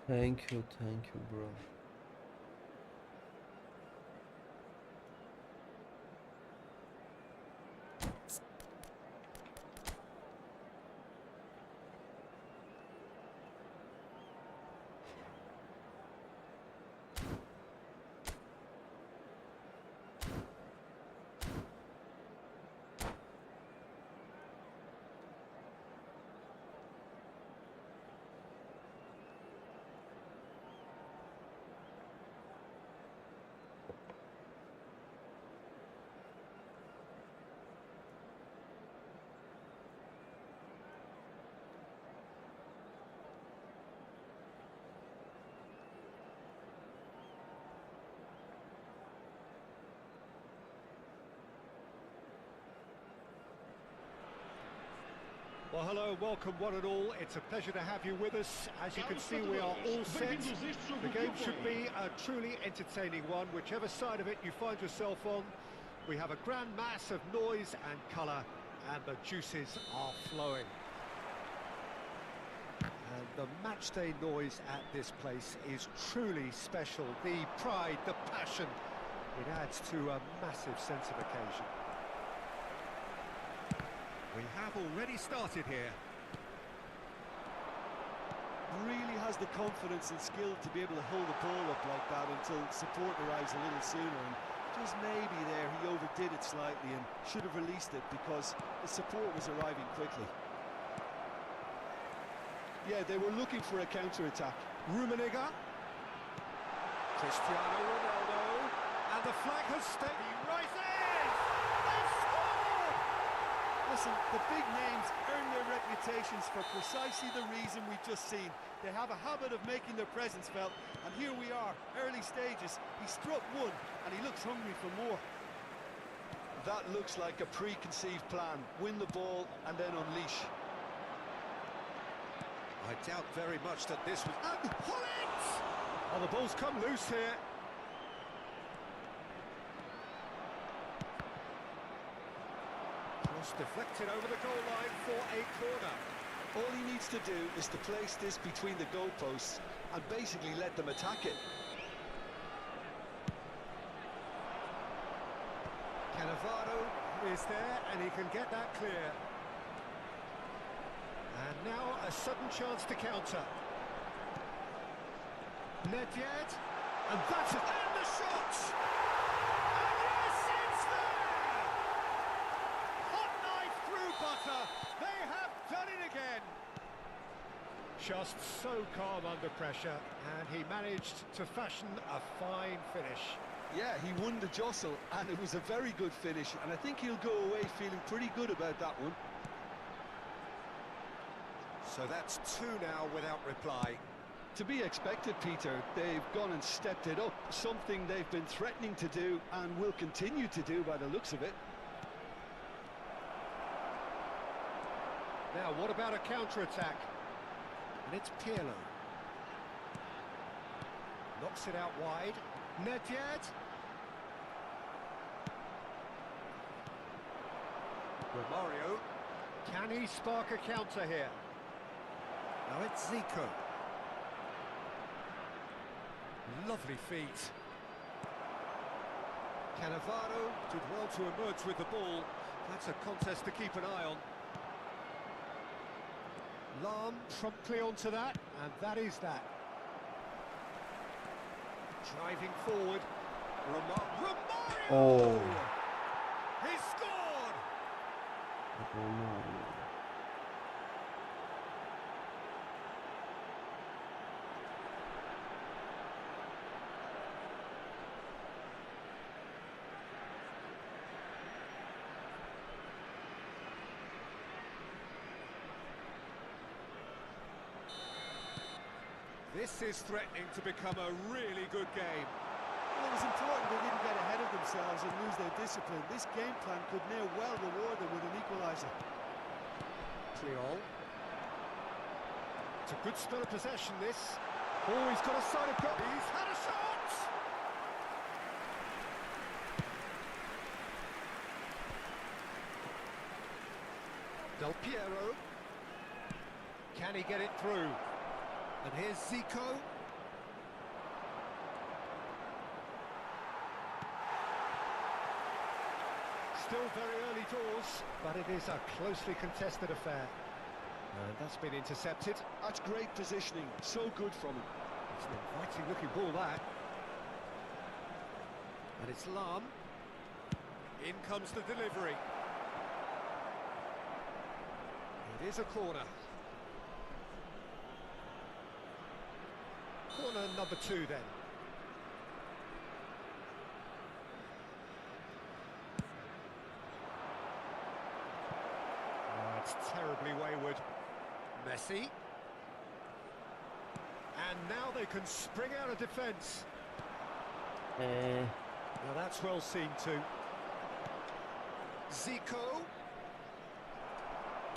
Thank you, bro. Well, hello, welcome one and all. It's a pleasure to have you with us. As you can see, we are all set. The game should be a truly entertaining one, whichever side of it you find yourself on. We have a grand mass of noise and colour, and the juices are flowing. And the matchday noise at this place is truly special. The pride, the passion, it adds to a massive sense of occasion. We have already started here. Really has the confidence and skill to be able to hold the ball up like that until support arrives a little sooner. And just maybe there he overdid it slightly and should have released it because the support was arriving quickly. Yeah, they were looking for a counter-attack. Rummenigge. Cristiano Ronaldo. And the flag has stayed. He rises! They've scored! Listen, the big names earn their reputations for precisely the reason we've just seen. They have a habit of making their presence felt, and here we are, early stages. He struck one, and he looks hungry for more. That looks like a preconceived plan. Win the ball and then unleash. I doubt very much that this was... And Holland! Oh, the ball's come loose here. Cross deflected over the goal line for a corner. All he needs to do is to place this between the goalposts and basically let them attack it. Cannavaro is there and he can get that clear. And now a sudden chance to counter. Nedved, and that's it, and the shot! And yes, it's there! Hot knife through butter, they have done it again! Just so calm under pressure, and he managed to fashion a fine finish. Yeah, he won the jostle, and it was a very good finish, and I think he'll go away feeling pretty good about that one. So that's two now without reply. To be expected, Peter. They've gone and stepped it up, something they've been threatening to do and will continue to do by the looks of it. Now, what about a counter-attack? And it's Pirlo. Knocks it out wide. Nedved. Romario. Can he spark a counter here? Now it's Zico. Lovely feet. Cannavaro did well to emerge with the ball. That's a contest to keep an eye on. Lahm promptly onto that, and that is that. Driving forward. Romario! Oh. He scored! Romario. This is threatening to become a really good game. Well, it was important they didn't get ahead of themselves and lose their discipline. This game plan could now well reward them with an equaliser. Triol. It's a good spell of possession, this. Oh, he's got a side of goal. He's had a shot! Del Piero. Can he get it through? And here's Zico. Still very early doors, but it is a closely contested affair. And that's been intercepted. That's great positioning, so good from him. It's an inviting looking ball, that. And it's Lahm. In comes the delivery. It is a corner. Corner number 2 then. Oh, it's terribly wayward. Messi. And now they can spring out of defence. Now that's well seen too. Zico.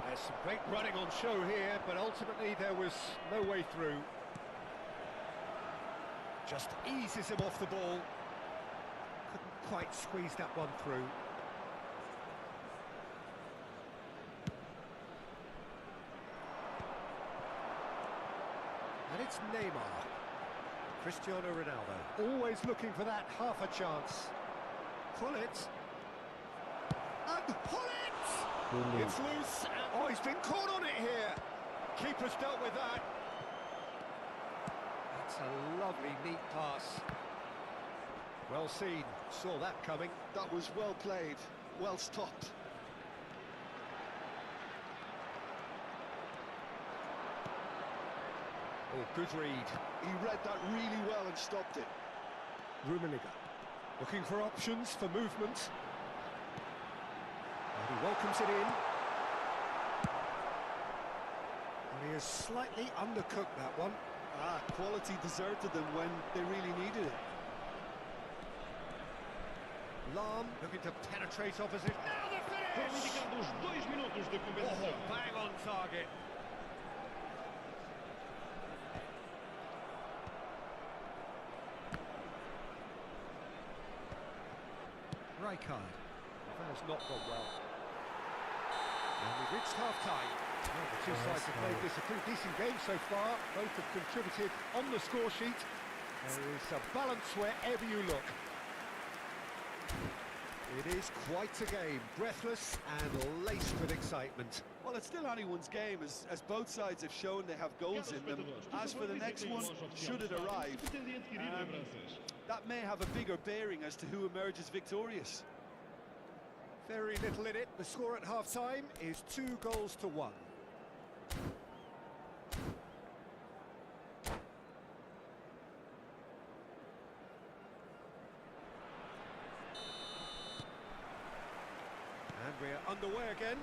There's some great running on show here, but ultimately there was no way through. Just eases him off the ball. Couldn't quite squeeze that one through. And it's Neymar. Cristiano Ronaldo. Always looking for that half a chance. Pull it. And pull it! Brilliant. It's loose. Oh, he's been caught on it here. Keeper's dealt with that. That's a lovely, neat pass. Well seen. Saw that coming. That was well played, well stopped. Oh, good read. He read that really well and stopped it. Rummenigge looking for options for movement. And he welcomes it in. And he has slightly undercooked that one. Quality deserted them when they really needed it. Lahm looking to penetrate opposite. Now the finish! Oh, bang on target. Rijkaard. That has not gone well. And we've reached half-time. Well, the two sides have played this a pretty decent game so far. Both have contributed on the score sheet. There is a balance wherever you look. It is quite a game, breathless and laced with excitement. Well, it's still anyone's game, as both sides have shown they have goals in them. As for the next one, should it arrive, that may have a bigger bearing as to who emerges victorious. Very little in it. The score at half-time is 2-1. And we're underway again.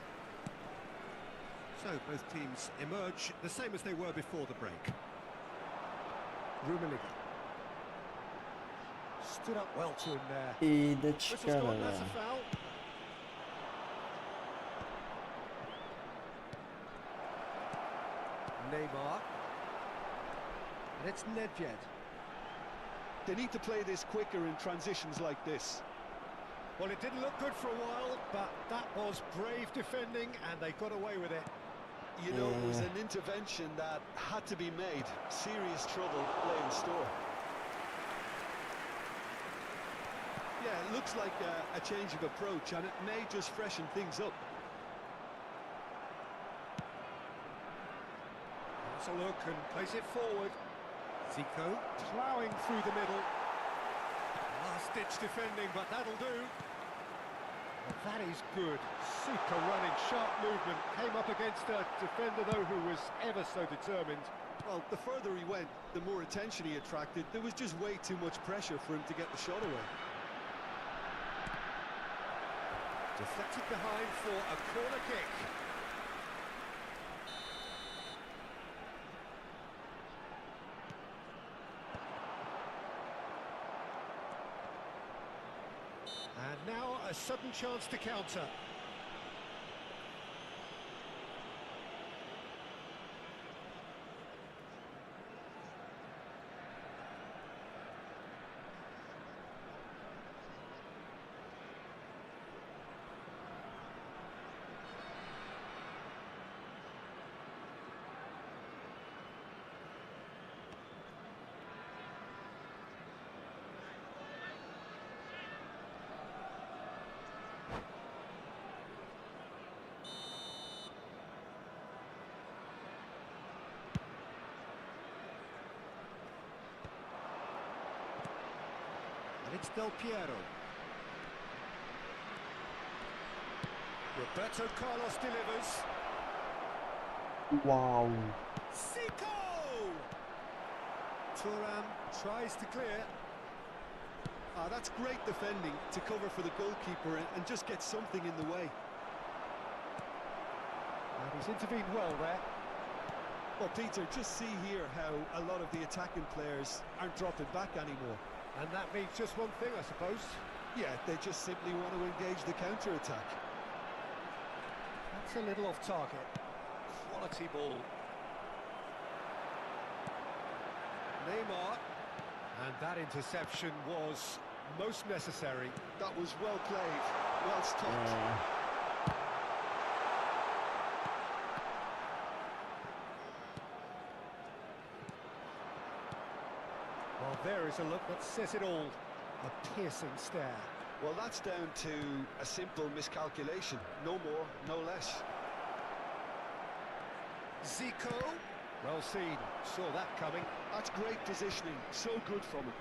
So both teams emerge the same as they were before the break. Rummenigge stood up well to him there. İyi de Whistle's çıkar gone, ya. that's a foul. Neymar. And it's Nedved. They need to play this quicker in transitions like this. Well, it didn't look good for a while, but that was brave defending, and they got away with it. You know, it was an intervention that had to be made. Serious trouble lay in store. Yeah, it looks like a change of approach, and it may just freshen things up. Has a look and plays it forward. Zico ploughing through the middle. Last-ditch defending, but that'll do. Well, that is good. Super running, sharp movement. Came up against a defender, though, who was ever so determined. Well, the further he went, the more attention he attracted. There was just way too much pressure for him to get the shot away. Deflected behind for a corner kick. And now a sudden chance to counter. It's Del Piero. Roberto Carlos delivers. Wow. Zico! Thuram tries to clear. That's great defending to cover for the goalkeeper and just get something in the way. And he's intervened well there. Well, Peter, just see here how a lot of the attacking players aren't dropping back anymore. And that means just one thing, I suppose. Yeah, they just simply want to engage the counter-attack. That's a little off target. Quality ball. Neymar. And that interception was most necessary. That was well played, well stopped. Well, there is a look that says it all. A piercing stare. Well, that's down to a simple miscalculation. No more, no less. Zico. Well seen. Saw that coming. That's great positioning. So good from him.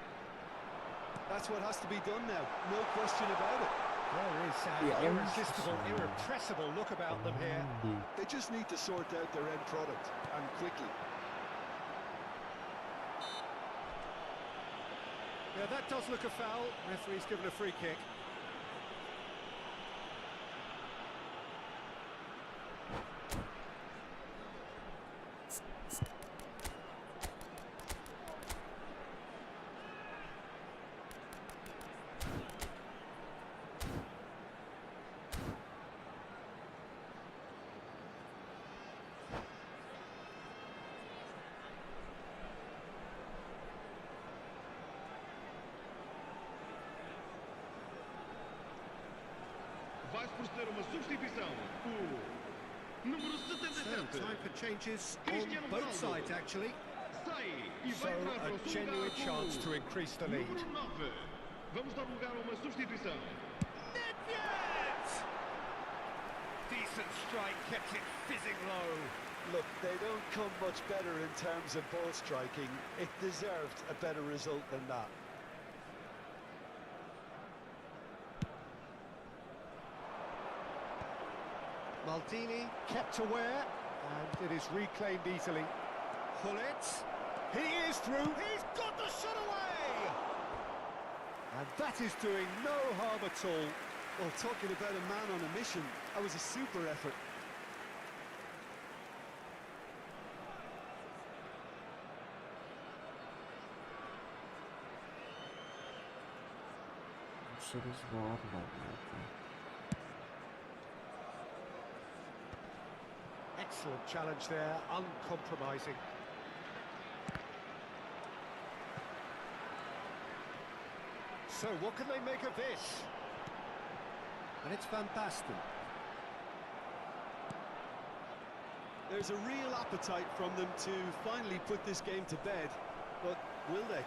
That's what has to be done now. No question about it. There is an irresistible, irrepressible look about them here. They just need to sort out their end product, and quickly. Yeah, that does look a foul. Referee's given a free kick. Vai proceder uma substituição. O número 77. Time for changes on both sides, actually. So, a genuine chance to increase the lead. Número 9. Vamos dar lugar a uma substituição. Decent strike, kept it fizzing low. Look, they don't come much better in terms of ball striking. It deserved a better result than that. Maldini kept aware, and it is reclaimed easily. Hullet, he is through, he's got the shot away! And that is doing no harm at all. Well, talking about a man on a mission, that was a super effort. Excellent challenge there, uncompromising. So, what can they make of this? And it's Van Basten. There's a real appetite from them to finally put this game to bed, but will they?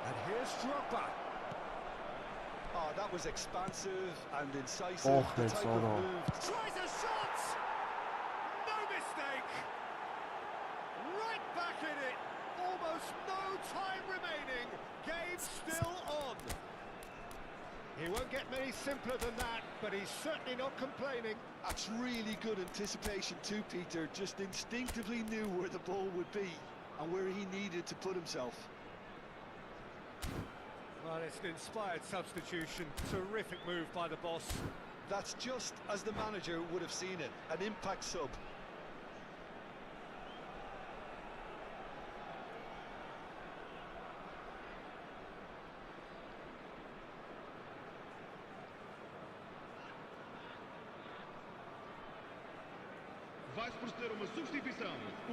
And here's Drogba. Oh, that was expansive and incisive. The type of move. Tries a shot! No mistake! Right back in it! Almost no time remaining. Game still on. He won't get many simpler than that, but he's certainly not complaining. That's really good anticipation too, Peter. Just instinctively knew where the ball would be and where he needed to put himself. Well, it's an inspired substitution. Terrific move by the boss. That's just as the manager would have seen it. An impact sub. Vai proceder uma substituição. O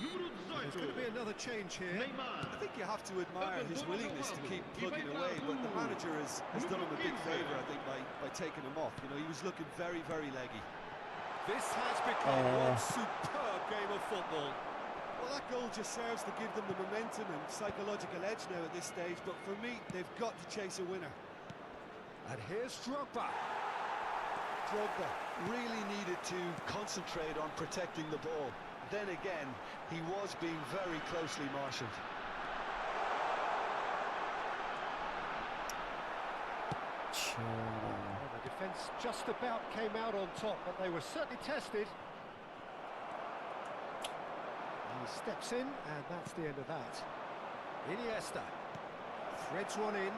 número 18. There's going to be another change here. Neymar. I think you have to admire his willingness to keep plugging away, but the manager has done him a big favour, I think, by taking him off. You know, he was looking very, very leggy. This has become one superb game of football. Well, that goal just serves to give them the momentum and psychological edge now at this stage, but for me, they've got to chase a winner. And here's Drogba. Drogba really needed to concentrate on protecting the ball. Then again, he was being very closely marshalled. Well, the defence just about came out on top, but they were certainly tested. He steps in, and that's the end of that. Iniesta threads one in.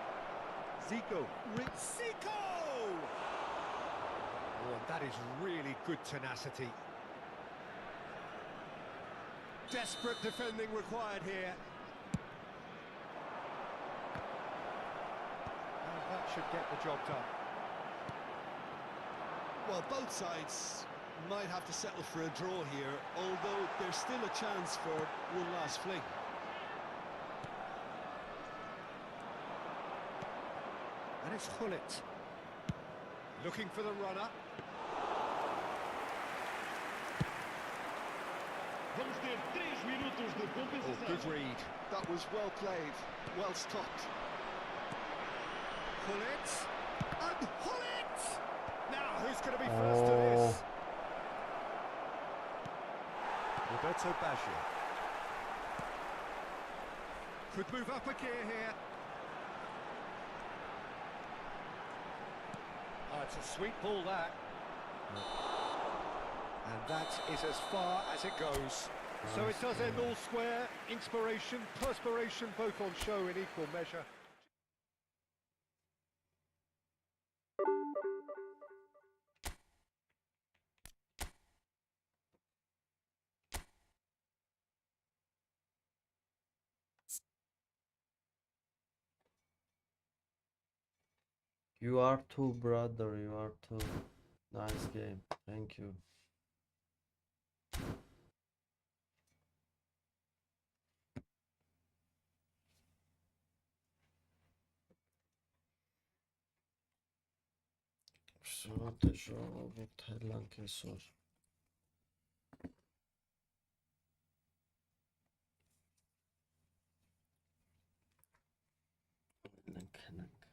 Zico. Zico! Oh, and that is really good tenacity. Desperate defending required here. And that should get the job done. Well, both sides might have to settle for a draw here, although there's still a chance for one last fling. And it's Hullet. Looking for the runner. Vamos ter 3 minutos de Oh, compensação. good read. That was well played, well stopped. Hullet. And Hullet! Now, who's going to be first to this? Roberto Baggio. Could move up a gear here. Oh, it's a sweet ball, that. And that is as far as it goes. So it does end all square. Inspiration, perspiration, both on show in equal measure. You are too, brother. You are too. Nice game. Thank you. Все, ты что, вот Таиланд сор. Ланканак.